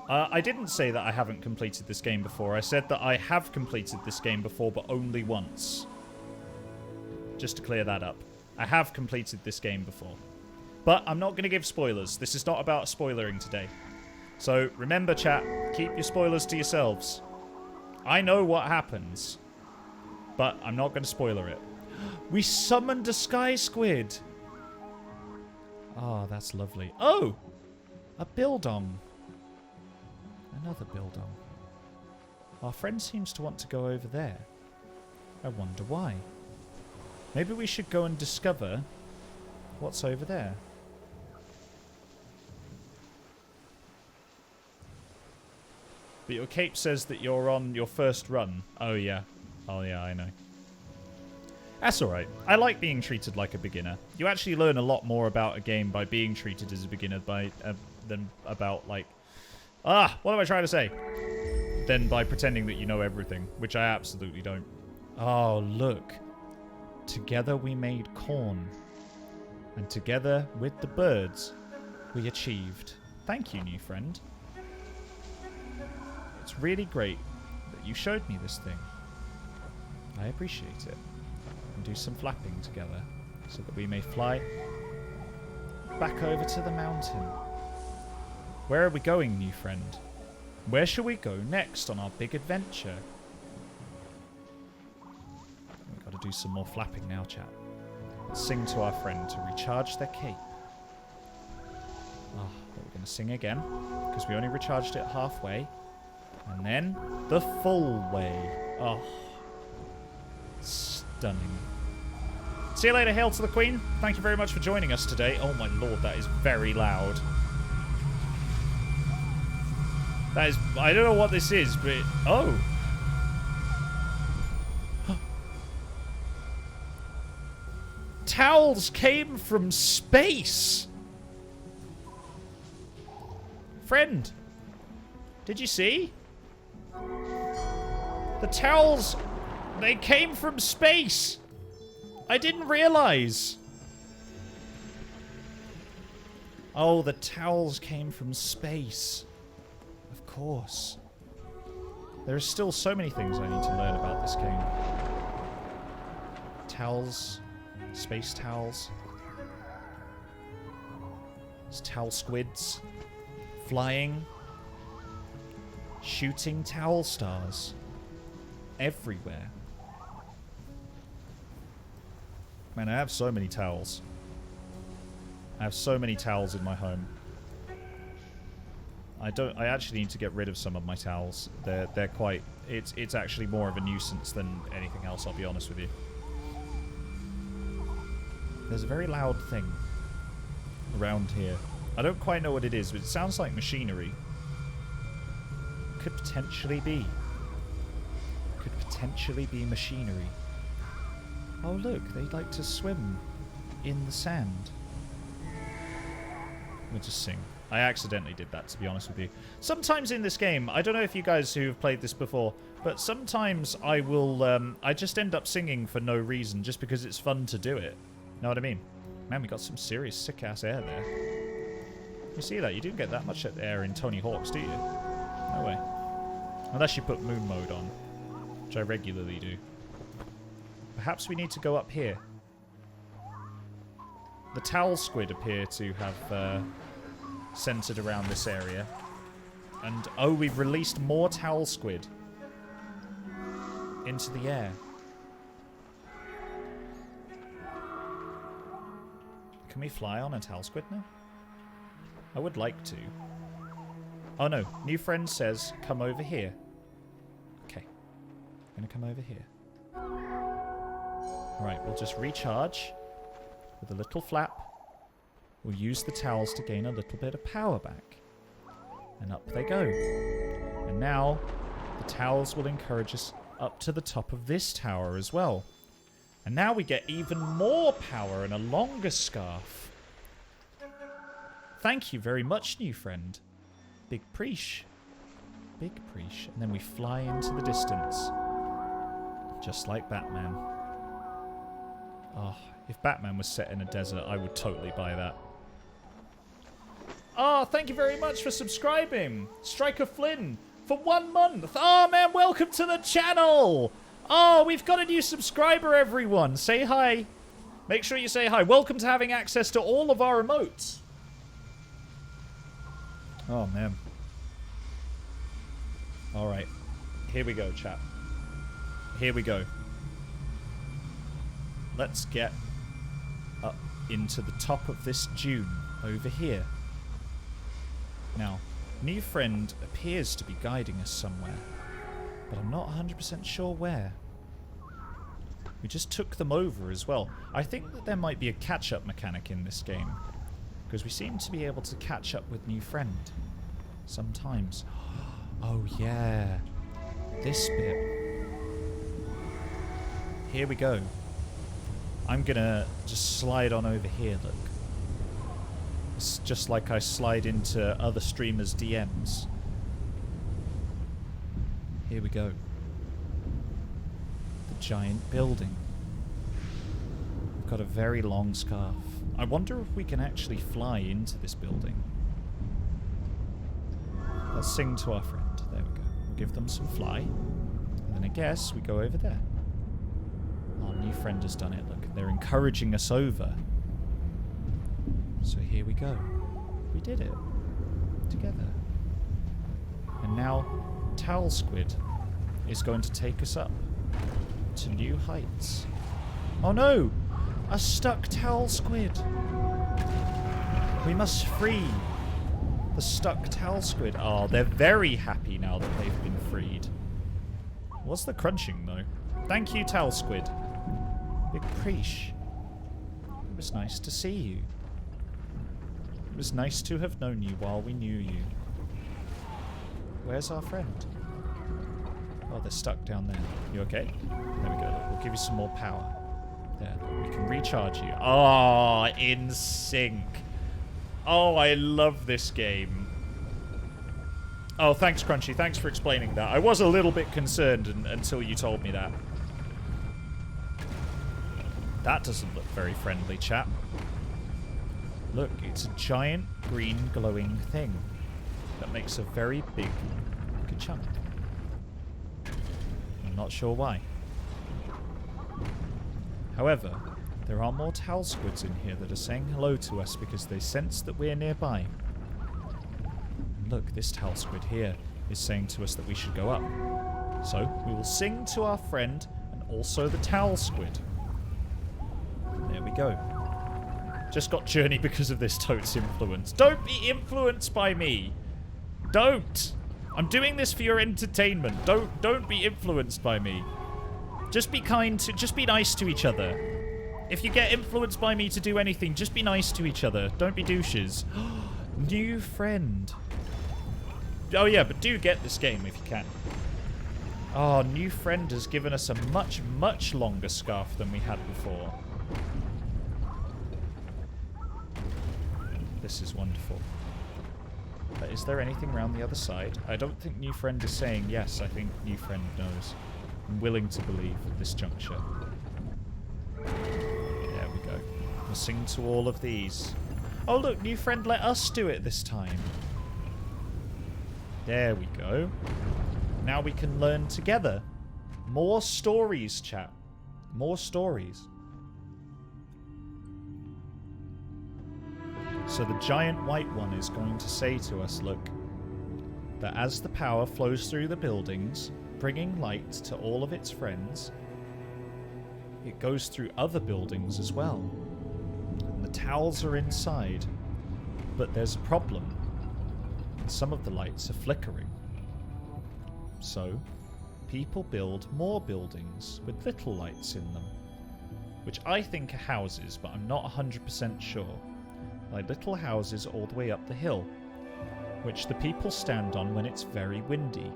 [SPEAKER 1] I didn't say that I haven't completed this game before. I said that I have completed this game before, but only once. Just to clear that up. I have completed this game before. But I'm not going to give spoilers. This is not about spoilering today. So remember, chat, keep your spoilers to yourselves. I know what happens, but I'm not going to spoiler it. We summoned a sky squid. Oh, that's lovely. Oh, a billdong. Another billdong. Our friend seems to want to go over there. I wonder why. Maybe we should go and discover what's over there. But your cape says that you're on your first run. Oh, yeah. Oh, yeah, I know. That's alright. I like being treated like a beginner. You actually learn a lot more about a game by being treated as a beginner than about, like... what am I trying to say? Than by pretending that you know everything, which I absolutely don't. Oh, look. Together we made corn. And together with the birds, we achieved. Thank you, new friend. It's really great that you showed me this thing. I appreciate it. And do some flapping together so that we may fly back over to the mountain. Where are we going, new friend? Where shall we go next on our big adventure? We've got to do some more flapping now, chat. Let's sing to our friend to recharge their cape. Oh, but we're going to sing again because we only recharged it halfway. And then the full way. Oh, stunning. See you later, Hail to the Queen. Thank you very much for joining us today. Oh my lord, that is very loud. That is... I don't know what this is, but... Oh. Towels came from space. Friend, did you see? The towels, they came from space. I didn't realize. Oh, the towels came from space. Of course. There are still so many things I need to learn about this game. Towels. Space towels. There's towel squids. Flying. Shooting towel stars. Everywhere. Man, I have so many towels. I have so many towels in my home. I actually need to get rid of some of my towels. They're quite... It's actually more of a nuisance than anything else, I'll be honest with you. There's a very loud thing around here. I don't quite know what it is, but it sounds like machinery. Could potentially be. Could potentially be machinery. Oh look, they like to swim in the sand. We'll just sing. I accidentally did that, to be honest with you. Sometimes in this game, I don't know if you guys who have played this before, but sometimes I will, I just end up singing for no reason, just because it's fun to do it. Know what I mean? Man, we got some serious sick-ass air there. You see that? You don't get that much air in Tony Hawk's, do you? No way. Unless you put moon mode on, which I regularly do. Perhaps we need to go up here. The towel squid appear to have centered around this area. And, oh, we've released more towel squid into the air. Can we fly on a towel squid now? I would like to. Oh no, new friend says, come over here. Okay. I'm gonna come over here. Alright, we'll just recharge with a little flap. we'll use the towels to gain a little bit of power back. And up they go. And now, the towels will encourage us up to the top of this tower as well. And now we get even more power and a longer scarf. Thank you very much, new friend. Big preesh. Big preesh. And then we fly into the distance. Just like Batman. Oh, if Batman was set in a desert, I would totally buy that. Oh, thank you very much for subscribing. Striker Flynn for 1 month. Oh, man, welcome to the channel. Oh, we've got a new subscriber, everyone. Say hi. Make sure you say hi. Welcome to having access to all of our emotes. Oh, man. All right. Here we go, chat. Here we go. Let's get up into the top of this dune over here. Now, new friend appears to be guiding us somewhere, but I'm not 100% sure where. We just took them over as well. I think that there might be a catch-up mechanic in this game, because we seem to be able to catch up with new friend sometimes. Oh yeah, this bit. Here we go. I'm gonna just slide on over here, look. It's just like I slide into other streamers' DMs. Here we go. The giant building. We've got a very long scarf. I wonder if we can actually fly into this building. Let's sing to our friend. There we go. We'll give them some fly. And then I guess we go over there. Our new friend has done it. Look, they're encouraging us over. So here we go. We did it. Together. And now, Towel Squid is going to take us up to new heights. Oh no! A stuck Towel Squid! We must free the stuck Towel Squid. Oh, they're very happy now that they've been freed. What's the crunching, though? Thank you, Towel Squid. Big preesh. It was nice to see you. It was nice to have known you while we knew you. Where's our friend? Oh, they're stuck down there. You okay? There we go. We'll give you some more power. There. We can recharge you. Oh, in sync. Oh, I love this game. Oh, thanks, Crunchy. Thanks for explaining that. I was a little bit concerned until you told me that. That doesn't look very friendly, chap. Look, it's a giant green glowing thing that makes a very big ka-chunk. I'm not sure why. However, there are more towel squids in here that are saying hello to us because they sense that we're nearby. And look, this towel squid here is saying to us that we should go up. So, we will sing to our friend and also the towel squid. There we go. Just got Journey because of this toad's influence. Don't be influenced by me. Don't. I'm doing this for your entertainment. Don't be influenced by me. Just be kind to, just be nice to each other. If you get influenced by me to do anything, just be nice to each other. Don't be douches. New friend. Oh yeah, but do get this game if you can. Oh, new friend has given us a much, much longer scarf than we had before. This is wonderful. But is there anything around the other side? I don't think new friend is saying yes. I think new friend knows. I'm willing to believe at this juncture. There we go. We'll sing to all of these. Oh look, new friend let us do it this time. There we go. Now we can learn together. More stories, chat. More stories. So the giant white one is going to say to us, look, that as the power flows through the buildings, bringing light to all of its friends, it goes through other buildings as well. And the towels are inside, but there's a problem. Some of the lights are flickering. So, people build more buildings with little lights in them, which I think are houses, but I'm not 100% sure. like little houses all the way up the hill, which the people stand on when it's very windy,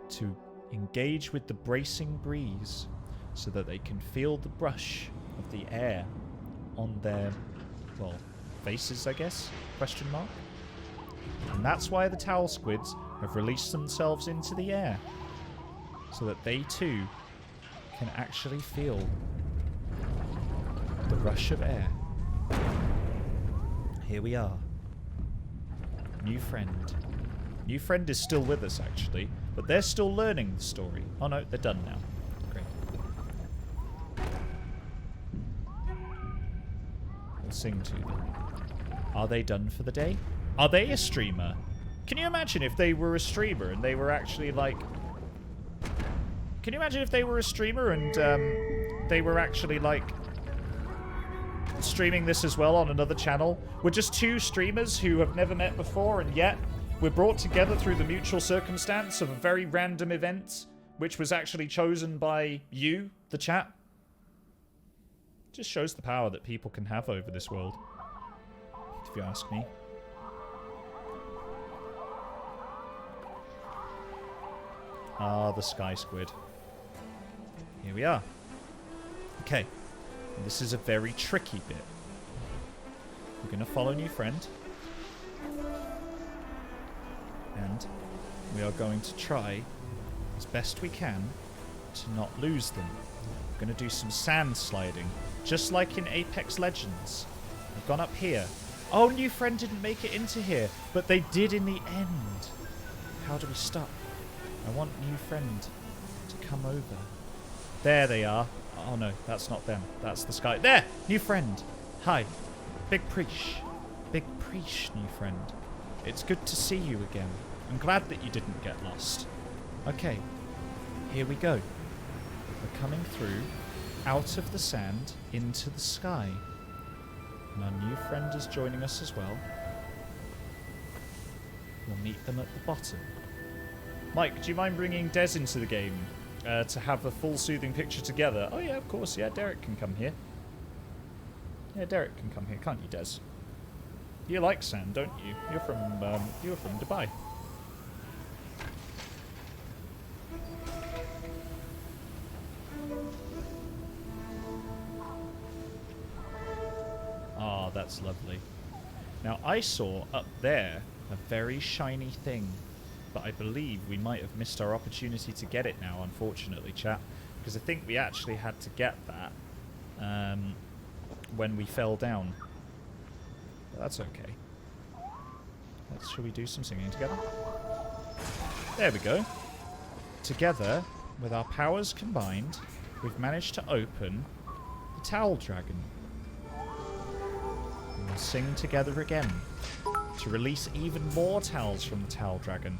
[SPEAKER 1] to engage with the bracing breeze so that they can feel the brush of the air on their, well, faces, I guess? Question mark? And that's why the towel squids have released themselves into the air, so that they too can actually feel the rush of air. Here we are. New friend. New friend is still with us, actually, but they're still learning the story. Oh no, they're done now. Great. We'll sing to them. Are they done for the day? Are they a streamer? Can you imagine if they were a streamer and they were actually like... Can you imagine if they were a streamer and they were actually like streaming this as well on another channel? We're just two streamers who have never met before, and yet we're brought together through the mutual circumstance of a very random event, which was actually chosen by you, the chat. Just shows the power that people can have over this world, if you ask me. Ah, the sky squid. Here we are. Okay. This is a very tricky bit. We're going to follow new friend. And we are going to try as best we can to not lose them. We're going to do some sand sliding, just like in Apex Legends. I've gone up here. Oh, new friend didn't make it into here, but they did in the end. How do we stop? I want new friend to come over. There they are. Oh no, that's not them. That's the sky. There! New friend. Hi. Big preach. Big preach, new friend. It's good to see you again. I'm glad that you didn't get lost. Okay. Here we go. We're coming through, out of the sand, into the sky. And our new friend is joining us as well. We'll meet them at the bottom. Mike, do you mind bringing Des into the game to have a full soothing picture together? Oh yeah, of course. Yeah, Derek can come here. Yeah, Derek can come here, can't you, Des? You like sand, don't you? You're from Dubai. Ah, that's lovely. Now, I saw up there a very shiny thing, but I believe we might have missed our opportunity to get it now, unfortunately, chat, because I think we actually had to get that when we fell down. But that's okay. Shall we do some singing together? There we go. Together, with our powers combined, we've managed to open the Towel Dragon. And we'll sing together again to release even more towels from the Towel Dragon.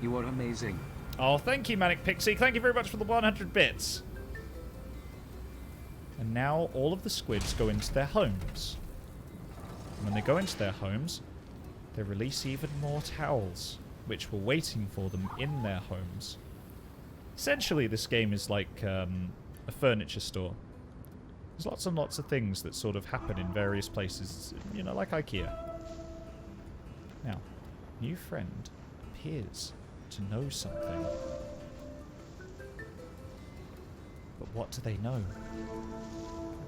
[SPEAKER 2] You are amazing.
[SPEAKER 1] Oh, thank you, Manic Pixie. Thank you very much for the 100 bits. And now all of the squids go into their homes. And when they go into their homes, they release even more towels, which were waiting for them in their homes. Essentially, this game is like a furniture store. There's lots and lots of things that sort of happen in various places, you know, like IKEA. Now, new friend appears to know something. But what do they know?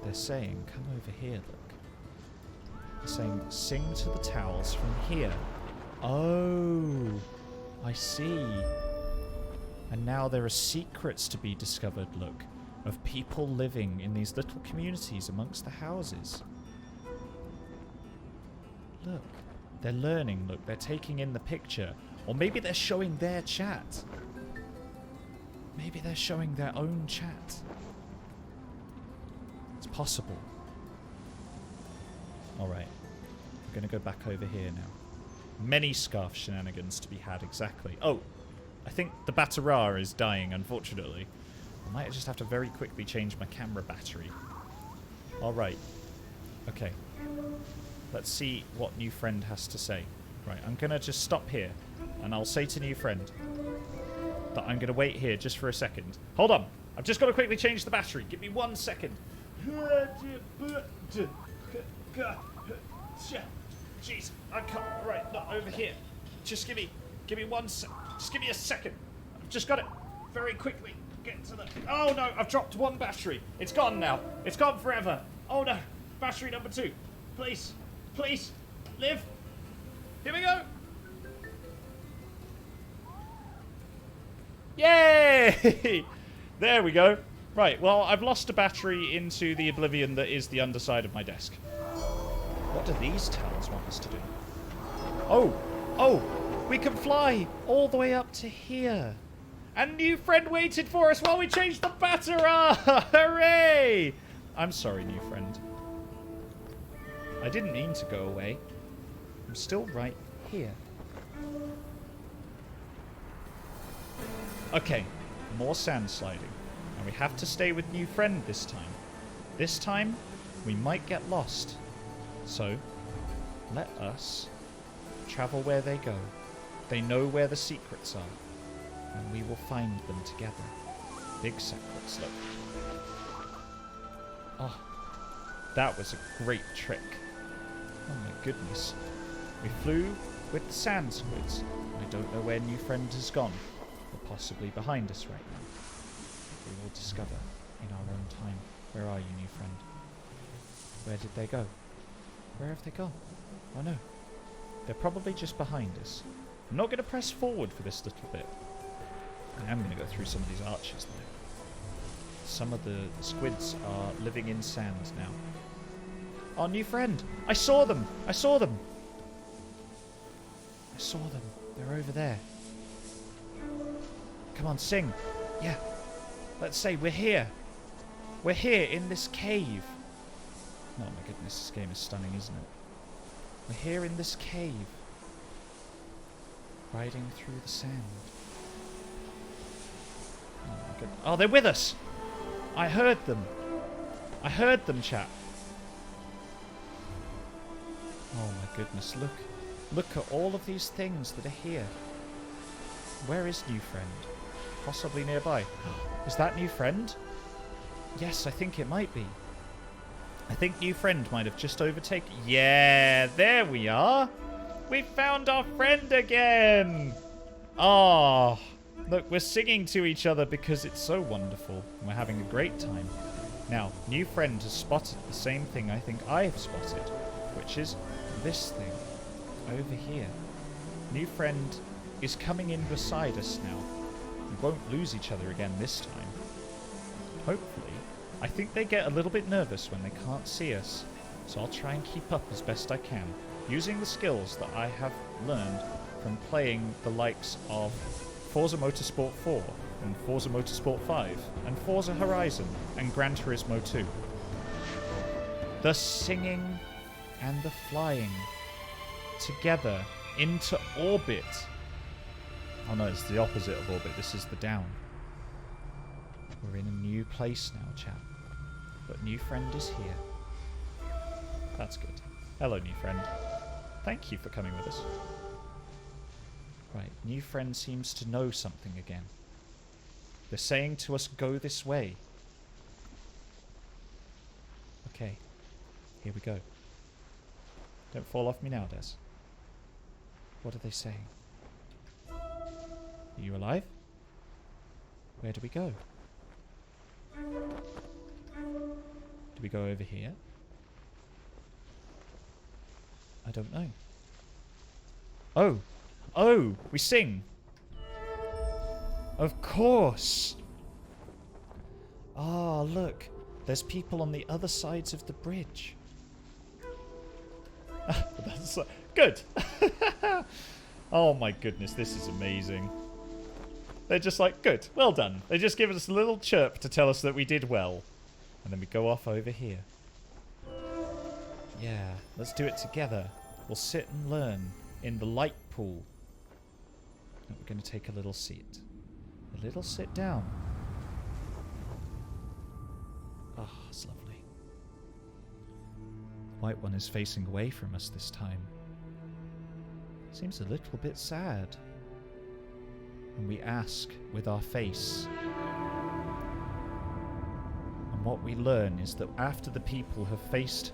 [SPEAKER 1] They're saying, come over here, look. They're saying, sing to the towels from here. Oh, I see. And now there are secrets to be discovered, look, of people living in these little communities amongst the houses. Look, they're learning, look, they're taking in the picture. Or maybe they're showing their chat. Maybe they're showing their own chat. It's possible. Alright. We're going to go back over here now. Many scarf shenanigans to be had, exactly. Oh, I think the Batara is dying, unfortunately. I might just have to very quickly change my camera battery. Alright. Okay. Let's see what new friend has to say. Right, I'm going to just stop here. And I'll say to new friend that I'm going to wait here just for a second. Hold on. I've just got to quickly change the battery. Give me 1 second. Jeez, I can't. Right, not over here. Just give me one sec. Just give me a second. I've just got to very quickly get to the. Oh no, I've dropped one battery. It's gone now. It's gone forever. Oh no, battery number 2. Please, please, live. Here we go. Yay! There we go. Right, well, I've lost a battery into the oblivion that is the underside of my desk. What do these towers want us to do? Oh, we can fly all the way up to here. And new friend waited for us while we changed the battery. Hooray! I'm sorry, new friend. I didn't mean to go away. I'm still right here. Okay, more sand sliding. And we have to stay with new friend this time. This time, we might get lost. So, let us travel where they go. They know where the secrets are. And we will find them together. Big secrets, look. Oh, that was a great trick. Oh my goodness. We flew with the sand squids. I don't know where new friend has gone. Or possibly behind us right now. We will discover in our own time. Where are you, new friend? Where did they go? Where have they gone? Oh no. They're probably just behind us. I'm not going to press forward for this little bit. I am going to go through some of these arches though. Some of the squids are living in sand now. Our new friend! I saw them! I saw them! I saw them. They're over there. Come on, sing. Yeah. Let's say we're here. We're here in this cave. Oh my goodness, this game is stunning, isn't it? We're here in this cave. Riding through the sand. Oh my goodness. Oh, they're with us! I heard them. I heard them, chat. Oh my goodness, look. Look at all of these things that are here. Where is new friend? Possibly nearby. Is that new friend? Yes, I think it might be. I think new friend might have just overtaken. Yeah, there we are. We found our friend again. Oh, look, we're singing to each other because it's so wonderful. And we're having a great time. Now, new friend has spotted the same thing I think I have spotted, which is this thing over here. New friend is coming in beside us now. We won't lose each other again this time. Hopefully. I think they get a little bit nervous when they can't see us, so I'll try and keep up as best I can, using the skills that I have learned from playing the likes of Forza Motorsport 4 and Forza Motorsport 5 and Forza Horizon and Gran Turismo 2. The singing and the flying together into orbit. Oh no, it's the opposite of orbit. This is the down. We're in a new place now, chap. But new friend is here. That's good. Hello, new friend. Thank you for coming with us. Right, new friend seems to know something again. They're saying to us, go this way. Okay. Here we go. Don't fall off me now, Des. What are they saying? Are you alive? Where do we go? Do we go over here? I don't know. Oh! Oh! We sing! Of course! Ah, look. There's people on the other sides of the bridge. That's good! Oh my goodness, this is amazing. They're just like, good, well done. They just give us a little chirp to tell us that we did well. And then we go off over here. Yeah, let's do it together. We'll sit and learn in the light pool. And we're going to take a little seat. A little sit down. Ah, oh, it's lovely. The white one is facing away from us this time. Seems a little bit sad. And we ask with our face. And what we learn is that after the people have faced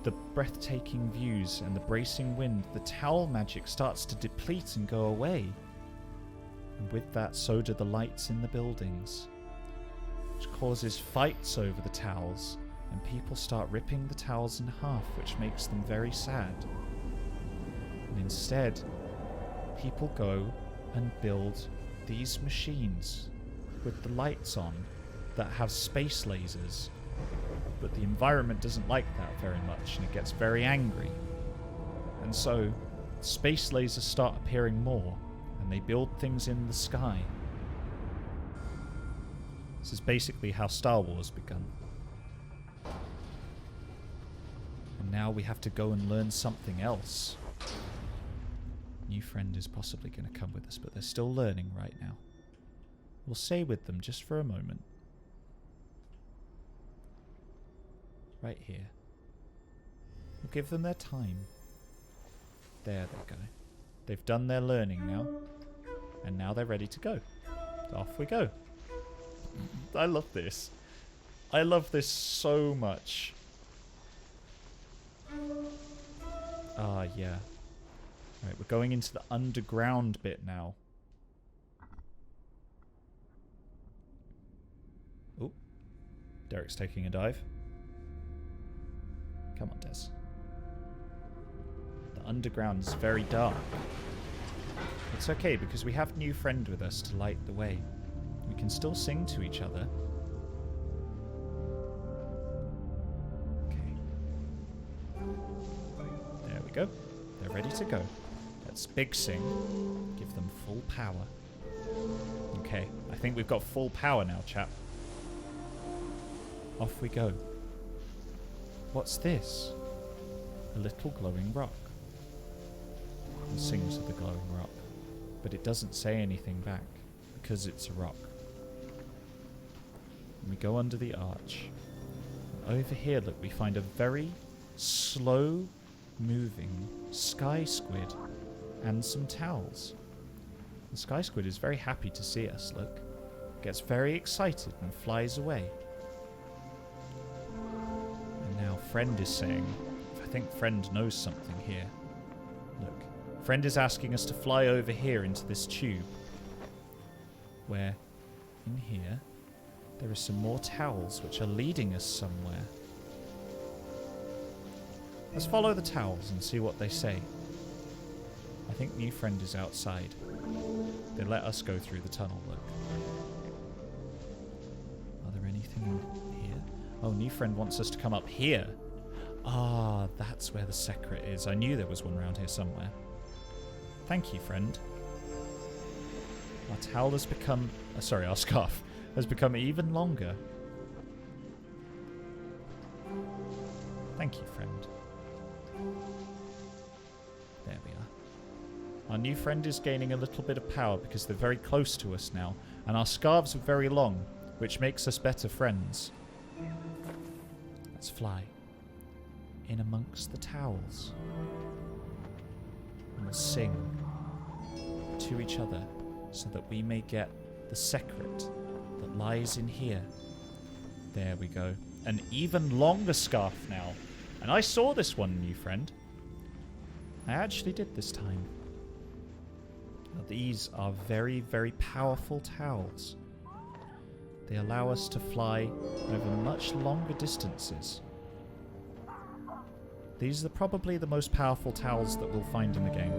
[SPEAKER 1] the breathtaking views and the bracing wind, the towel magic starts to deplete and go away. And with that, so do the lights in the buildings, which causes fights over the towels, and people start ripping the towels in half, which makes them very sad. And instead, people go and build these machines with the lights on that have space lasers. But the environment doesn't like that very much, and it gets very angry. And so, space lasers start appearing more, and they build things in the sky. This is basically how Star Wars began. And now we have to go and learn something else. New friend is possibly going to come with us, but they're still learning right now. We'll stay with them just for a moment. Right here. We'll give them their time. There they go. They've done their learning now. And now they're ready to go. Off we go. I love this. I love this so much. Ah, yeah. Right, we're going into the underground bit now. Oh. Derek's taking a dive. Come on, Des. The underground is very dark. It's okay, because we have new friend with us to light the way. We can still sing to each other. Okay. There we go. They're ready to go. Let's big sing. Give them full power. Okay, I think we've got full power now, chap. Off we go. What's this? A little glowing rock. And sings to the glowing rock. But it doesn't say anything back, because it's a rock. And we go under the arch. And over here, look, we find a very slow moving sky squid and some towels. The sky squid is very happy to see us, look. Gets very excited and flies away. And now friend is saying, I think friend knows something here. Look, friend is asking us to fly over here into this tube, where in here there are some more towels which are leading us somewhere. Let's follow the towels and see what they say. I think new friend is outside. They let us go through the tunnel, look. Are there anything in here? Oh, new friend wants us to come up here. Ah, that's where the secret is. I knew there was one around here somewhere. Thank you, friend. Our towel has become... sorry, our scarf has become even longer. Thank you, friend. There we are. Our new friend is gaining a little bit of power because they're very close to us now, and our scarves are very long, which makes us better friends. Let's fly in amongst the towels. And we'll sing to each other so that we may get the secret that lies in here. There we go. An even longer scarf now. And I saw this one, new friend. I actually did this time. Now, these are very, very powerful towels. They allow us to fly over much longer distances. These are probably the most powerful towels that we'll find in the game.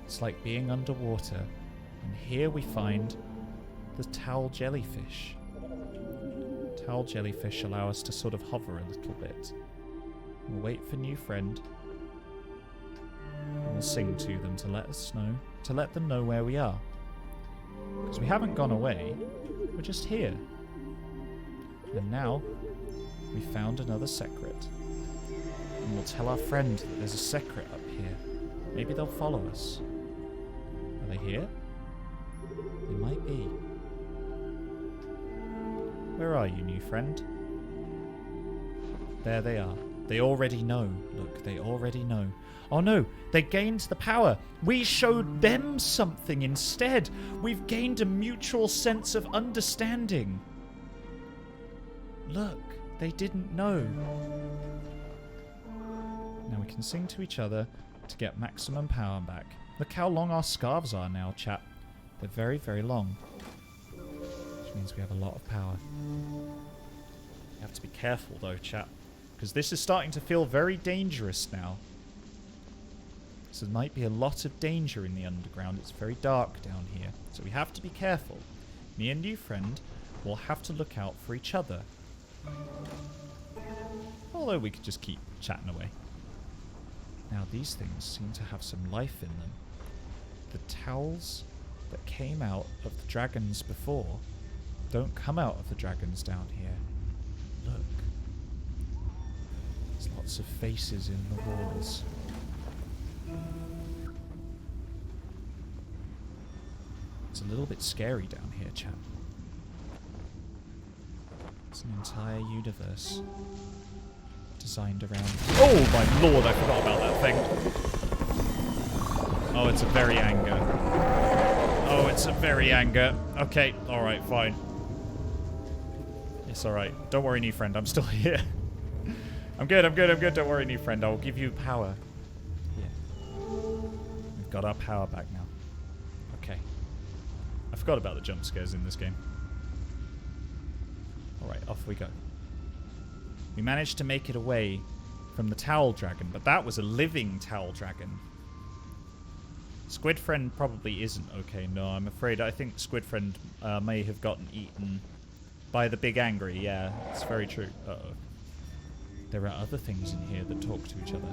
[SPEAKER 1] It's like being underwater, and here we find the towel jellyfish. Towel jellyfish allow us to sort of hover a little bit. We'll wait for new friend. And we'll sing to them to let them know where we are. Because we haven't gone away, we're just here. And now, we found another secret. And we'll tell our friend that there's a secret up here. Maybe they'll follow us. Are they here? They might be. Where are you, new friend? There they are. They already know. Look, they already know. Oh no, they gained the power. We showed them something instead. We've gained a mutual sense of understanding. Look, They didn't know. Now we can sing to each other to get maximum power back. Look how long our scarves are now, chat. They're very, very long. Which means we have a lot of power. You have to be careful though, chat. Because this is starting to feel very dangerous now. So there might be a lot of danger in the underground. It's very dark down here. So we have to be careful. Me and new friend will have to look out for each other. Although we could just keep chatting away. Now these things seem to have some life in them. The towels that came out of the dragons before don't come out of the dragons down here. Look. There's lots of faces in the walls. It's a little bit scary down here, chap. It's an entire universe designed around... Oh my lord, I forgot about that thing. Oh, it's a very anger. Oh, it's a very anger. Okay, alright, fine. It's alright. Don't worry, new friend, I'm still here. I'm good, don't worry, new friend. I'll give you power. Yeah. We've got our power back now. Okay. I forgot about the jump scares in this game. Alright, off we go. We managed to make it away from the towel dragon, but that was a living towel dragon. Squid Friend probably isn't okay. No, I'm afraid. I think Squid Friend may have gotten eaten by the big angry. Yeah, it's very true. Uh-oh. There are other things in here that talk to each other.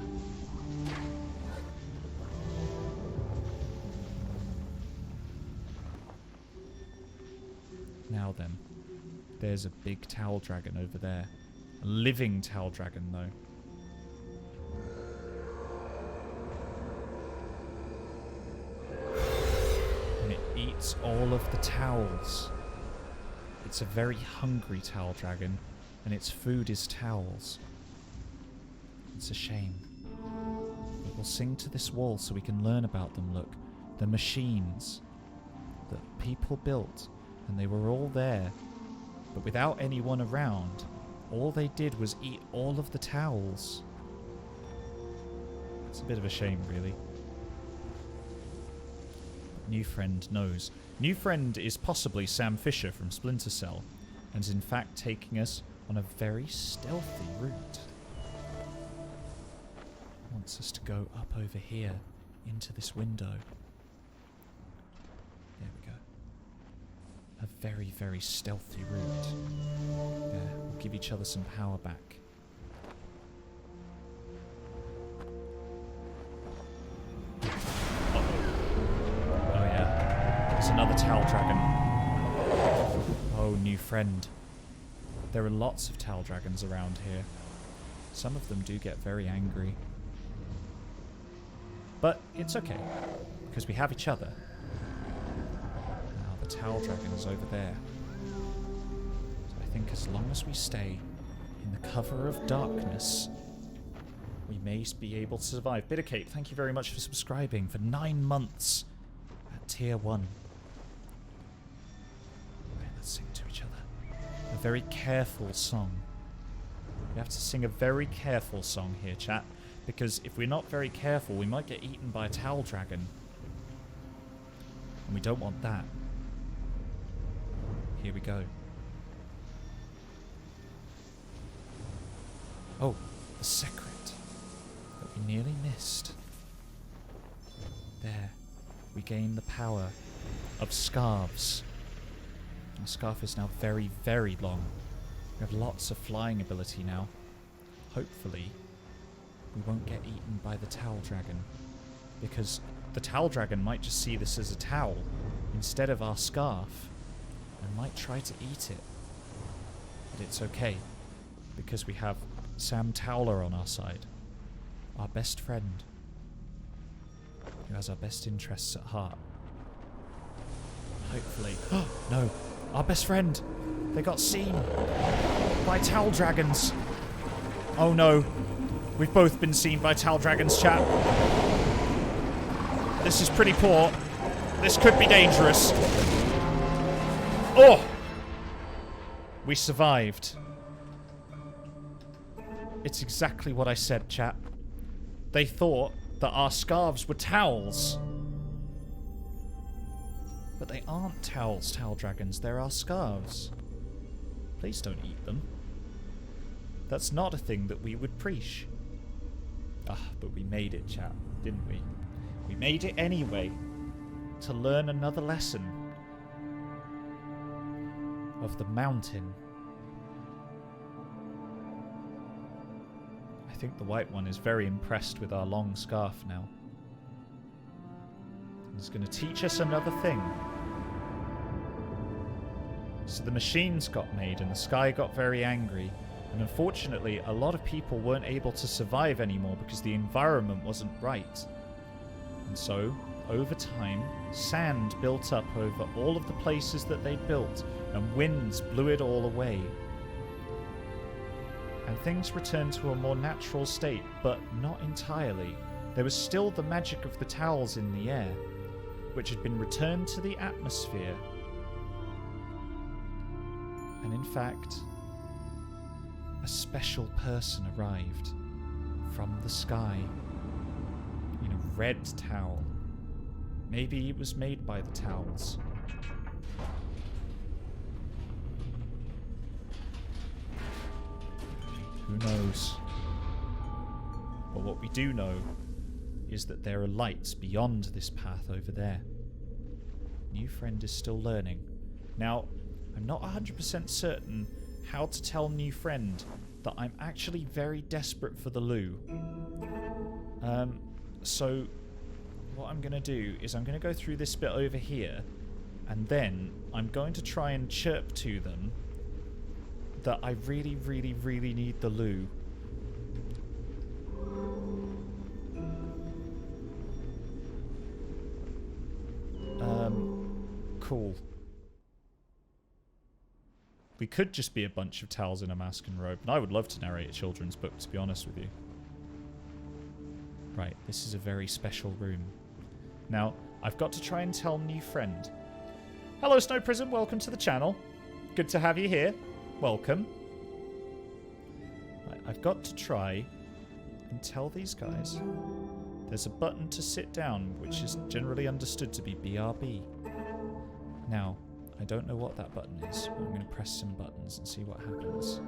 [SPEAKER 1] Now then, there's a big towel dragon over there. A living towel dragon, though. And it eats all of the towels. It's a very hungry towel dragon, and its food is towels. It's a shame. But we'll sing to this wall so we can learn about them, look. The machines that people built, and they were all there, but without anyone around. All they did was eat all of the towels. It's a bit of a shame, really. But new friend knows. New friend is possibly Sam Fisher from Splinter Cell, and is in fact taking us on a very stealthy route. Wants us to go up over here, into this window. There we go. A very, very stealthy route. There, we'll give each other some power back. Uh-oh. Oh yeah. There's another towel dragon. Oh, new friend. There are lots of towel dragons around here. Some of them do get very angry. But it's okay, because we have each other. Now the towel dragon is over there. So I think as long as we stay in the cover of darkness, we may be able to survive. Bittercape, thank you very much for subscribing for 9 months at tier 1. Okay, let's sing to each other. A very careful song. We have to sing a very careful song here, chat. Because if we're not very careful, we might get eaten by a towel dragon. And we don't want that. Here we go. Oh, the secret that we nearly missed. There. We gain the power of scarves. Our scarf is now very, very long. We have lots of flying ability now. Hopefully, we won't get eaten by the towel dragon, because the towel dragon might just see this as a towel instead of our scarf and might try to eat it. But it's okay, because we have Sam Towler on our side, our best friend, who has our best interests at heart. Hopefully... Oh, no! Our best friend! They got seen by towel dragons! Oh no! We've both been seen by towel dragons, chat. This is pretty poor. This could be dangerous. Oh! We survived. It's exactly what I said, chat. They thought that our scarves were towels. But they aren't towels, towel dragons. They're our scarves. Please don't eat them. That's not a thing that we would preach. But we made it, chat, didn't we? We made it anyway. To learn another lesson. Of the mountain. I think the white one is very impressed with our long scarf now. He's going to teach us another thing. So the machines got made and the sky got very angry. And unfortunately, a lot of people weren't able to survive anymore because the environment wasn't right. And so, over time, sand built up over all of the places that they built, and winds blew it all away. And things returned to a more natural state, but not entirely. There was still the magic of the towels in the air, which had been returned to the atmosphere. And in fact, a special person arrived from the sky in a red towel. Maybe it was made by the towels. Who knows? But what we do know is that there are lights beyond this path over there. New friend is still learning. Now, I'm not 100% certain how to tell new friend that I'm actually very desperate for the loo. So what I'm going to do is I'm going to go through this bit over here, and then I'm going to try and chirp to them that I really, really, really need the loo. Cool. We could just be a bunch of towels in a mask and robe, and I would love to narrate a children's book, to be honest with you. Right, this is a very special room. Now, I've got to try and tell new friend. Hello, Snow Prism, welcome to the channel. Good to have you here. Welcome. Right, I've got to try and tell these guys there's a button to sit down, which is generally understood to be BRB. Now, I don't know what that button is, but I'm going to press some buttons and see what happens.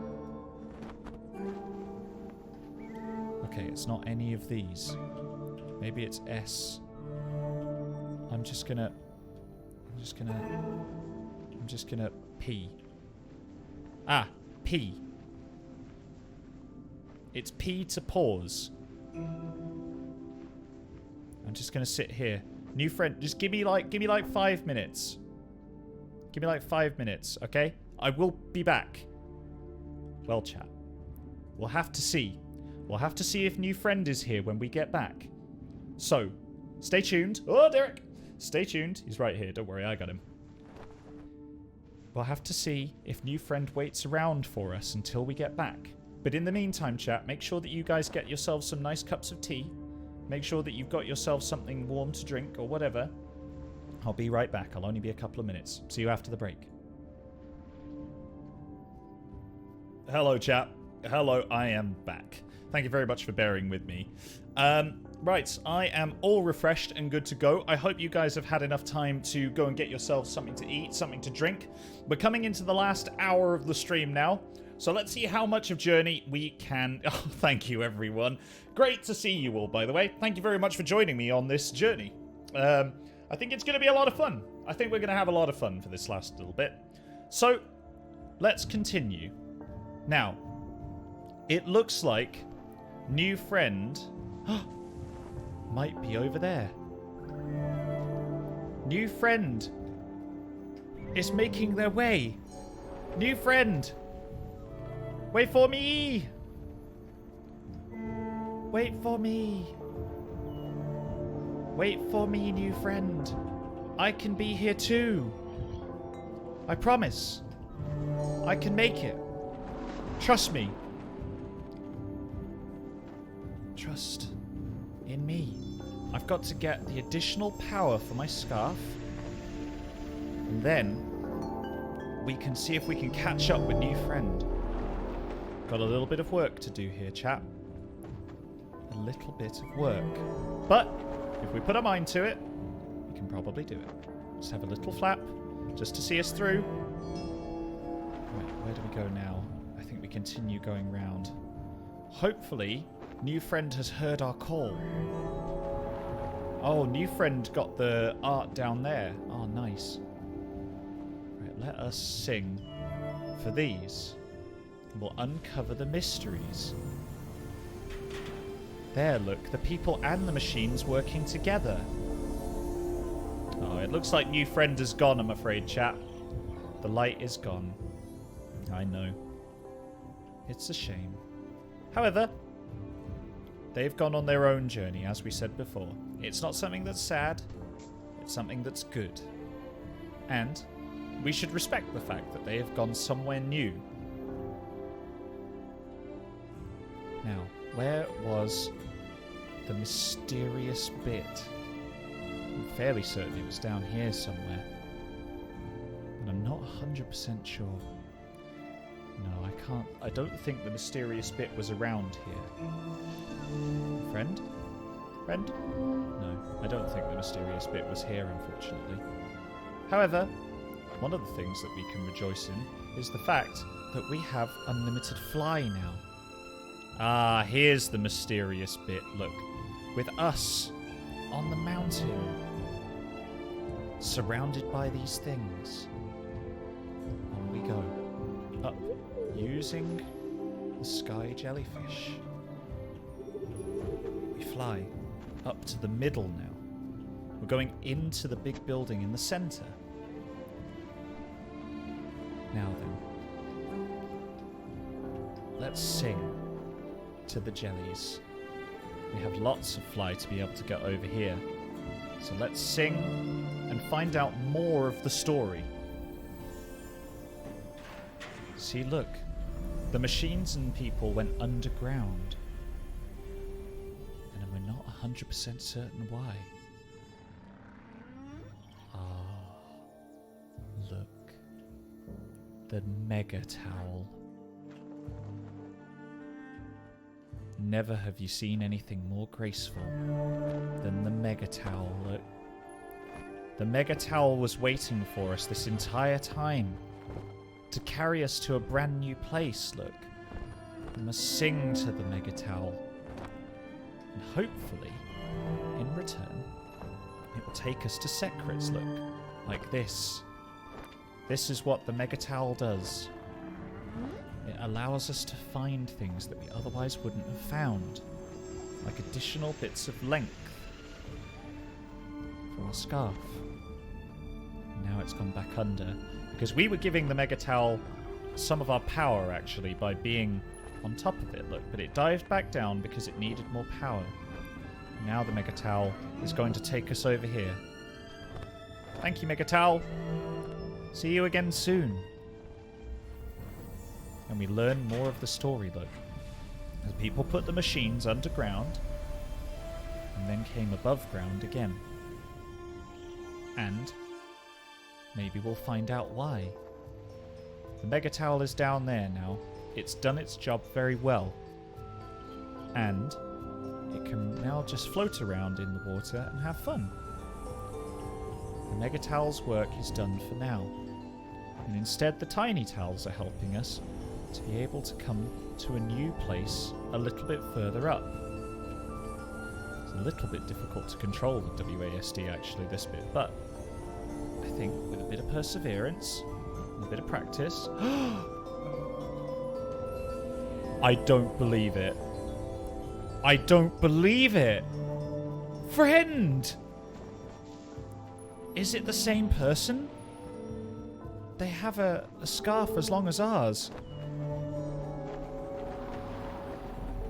[SPEAKER 1] Okay, it's not any of these. Maybe it's S. I'm just gonna P. Ah, P. It's P to pause. I'm just gonna sit here. New friend, just give me like 5 minutes. Give me like 5 minutes, okay? I will be back. Well, chat, we'll have to see. We'll have to see if new friend is here when we get back. So, stay tuned. Oh, Derek! Stay tuned. He's right here. Don't worry, I got him. We'll have to see if new friend waits around for us until we get back. But in the meantime, chat, make sure that you guys get yourselves some nice cups of tea. Make sure that you've got yourself something warm to drink or whatever. I'll be right back. I'll only be a couple of minutes. See you after the break. Hello, chat. Hello, I am back. Thank you very much for bearing with me. Right, I am all refreshed and good to go. I hope you guys have had enough time to go and get yourselves something to eat, something to drink. We're coming into the last hour of the stream now, so let's see how much of Journey we can... Oh, thank you, everyone. Great to see you all, by the way. Thank you very much for joining me on this journey. I think it's going to be a lot of fun. I think we're going to have a lot of fun for this last little bit. So, let's continue. Now, it looks like new friend might be over there. New friend is making their way. New friend, wait for me. Wait for me. Wait for me, new friend. I can be here too. I promise. I can make it. Trust me. Trust in me. I've got to get the additional power for my scarf. And then we can see if we can catch up with new friend. Got a little bit of work to do here, chap. A little bit of work. But if we put our mind to it, we can probably do it. Let's have a little flap just to see us through. Right, where do we go now? I think we continue going round. Hopefully, new friend has heard our call. Oh, new friend got the art down there. Oh, nice. Right, let us sing for these. We'll uncover the mysteries. There, look, the people and the machines working together. Oh, it looks like new friend is gone, I'm afraid, chat. The light is gone. I know. It's a shame. However, they've gone on their own journey, as we said before. It's not something that's sad, it's something that's good. And we should respect the fact that they have gone somewhere new. Now, where was the mysterious bit? I'm fairly certain it was down here somewhere. But I'm not 100% sure. No, I can't. I don't think the mysterious bit was around here. Friend? Friend? No, I don't think the mysterious bit was here, unfortunately. However, one of the things that we can rejoice in is the fact that we have unlimited fly now. Ah, here's the mysterious bit, look. With us on the mountain, surrounded by these things. On we go. Up, using the sky jellyfish. We fly up to the middle now. We're going into the big building in the center. Now then, let's sing to the jellies. We have lots of fly to be able to get over here. So let's sing and find out more of the story. See, look. The machines and people went underground. And we're not 100% certain why. Ah, look. The Mega Towel. Never have you seen anything more graceful than the Mega Towel. Look. The Mega Towel was waiting for us this entire time to carry us to a brand new place, look. We must sing to the Mega Towel. And hopefully, in return, it will take us to secrets, look. Like this. This is what the Mega Towel does. It allows us to find things that we otherwise wouldn't have found. Like additional bits of length for our scarf. Now it's gone back under. Because we were giving the Mega Towel some of our power, actually, by being on top of it, look. But it dived back down because it needed more power. Now the Mega Towel is going to take us over here. Thank you, Mega Towel. See you again soon. And we learn more of the story, look. As people put the machines underground, and then came above ground again. And maybe we'll find out why. The Mega Towel is down there now. It's done its job very well. And it can now just float around in the water and have fun. The Mega Towel's work is done for now. And instead the tiny towels are helping us to be able to come to a new place a little bit further up. It's a little bit difficult to control the WASD actually, this bit, but I think with a bit of perseverance and a bit of practice... I don't believe it. I don't believe it! Friend! Is it the same person? They have a scarf as long as ours.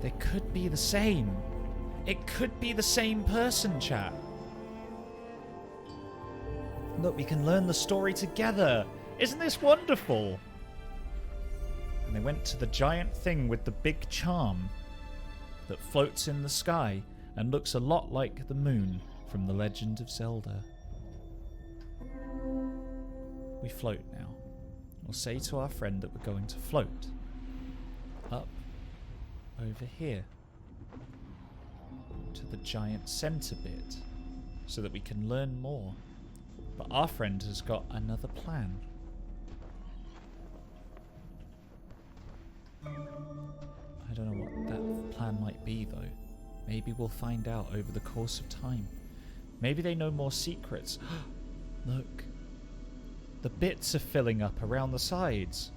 [SPEAKER 1] They could be the same. It could be the same person, chat. Look, we can learn the story together. Isn't this wonderful? And they went to the giant thing with the big charm that floats in the sky and looks a lot like the moon from The Legend of Zelda. We float now. We'll say to our friend that we're going to float. up over here to the giant center bit so that we can learn more. But our friend has got another plan. I don't know what that plan might be, though. Maybe we'll find out over the course of time. Maybe they know more secrets. Look. The bits are filling up around the sides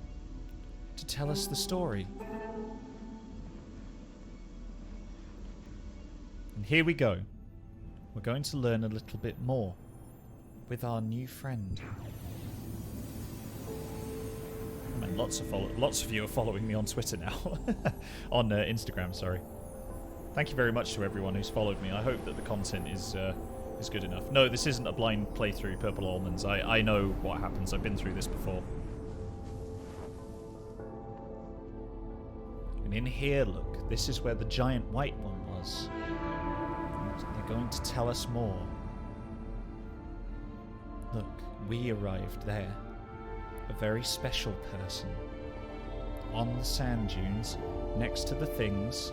[SPEAKER 1] to tell us the story. And here we go. We're going to learn a little bit more with our new friend. I mean, lots of you are following me on Twitter now. On Instagram, sorry. Thank you very much to everyone who's followed me. I hope that the content is good enough. No, this isn't a blind playthrough, Purple Almonds. I know what happens. I've been through this before. And in here, look, this is where the giant white one was. And they're going to tell us more. Look, we arrived there. A very special person. On the sand dunes, next to the things,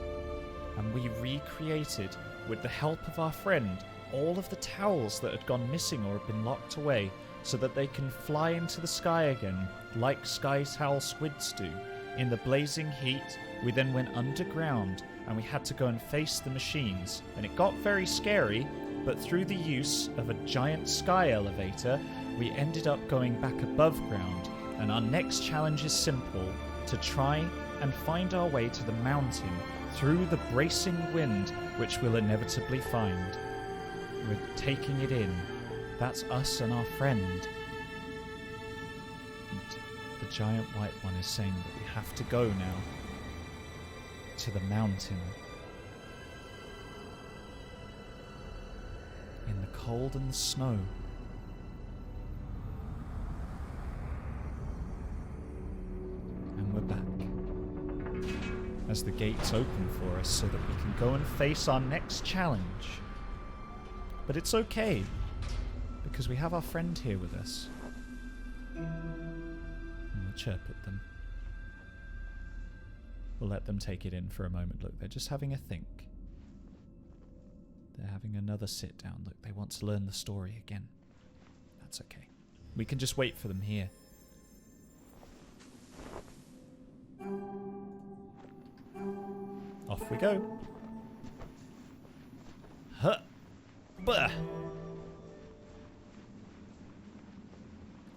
[SPEAKER 1] and we recreated, with the help of our friend, all of the towels that had gone missing or had been locked away so that they can fly into the sky again, like sky towel squids do. In the blazing heat, we then went underground and we had to go and face the machines. And it got very scary, but through the use of a giant sky elevator, we ended up going back above ground. And our next challenge is simple, to try and find our way to the mountain through the bracing wind which we'll inevitably find. We're taking it in. That's us and our friend. And the giant white one is saying that we have to go now to the mountain. In the cold and the snow. And we're back. As the gates open for us so that we can go and face our next challenge. But it's okay, because we have our friend here with us. And we'll chirp at them. We'll let them take it in for a moment. Look, they're just having a think. They're having another sit down. Look, they want to learn the story again. That's okay. We can just wait for them here. Off we go. Huh. Bah.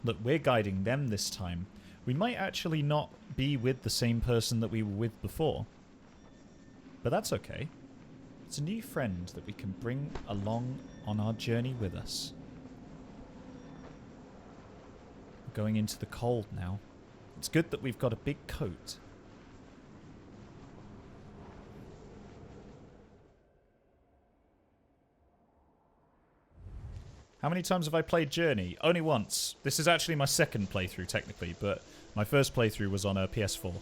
[SPEAKER 1] Look, we're guiding them this time. We might actually not be with the same person that we were with before. But that's okay. It's a new friend that we can bring along on our journey with us. We're going into the cold now. It's good that we've got a big coat. How many times have I played Journey? Only once. This is actually my second playthrough, technically, but my first playthrough was on a PS4.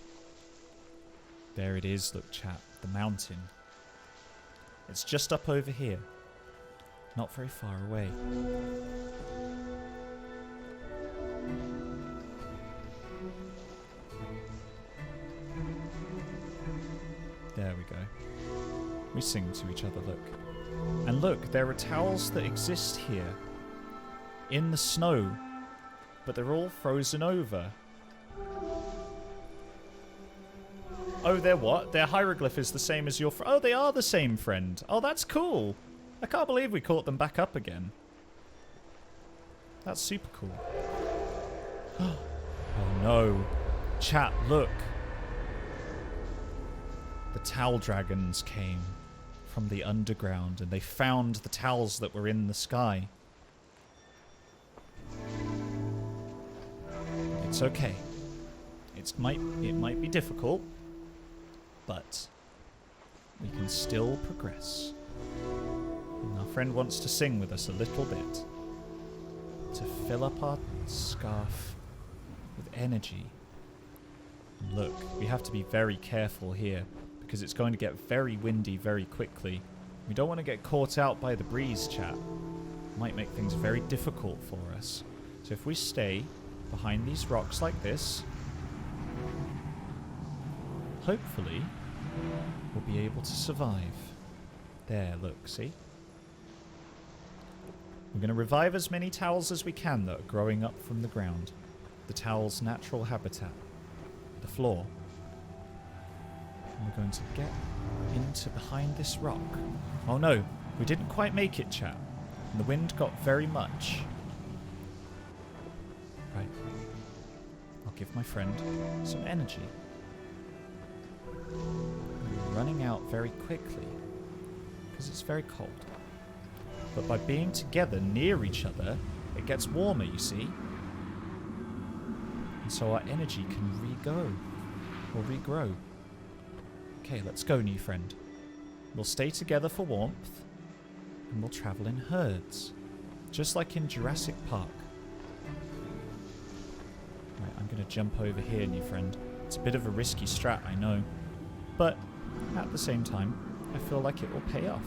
[SPEAKER 1] There it is, look, chat. The mountain. It's just up over here. Not very far away. There we go. We sing to each other, look. And look, there are towels that exist here. In the snow. But they're all frozen over. Oh, they're what? Their hieroglyph is the same as your oh, they are the same friend. Oh, that's cool. I can't believe we caught them back up again. That's super cool. Oh no. Chat, look. The towel dragons came from the underground and they found the towels that were in the sky. It's okay. It might be difficult, but we can still progress. And our friend wants to sing with us a little bit to fill up our scarf with energy. And look, we have to be very careful here because it's going to get very windy very quickly. We don't want to get caught out by the breeze, chat. Might make things very difficult for us. So if we stay behind these rocks like this, hopefully, we'll be able to survive. There, look, see? We're going to revive as many towels as we can that are growing up from the ground. The towel's natural habitat. The floor. And we're going to get into behind this rock. Oh no, we didn't quite make it, chat. And the wind got very much. Right. I'll give my friend some energy. We're running out very quickly because it's very cold. But by being together near each other, it gets warmer, you see. And so our energy can re-go or regrow. Okay, let's go, new friend. We'll stay together for warmth and we'll travel in herds, just like in Jurassic Park. Right, I'm going to jump over here, new friend. It's a bit of a risky strat, I know. But at the same time, I feel like it will pay off.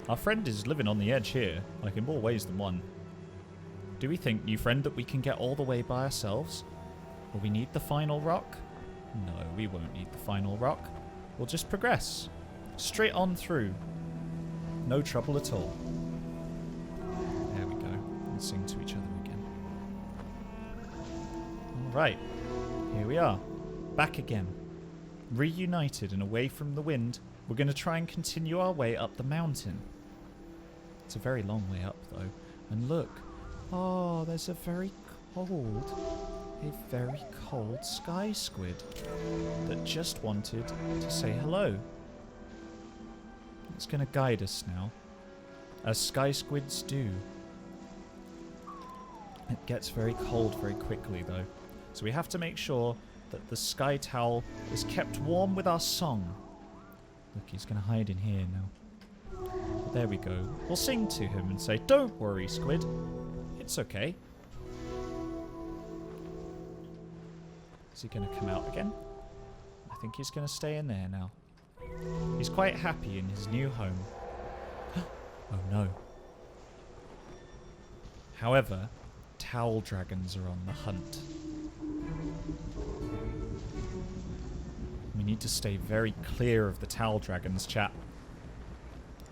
[SPEAKER 1] Our friend is living on the edge here, like in more ways than one. Do we think, new friend, that we can get all the way by ourselves? Will we need the final rock? No, we won't need the final rock. We'll just progress. Straight on through. No trouble at all. There we go. And sing to each other again. Alright. Here we are. Back again. Reunited and away from the wind. We're going to try and continue our way up the mountain. It's a very long way up, though. And look. Oh, there's a very cold sky squid that just wanted to say hello. It's going to guide us now, as sky squids do. It gets very cold very quickly, though, so we have to make sure that the sky towel is kept warm with our song. Look, he's going to hide in here now. But there we go. We'll sing to him and say, "Don't worry, squid. It's okay." Is he going to come out again? I think he's going to stay in there now. He's quite happy in his new home. Oh no. However, towel dragons are on the hunt. We need to stay very clear of the towel dragons, chat.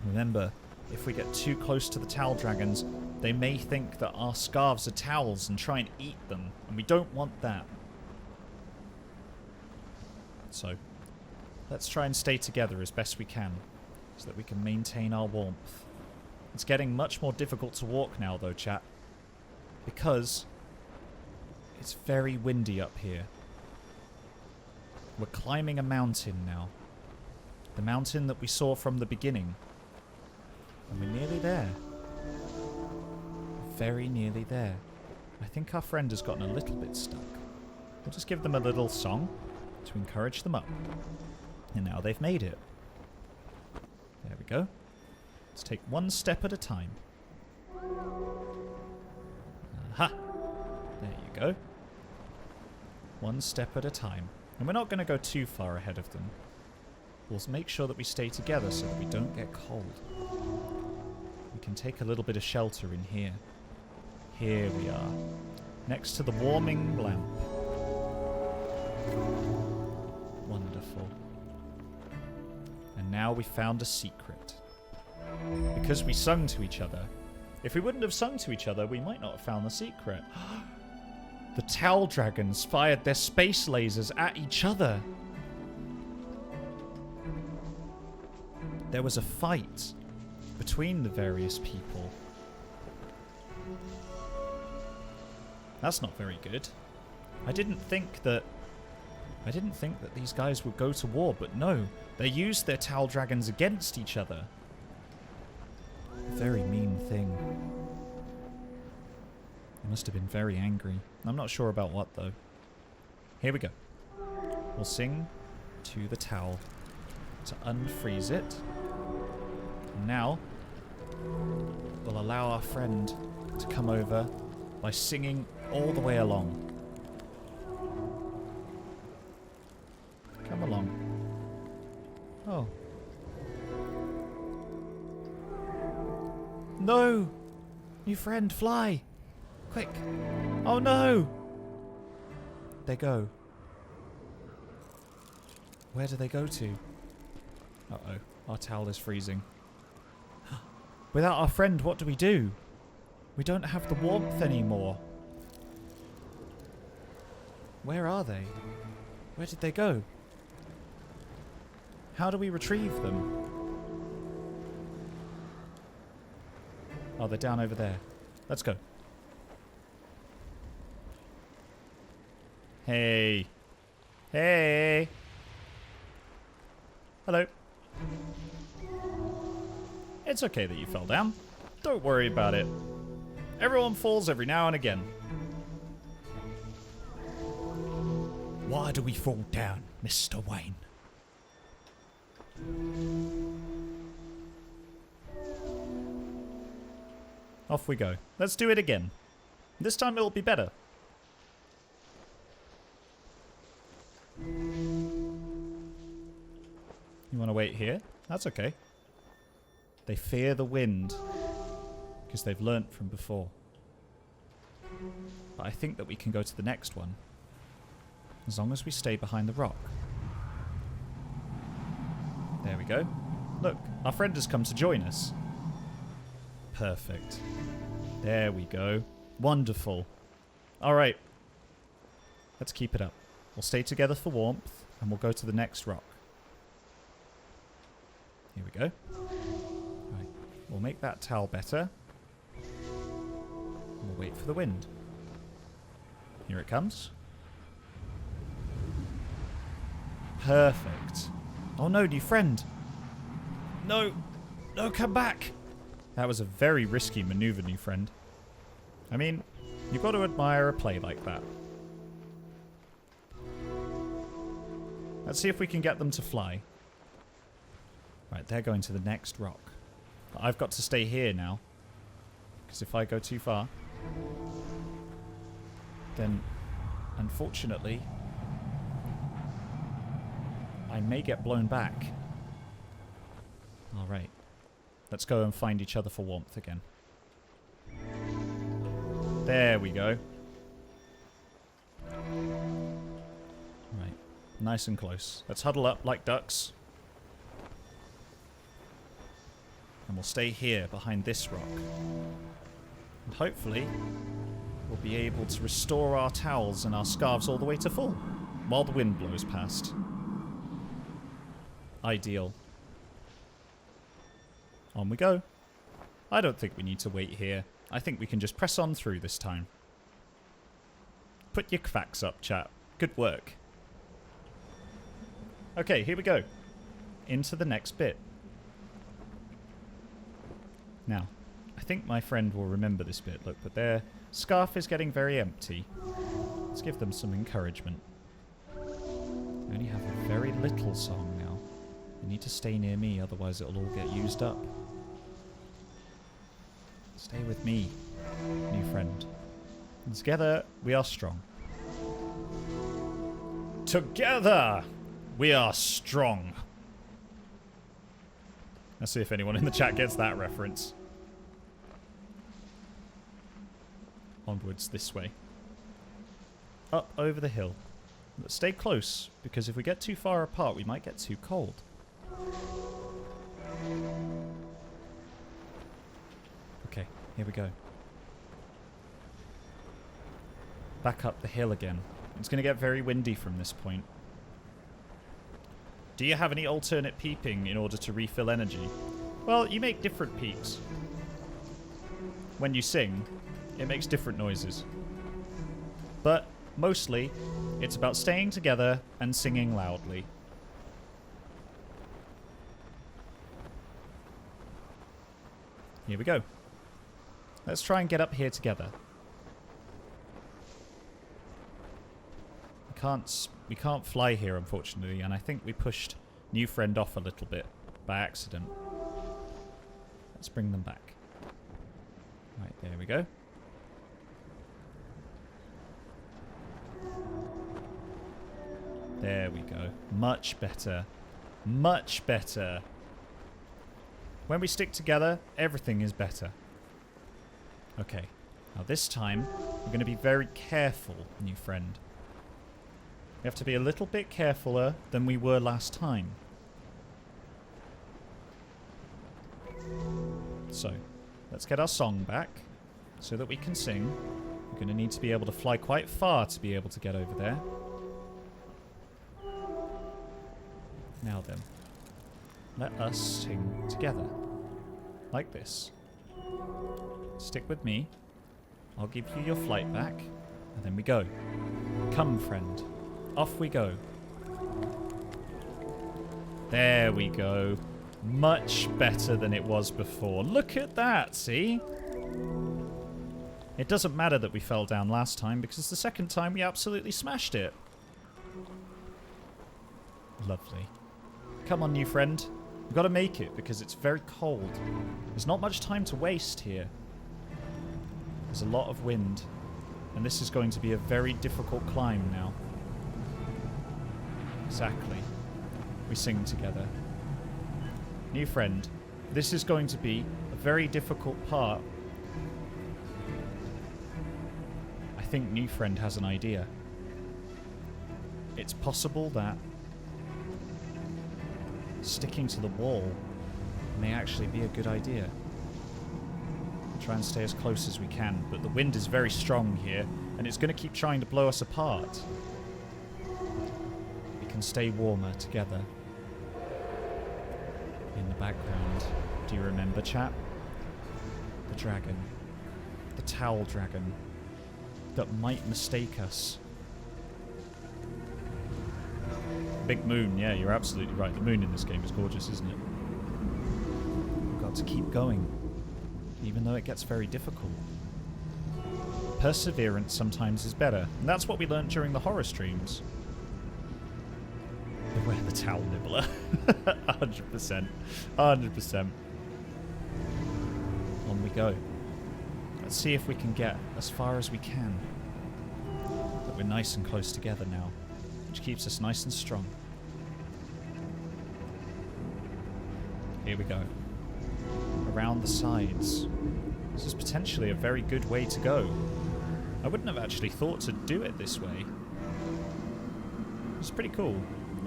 [SPEAKER 1] Remember, if we get too close to the towel dragons, they may think that our scarves are towels and try and eat them, and we don't want that. So, let's try and stay together as best we can, so that we can maintain our warmth. It's getting much more difficult to walk now, though, chat, because it's very windy up here. We're climbing a mountain now. The mountain that we saw from the beginning. And we're nearly there. Very nearly there. I think our friend has gotten a little bit stuck. We'll just give them a little song to encourage them up. And now they've made it. There we go. Let's take one step at a time. Aha! There you go. One step at a time. And we're not going to go too far ahead of them. We'll make sure that we stay together so that we don't get cold. We can take a little bit of shelter in here. Here we are. Next to the warming lamp. Wonderful. And now we found a secret. Because we sung to each other. If we wouldn't have sung to each other, we might not have found the secret. The towel dragons fired their space lasers at each other. There was a fight between the various people. That's not very good. I didn't think that these guys would go to war, but no, they used their towel dragons against each other. A very mean thing. They must have been very angry. I'm not sure about what, though. Here we go. We'll sing to the towel to unfreeze it. And now, we'll allow our friend to come over by singing all the way along. Come along. Oh. No! New friend, fly! Quick! Oh no! they go? Where do they go to? Uh-oh. Our towel is freezing. Without our friend, what do we do? We don't have the warmth anymore. Where are they? Where did they go? How do we retrieve them? Oh, they're down over there. Let's go. Hey. Hey. Hello. It's okay that you fell down. Don't worry about it. Everyone falls every now and again. Why do we fall down, Mr. Wayne? Off we go. Let's do it again. This time it'll be better. You want to wait here? That's okay. They fear the wind because they've learnt from before. But I think that we can go to the next one as long as we stay behind the rock. There we go. Look, our friend has come to join us. Perfect. There we go. Wonderful. Alright. Let's keep it up. We'll stay together for warmth, and we'll go to the next rock. Here we go. Right. We'll make that towel better. We'll wait for the wind. Here it comes. Perfect. Oh no, new friend. No. No, come back. That was a very risky maneuver, new friend. I mean, you've got to admire a play like that. Let's see if we can get them to fly. Right, they're going to the next rock. But I've got to stay here now. Because if I go too far, then, unfortunately, I may get blown back. Alright. Let's go and find each other for warmth again. There we go. Right. Nice and close. Let's huddle up like ducks. And we'll stay here behind this rock. And hopefully, we'll be able to restore our towels and our scarves all the way to full while the wind blows past. Ideal. On we go. I don't think we need to wait here. I think we can just press on through this time. Put your facts up, chat. Good work. Okay, here we go. Into the next bit. Now, I think my friend will remember this bit. Look, but their scarf is getting very empty. Let's give them some encouragement. I only have a very little song now. They need to stay near me, otherwise it'll all get used up. Stay with me, new friend. And together, we are strong. Together, we are strong. Let's see if anyone in the chat gets that reference. Onwards this way. Up over the hill. But stay close, because if we get too far apart, we might get too cold. Okay, here we go. Back up the hill again. It's going to get very windy from this point. Do you have any alternate peeping in order to refill energy? Well, you make different peeps. When you sing, it makes different noises. But mostly, it's about staying together and singing loudly. Here we go. Let's try and get up here together. We can't fly here, unfortunately, and I think we pushed new friend off a little bit by accident. Let's bring them back. Right, there we go. There we go. Much better. Much better. When we stick together, everything is better. Okay. Now this time, we're going to be very careful, new friend. We have to be a little bit carefuler than we were last time. So, let's get our song back so that we can sing. We're going to need to be able to fly quite far to be able to get over there. Now then, let us sing together. Like this. Stick with me. I'll give you your flight back, and then we go. Come, friend. Off we go. There we go. Much better than it was before. Look at that, see? It doesn't matter that we fell down last time, because the second time we absolutely smashed it. Lovely. Come on, new friend. We've got to make it, because it's very cold. There's not much time to waste here. There's a lot of wind, and this is going to be a very difficult climb now. Exactly. We sing together. New friend, this is going to be a very difficult part. I think new friend has an idea. It's possible that sticking to the wall may actually be a good idea. Try and stay as close as we can, but the wind is very strong here, and it's going to keep trying to blow us apart. We can stay warmer together. In the background, do you remember, chat? The dragon. The towel dragon. That might mistake us. Big moon, yeah, you're absolutely right. The moon in this game is gorgeous, isn't it? We've got to keep going, even though it gets very difficult. Perseverance sometimes is better, and that's what we learnt during the horror streams. Beware the towel nibbler. 100%. 100%. On we go. Let's see if we can get as far as we can. But we're nice and close together now, which keeps us nice and strong. Here we go. Around the sides. This is potentially a very good way to go. I wouldn't have actually thought to do it this way. It's pretty cool.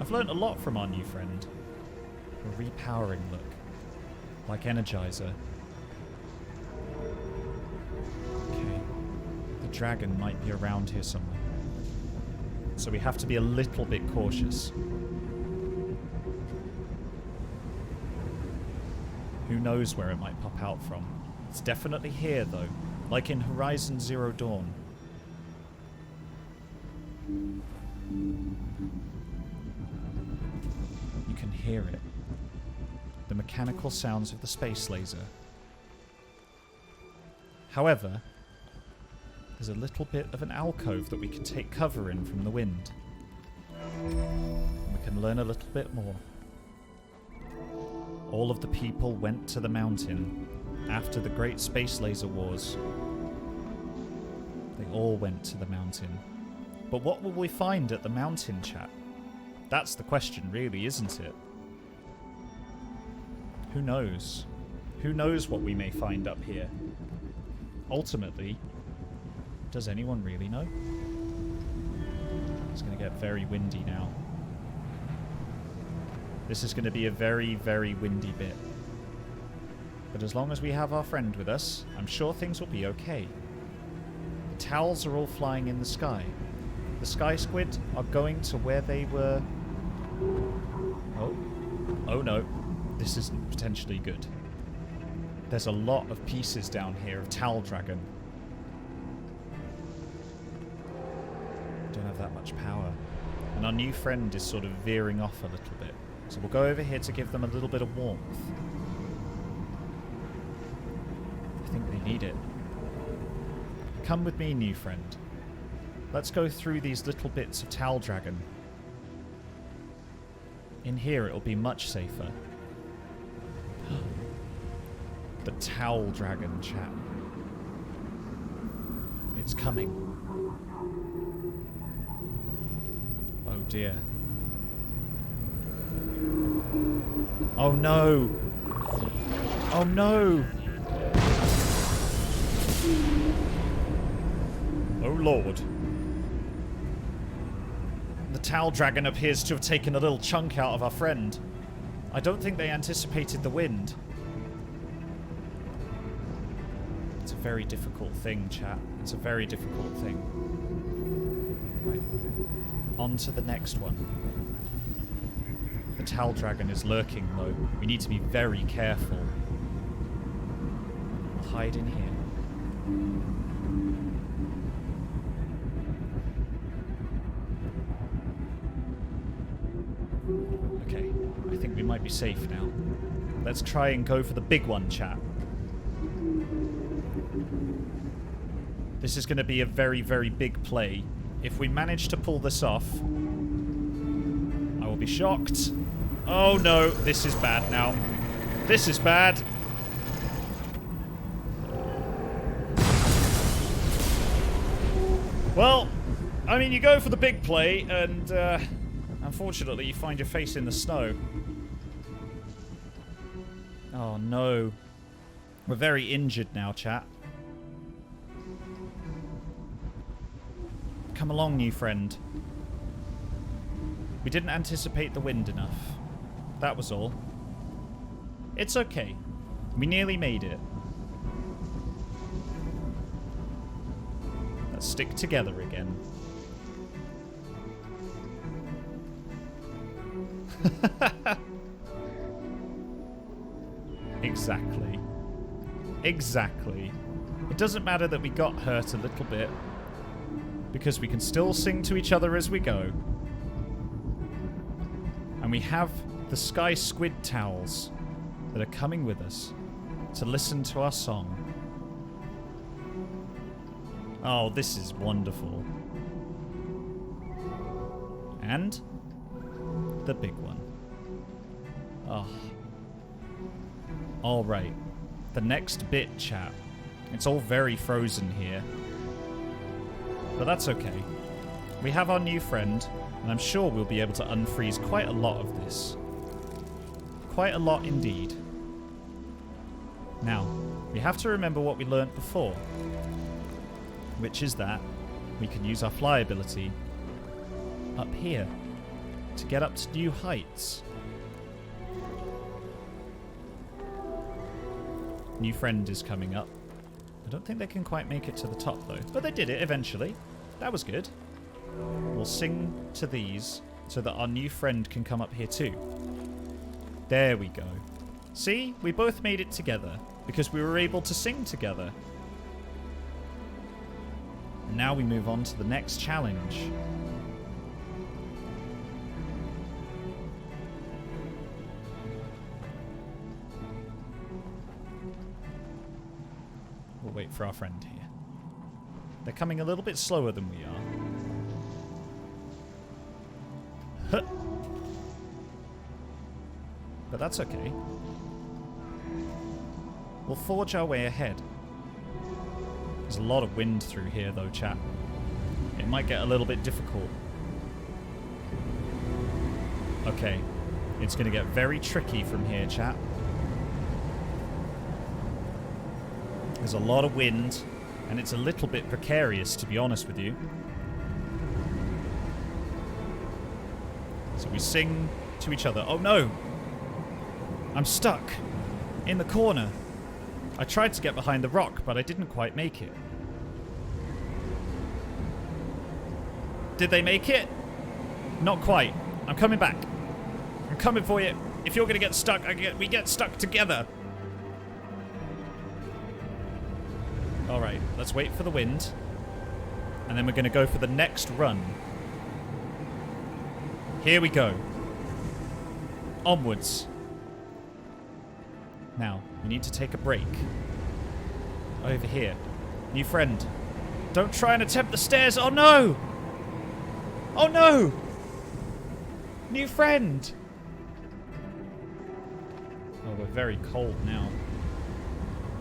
[SPEAKER 1] I've learnt a lot from our new friend. A repowering look. Like Energizer. Okay. The dragon might be around here somewhere. So we have to be a little bit cautious. Who knows where it might pop out from. It's definitely here, though. Like in Horizon Zero Dawn. You can hear it. The mechanical sounds of the space laser. However, there's a little bit of an alcove that we can take cover in from the wind. And we can learn a little bit more. All of the people went to the mountain after the Great Space Laser Wars. They all went to the mountain. But what will we find at the mountain, chat? That's the question, really, isn't it? Who knows? Who knows what we may find up here? Ultimately, does anyone really know? It's going to get very windy now. This is going to be a very, very windy bit. But as long as we have our friend with us, I'm sure things will be okay. The towels are all flying in the sky. The sky squid are going to where they were... Oh no. This isn't potentially good. There's a lot of pieces down here of Towel Dragon. Don't have that much power. And our new friend is sort of veering off a little bit. So we'll go over here to give them a little bit of warmth. I think they need it. Come with me, new friend. Let's go through these little bits of Towel Dragon. In here it'll be much safer. The Towel Dragon, chat. It's coming. Oh dear. Oh no! Oh no! Oh lord. The towel dragon appears to have taken a little chunk out of our friend. I don't think they anticipated the wind. It's a very difficult thing, chat. It's a very difficult thing. Right. On to the next one. The towel dragon is lurking, though. We need to be very careful. I'll hide in here. Okay, I think we might be safe now. Let's try and go for the big one, chat. This is going to be a very, very big play. If we manage to pull this off, I will be shocked. Oh no, this is bad now. This is bad. Well, I mean, you go for the big play, and unfortunately, you find your face in the snow. Oh no. We're very injured now, chat. Come along, new friend. We didn't anticipate the wind enough. That was all. It's okay. We nearly made it. Let's stick together again. Exactly. Exactly. It doesn't matter that we got hurt a little bit, because we can still sing to each other as we go. And we have the sky squid towels that are coming with us to listen to our song. Oh, this is wonderful. And the big one. Oh. Alright. The next bit, chat. It's all very frozen here. But that's okay. We have our new friend, and I'm sure we'll be able to unfreeze quite a lot of this. Quite a lot indeed. Now, we have to remember what we learnt before, which is that we can use our fly ability up here to get up to new heights. New friend is coming up. I don't think they can quite make it to the top, though. But they did it eventually. That was good. We'll sing to these so that our new friend can come up here too. There we go. See? We both made it together because we were able to sing together. And now we move on to the next challenge. We'll wait for our friend here. They're coming a little bit slower than we are. Huh. But that's okay. We'll forge our way ahead. There's a lot of wind through here though, chat. It might get a little bit difficult. Okay. It's going to get very tricky from here, chat. There's a lot of wind, and it's a little bit precarious, to be honest with you. So we sing to each other. Oh no! I'm stuck in the corner. I tried to get behind the rock, but I didn't quite make it. Did they make it? Not quite. I'm coming back. I'm coming for you. If you're going to get stuck, we get stuck together. Alright, let's wait for the wind. And then we're going to go for the next run. Here we go. Onwards. Now, we need to take a break. Over here. New friend. Don't try and attempt the stairs. Oh no! Oh no! New friend! Oh, we're very cold now.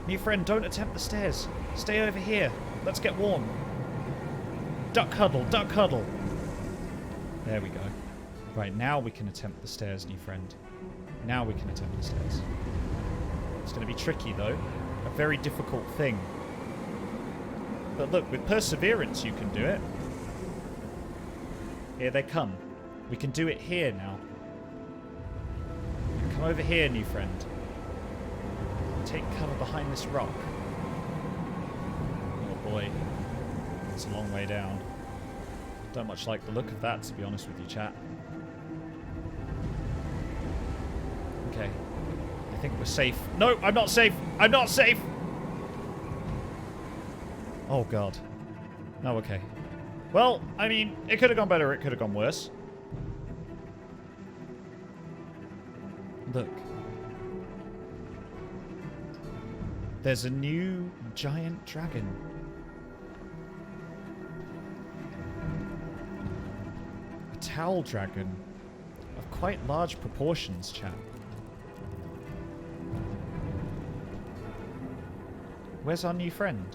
[SPEAKER 1] New friend, don't attempt the stairs. Stay over here. Let's get warm. Duck huddle, duck huddle. There we go. Right, now we can attempt the stairs, new friend. Now we can attempt the stairs. It's going to be tricky, though. A very difficult thing. But look, with perseverance, you can do it. Here they come. We can do it here now. Come over here, new friend. Take cover behind this rock. Oh boy. It's a long way down. Don't much like the look of that, to be honest with you, chat. Okay. I think we're safe. No, I'm not safe! I'm not safe! Oh god. No, okay. Well, I mean, it could have gone better, it could have gone worse. Look. There's a new giant dragon. A towel dragon of quite large proportions, chap. Where's our new friend?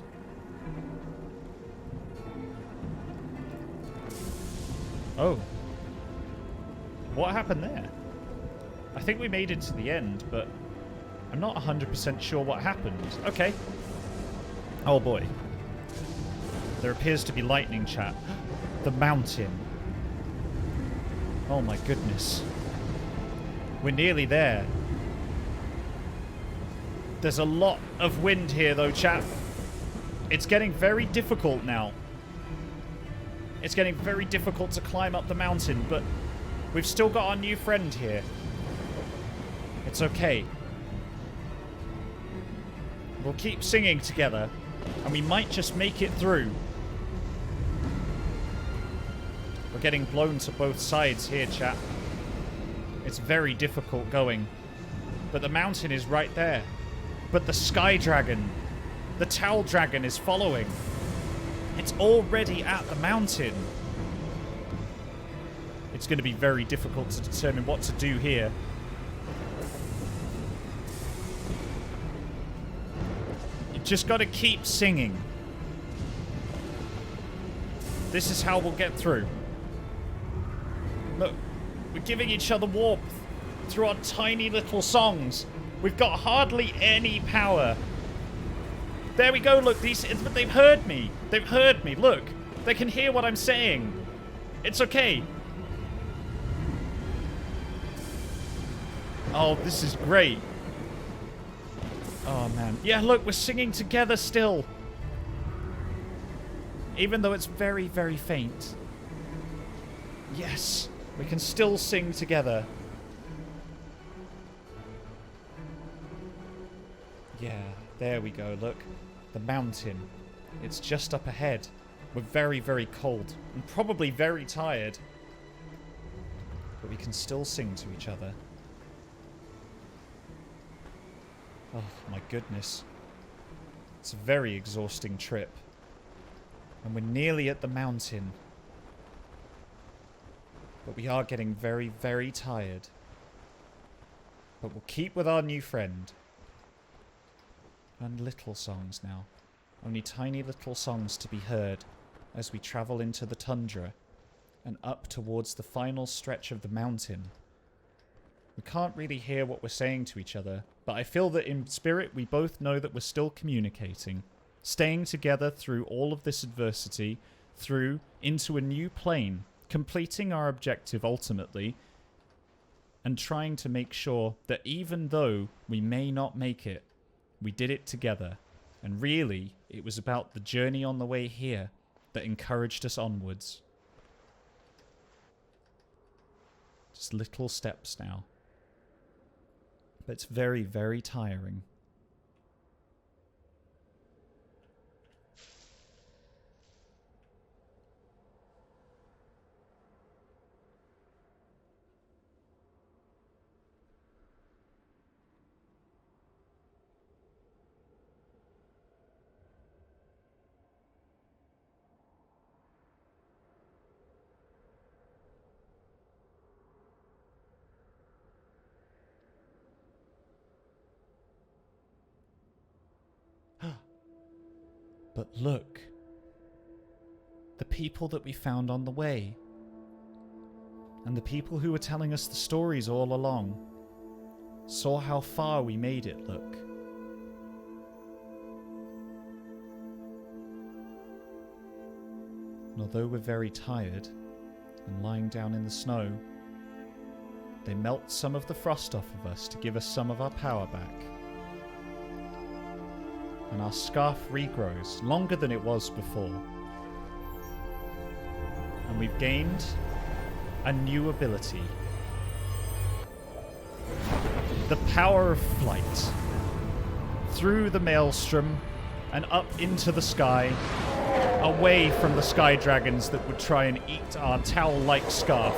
[SPEAKER 1] Oh. What happened there? I think we made it to the end, but I'm not 100% sure what happened. Okay. Oh boy. There appears to be lightning, chat. The mountain. Oh my goodness. We're nearly there. There's a lot of wind here though, chat. It's getting very difficult now. It's getting very difficult to climb up the mountain, but we've still got our new friend here. It's okay. We'll keep singing together, and we might just make it through. We're getting blown to both sides here, chat. It's very difficult going. But the mountain is right there. But the sky dragon, the towel dragon, is following. It's already at the mountain. It's going to be very difficult to determine what to do here. Just got to keep singing. This is how we'll get through. Look, we're giving each other warmth through our tiny little songs. We've got hardly any power. There we go, look, they've heard me. They've heard me, look. They can hear what I'm saying. It's okay. Oh, this is great. Oh, man. Yeah, look, we're singing together still. Even though it's very, very faint. Yes, we can still sing together. Yeah, there we go, look. The mountain. It's just up ahead. We're very, very cold. And probably very tired. But we can still sing to each other. Oh, my goodness. It's a very exhausting trip. And we're nearly at the mountain. But we are getting very, very tired. But we'll keep with our new friend. And little songs now. Only tiny little songs to be heard as we travel into the tundra and up towards the final stretch of the mountain. We can't really hear what we're saying to each other, but I feel that in spirit we both know that we're still communicating, staying together through all of this adversity, through into a new plane, completing our objective ultimately, and trying to make sure that even though we may not make it, we did it together. And really, it was about the journey on the way here that encouraged us onwards. Just little steps now. But it's very, very tiring. But look, the people that we found on the way, and the people who were telling us the stories all along, saw how far we made it look. And although we're very tired, and lying down in the snow. They melt some of the frost off of us to give us some of our power back. And our scarf regrows longer than it was before. And we've gained a new ability. The power of flight. Through the maelstrom and up into the sky, away from the sky dragons that would try and eat our towel-like scarf.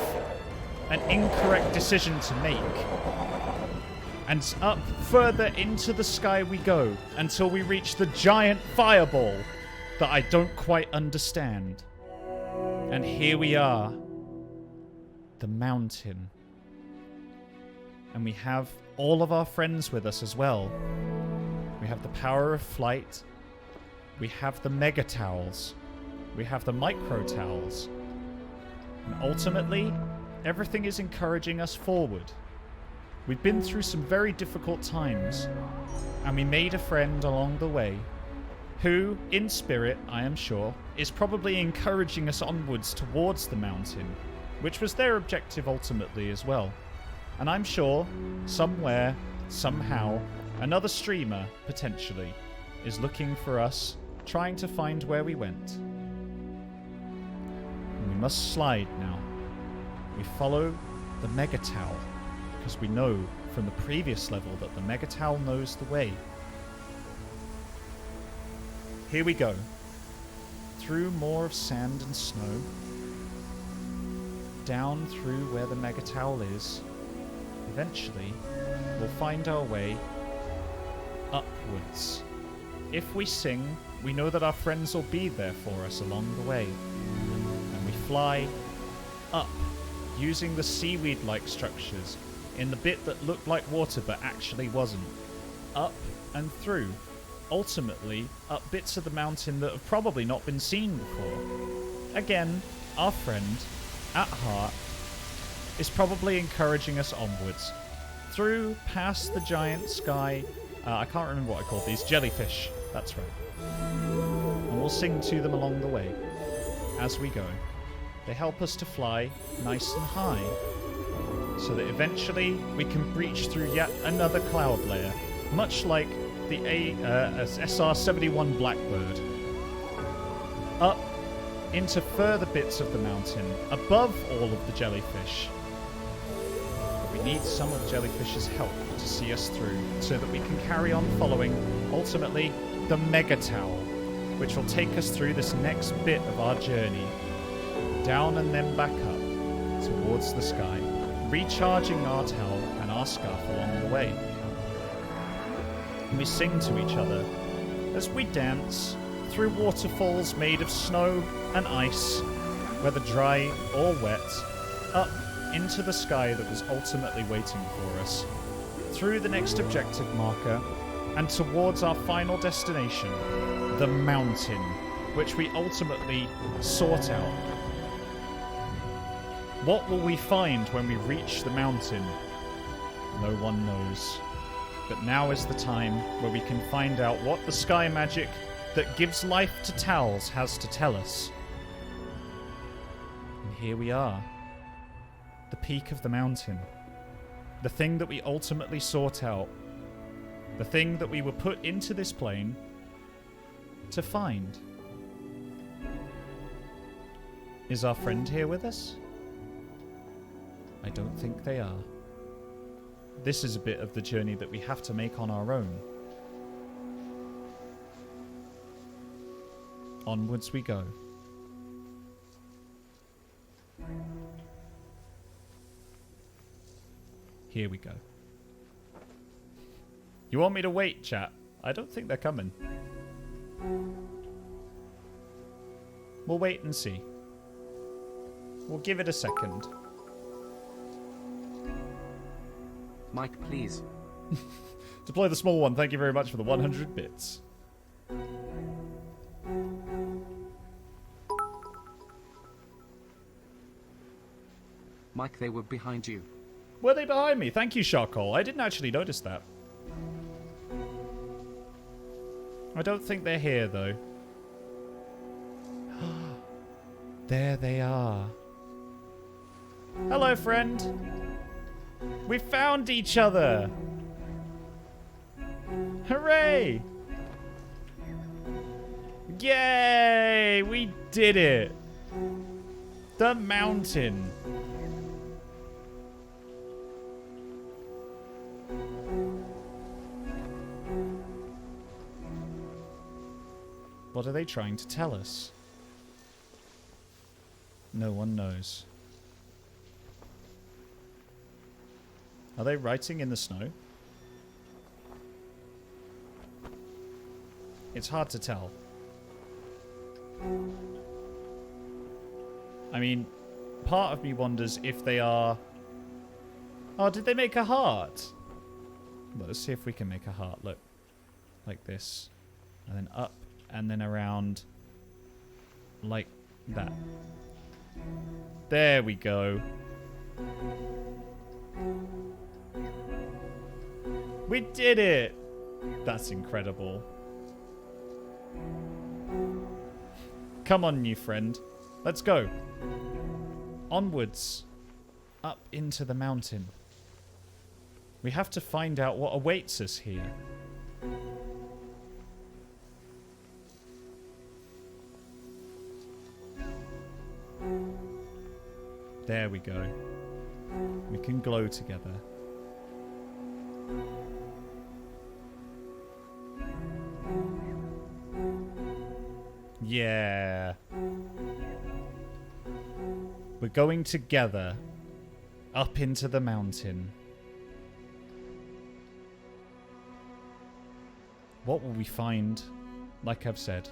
[SPEAKER 1] An incorrect decision to make. And up further into the sky we go until we reach the giant fireball that I don't quite understand. And here we are. The mountain. And we have all of our friends with us as well. We have the power of flight. We have the mega towels. We have the micro towels. And ultimately, everything is encouraging us forward. We've been through some very difficult times, and we made a friend along the way, who, in spirit, I am sure, is probably encouraging us onwards towards the mountain, which was their objective ultimately as well. And I'm sure, somewhere, somehow, another streamer, potentially, is looking for us, trying to find where we went. And we must slide now. We follow the Mega Towel, because we know from the previous level that the Mega Towel knows the way. Here we go. Through more of sand and snow. Down through where the Mega Towel is. Eventually, we'll find our way upwards. If we sing, we know that our friends will be there for us along the way. And we fly up, using the seaweed-like structures in the bit that looked like water but actually wasn't. Up and through. Ultimately, up bits of the mountain that have probably not been seen before. Again, our friend, at heart, is probably encouraging us onwards. Through, past the giant sky... I can't remember what I called these. Jellyfish. That's right. And we'll sing to them along the way, as we go. They help us to fly nice and high, so that eventually we can breach through yet another cloud layer, much like the SR-71 Blackbird. Up into further bits of the mountain, above all of the jellyfish. But we need some of the jellyfish's help to see us through, so that we can carry on following, ultimately, the Mega Towel, which will take us through this next bit of our journey. Down and then back up, towards the sky, recharging our towel and our scarf along the way. And we sing to each other as we dance through waterfalls made of snow and ice, whether dry or wet, up into the sky that was ultimately waiting for us, through the next objective marker, and towards our final destination, the mountain, which we ultimately sought out. What will we find when we reach the mountain? No one knows. But now is the time where we can find out what the sky magic that gives life to towels has to tell us. And here we are. The peak of the mountain. The thing that we ultimately sought out. The thing that we were put into this plane to find. Is our friend here with us? I don't think they are. This is a bit of the journey that we have to make on our own. Onwards we go. Here we go. You want me to wait, chat? I don't think they're coming. We'll wait and see. We'll give it a second.
[SPEAKER 2] Mike, please.
[SPEAKER 1] Deploy the small one. Thank you very much for the 100 bits.
[SPEAKER 2] Mike, they were behind you.
[SPEAKER 1] Were they behind me? Thank you, Charcoal. I didn't actually notice that. I don't think they're here, though. There they are. Hello, friend. We found each other. Hooray! Yay! We did it. The mountain. What are they trying to tell us? No one knows. Are they writing in the snow? It's hard to tell. I mean, part of me wonders if they are... Oh, did they make a heart? Let's see if we can make a heart. Look. Like this. And then up. And then around. Like that. There we go. We did it! That's incredible. Come on, new friend. Let's go. Onwards. Up into the mountain. We have to find out what awaits us here. There we go. We can glow together. Yeah. We're going together up into the mountain. What will we find? Like I've said,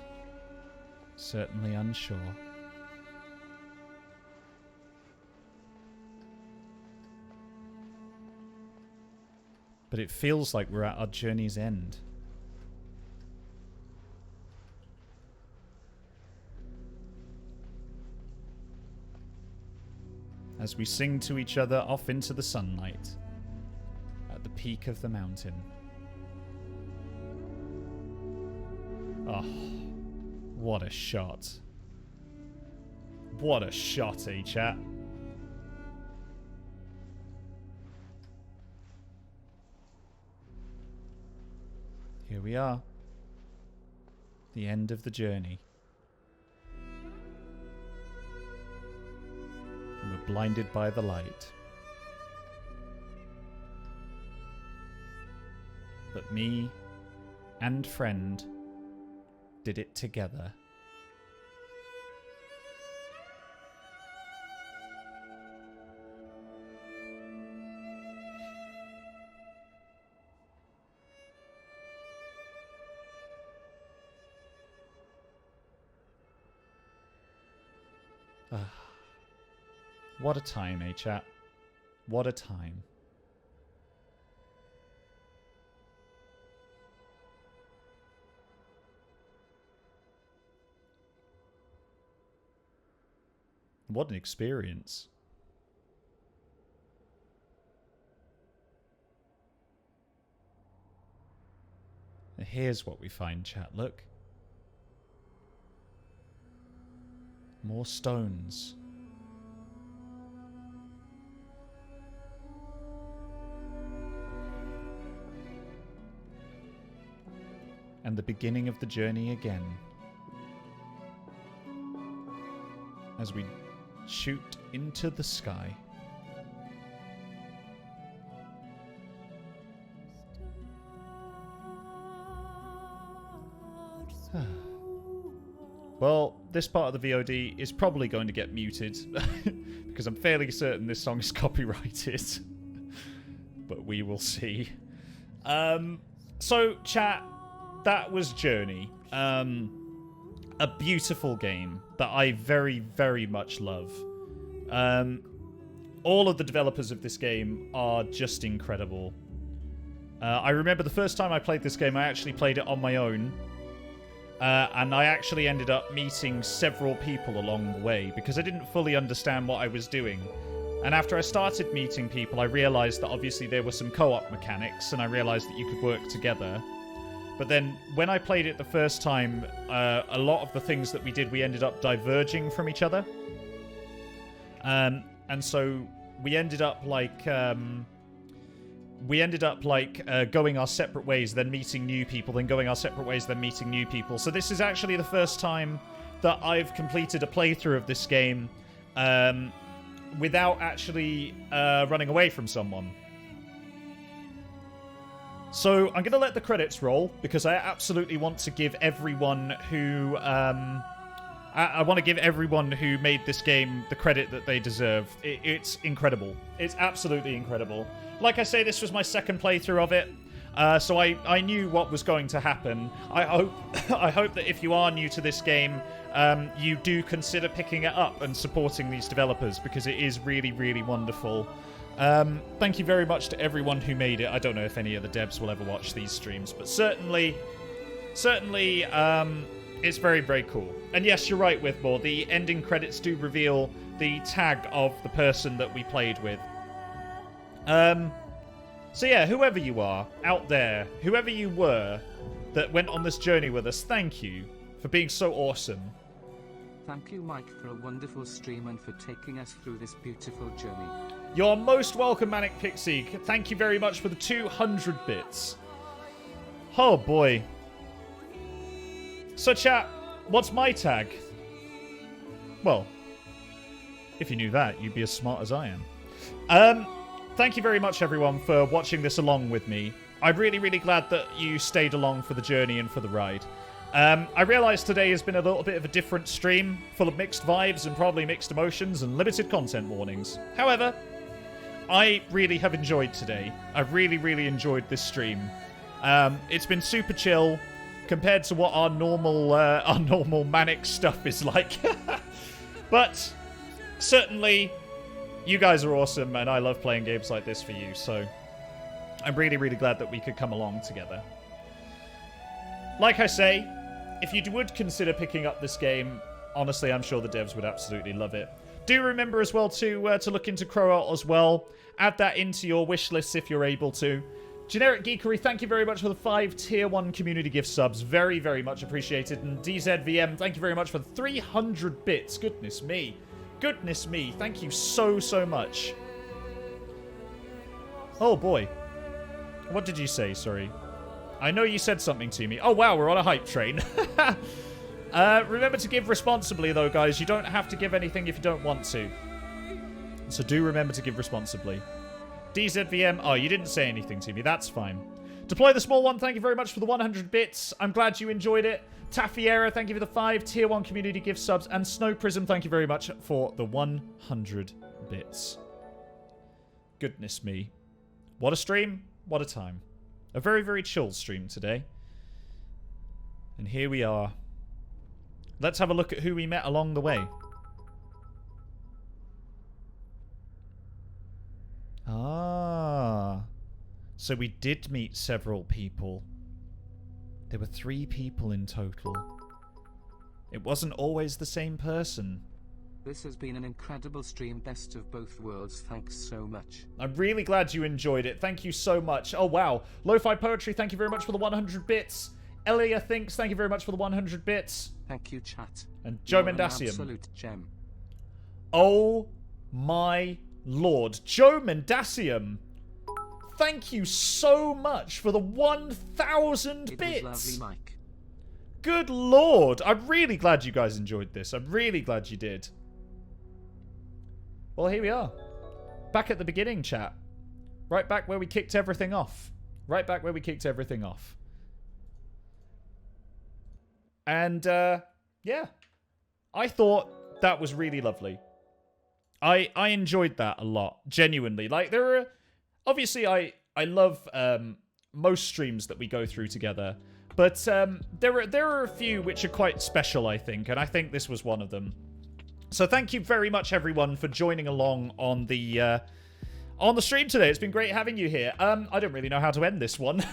[SPEAKER 1] certainly unsure. But it feels like we're at our journey's end. As we sing to each other off into the sunlight at the peak of the mountain. Oh, what a shot. What a shot, eh, chat? Here we are. The end of the journey. And we're blinded by the light. But me and friend did it together. What a time, eh, chat? What a time. What an experience. Here's what we find, chat. Look. More stones. And the beginning of the journey again. As we shoot into the sky. Well, this part of the VOD is probably going to get muted because I'm fairly certain this song is copyrighted. But we will see. So, chat, that was Journey. A beautiful game that I very, very much love. All of the developers of this game are just incredible. I remember the first time I played this game, I actually played it on my own. And I actually ended up meeting several people along the way because I didn't fully understand what I was doing. And after I started meeting people, I realized that obviously there were some co-op mechanics, and I realized that you could work together. But then when I played it the first time, a lot of the things that we did, we ended up diverging from each other. And so we ended up like going our separate ways, then meeting new people, then going our separate ways, then meeting new people. So this is actually the first time that I've completed a playthrough of this game without actually running away from someone. So I'm going to let the credits roll because I absolutely want to give everyone who I want to give everyone who made this game the credit that they deserve. It's incredible. It's absolutely incredible. Like I say, this was my second playthrough of it, so I knew what was going to happen. I hope that if you are new to this game, you do consider picking it up and supporting these developers because it is really, really wonderful. Thank you very much to everyone who made it. I don't know if any of the devs will ever watch these streams, but certainly, it's very, very cool. And yes, you're right, Withmore. The ending credits do reveal the tag of the person that we played with. So yeah, whoever you are out there, whoever you were that went on this journey with us, thank you for being so awesome.
[SPEAKER 2] Thank you, Mike, for a wonderful stream and for taking us through this beautiful journey.
[SPEAKER 1] You're most welcome, Manic Pixie. Thank you very much for the 200 bits. Oh boy. So chat, what's my tag? Well, if you knew that, you'd be as smart as I am. Thank you very much, everyone, for watching this along with me. I'm really, really glad that you stayed along for the journey and for the ride. I realise today has been a little bit of a different stream, full of mixed vibes and probably mixed emotions and limited content warnings. However, I really have enjoyed today. I've really, really enjoyed this stream. It's been super chill compared to what our normal manic stuff is like. But certainly, you guys are awesome, and I love playing games like this for you, so I'm really, really glad that we could come along together. Like I say, if you would consider picking up this game, honestly, I'm sure the devs would absolutely love it. Do remember as well to look into Crowalt as well. Add that into your wish list if you're able to. Generic Geekery, thank you very much for the 5 Tier 1 community gift subs. Very, very much appreciated. And DZVM, thank you very much for the 300 bits. Goodness me. Goodness me. Thank you so, so much. Oh, boy. What did you say? Sorry. I know you said something to me. Oh, wow, we're on a hype train. Remember to give responsibly, though, guys. You don't have to give anything if you don't want to. So do remember to give responsibly. DZVM, oh, you didn't say anything to me. That's fine. Deploy the Small One, thank you very much for the 100 bits. I'm glad you enjoyed it. Taffiera, thank you for the 5 Tier 1 community gift subs. And Snow Prism, thank you very much for the 100 bits. Goodness me. What a stream. What a time. A very, very chill stream today. And here we are. Let's have a look at who we met along the way. Ah. So we did meet several people. There were 3 people in total. It wasn't always the same person.
[SPEAKER 2] This has been an incredible stream, best of both worlds. Thanks so much.
[SPEAKER 1] I'm really glad you enjoyed it. Thank you so much. Oh, wow. Lo-Fi Poetry, thank you very much for the 100 bits. Elia Thinks, thank you very much for the 100 bits.
[SPEAKER 2] Thank you, chat.
[SPEAKER 1] And Joe
[SPEAKER 2] You're an
[SPEAKER 1] Mendasium.
[SPEAKER 2] Absolute gem.
[SPEAKER 1] Oh my lord. Joe Mendasium. Thank you so much for the 1,000 bits.
[SPEAKER 2] It was lovely, Mike.
[SPEAKER 1] Good lord. I'm really glad you guys enjoyed this. I'm really glad you did. Well, here we are. Back at the beginning, chat. Right back where we kicked everything off. Right back where we kicked everything off. And, yeah. I thought that was really lovely. I enjoyed that a lot. Genuinely. Like, there are... Obviously, I love most streams that we go through together. But there are a few which are quite special, I think. And I think this was one of them. So thank you very much, everyone, for joining along on the stream today. It's been great having you here. I don't really know how to end this one.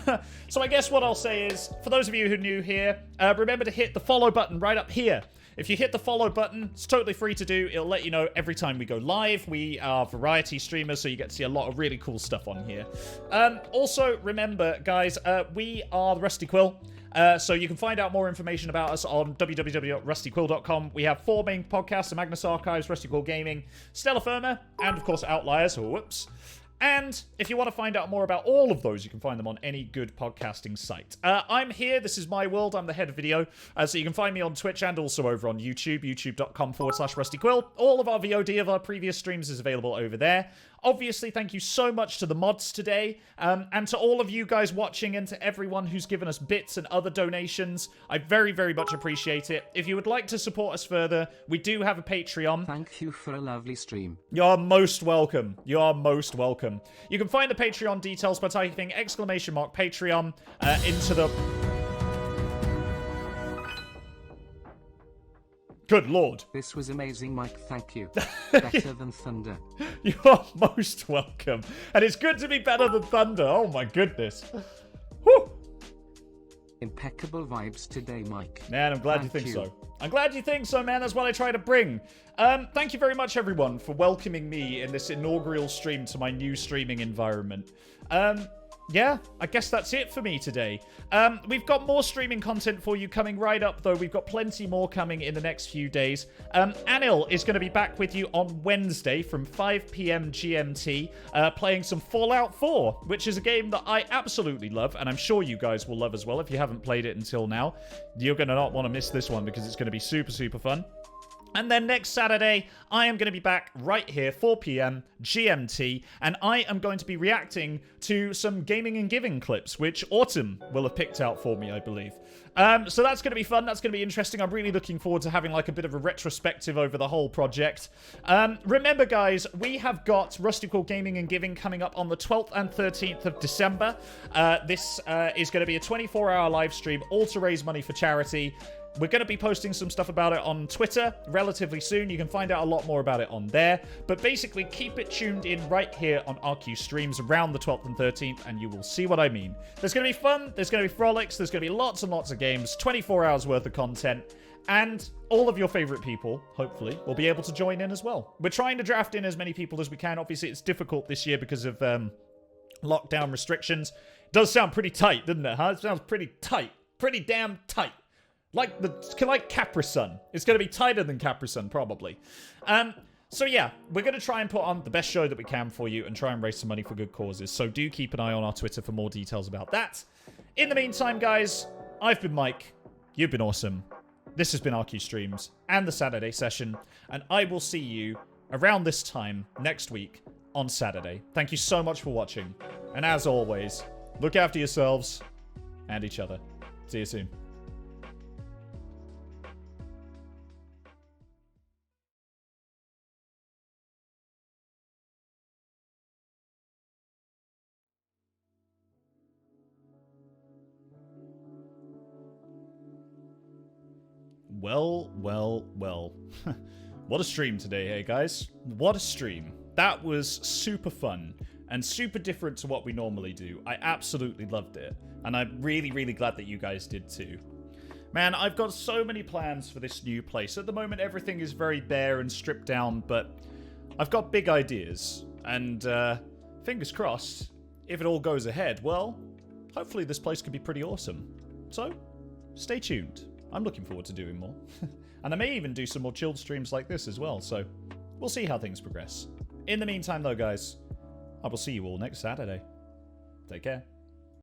[SPEAKER 1] So I guess what I'll say is, for those of you who are new here, remember to hit the follow button right up here. If you hit the follow button, it's totally free to do. It'll let you know every time we go live. We are variety streamers, so you get to see a lot of really cool stuff on here. Also, remember, guys, we are the Rusty Quill. So you can find out more information about us on www.rustyquill.com. We have 4 main podcasts: the Magnus Archives, Rusty Quill Gaming, Stellar Firma, and of course Outliers. Whoops. And if you want to find out more about all of those, you can find them on any good podcasting site. I'm here. This is my world. I'm the head of video. So you can find me on Twitch and also over on YouTube, youtube.com/RustyQuill. All of our VOD of our previous streams is available over there. Obviously, thank you so much to the mods today, and to all of you guys watching, and to everyone who's given us bits and other donations. I very, very much appreciate it. If you would like to support us further, we do have a Patreon.
[SPEAKER 2] Thank you for a lovely stream.
[SPEAKER 1] You're most welcome. You are most welcome. You can find the Patreon details by typing !Patreon into the... Good lord.
[SPEAKER 2] This was amazing, Mike. Thank you. Better than Thunder.
[SPEAKER 1] You are most welcome. And it's good to be better than Thunder. Oh my goodness. Whew.
[SPEAKER 2] Impeccable vibes today, Mike.
[SPEAKER 1] Man, I'm glad you think so. I'm glad you think so, man. That's what I try to bring. Thank you very much, everyone, for welcoming me in this inaugural stream to my new streaming environment. Yeah, I guess that's it for me today. We've got more streaming content for you coming right up, though. We've got plenty more coming in the next few days. Anil is going to be back with you on Wednesday from 5 p.m. GMT, playing some Fallout 4, which is a game that I absolutely love, and I'm sure you guys will love as well. If you haven't played it until now, you're going to not want to miss this one because it's going to be super, super fun. And then next Saturday, I am going to be back right here, 4 p.m. GMT, and I am going to be reacting to some gaming and giving clips, which Autumn will have picked out for me, I believe. So that's going to be fun. That's going to be interesting. I'm really looking forward to having like a bit of a retrospective over the whole project. Remember, guys, we have got Rusty Quill Gaming and Giving coming up on the 12th and 13th of December. This is going to be a 24-hour live stream, all to raise money for charity. We're going to be posting some stuff about it on Twitter relatively soon. You can find out a lot more about it on there. But basically, keep it tuned in right here on RQ Streams around the 12th and 13th, and you will see what I mean. There's going to be fun. There's going to be frolics. There's going to be lots and lots of games. 24 hours worth of content. And all of your favorite people, hopefully, will be able to join in as well. We're trying to draft in as many people as we can. Obviously, it's difficult this year because of lockdown restrictions. It does sound pretty tight, doesn't it, huh? It sounds pretty tight. Pretty damn tight. Like Capri Sun. It's going to be tighter than Capri Sun, probably. So yeah, we're going to try and put on the best show that we can for you and try and raise some money for good causes. So do keep an eye on our Twitter for more details about that. In the meantime, guys, I've been Mike. You've been awesome. This has been RQ Streams and the Saturday session. And I will see you around this time next week on Saturday. Thank you so much for watching. And as always, look after yourselves and each other. See you soon. Well. What a stream today, hey guys. What a stream. That was super fun and super different to what we normally do. I absolutely loved it. And I'm really, really glad that you guys did too. Man, I've got so many plans for this new place. At the moment, everything is very bare and stripped down, but I've got big ideas. And fingers crossed, if it all goes ahead, well, hopefully this place could be pretty awesome. So, stay tuned. I'm looking forward to doing more. And I may even do some more chilled streams like this as well, so we'll see how things progress. In the meantime, though, guys, I will see you all next Saturday. Take care.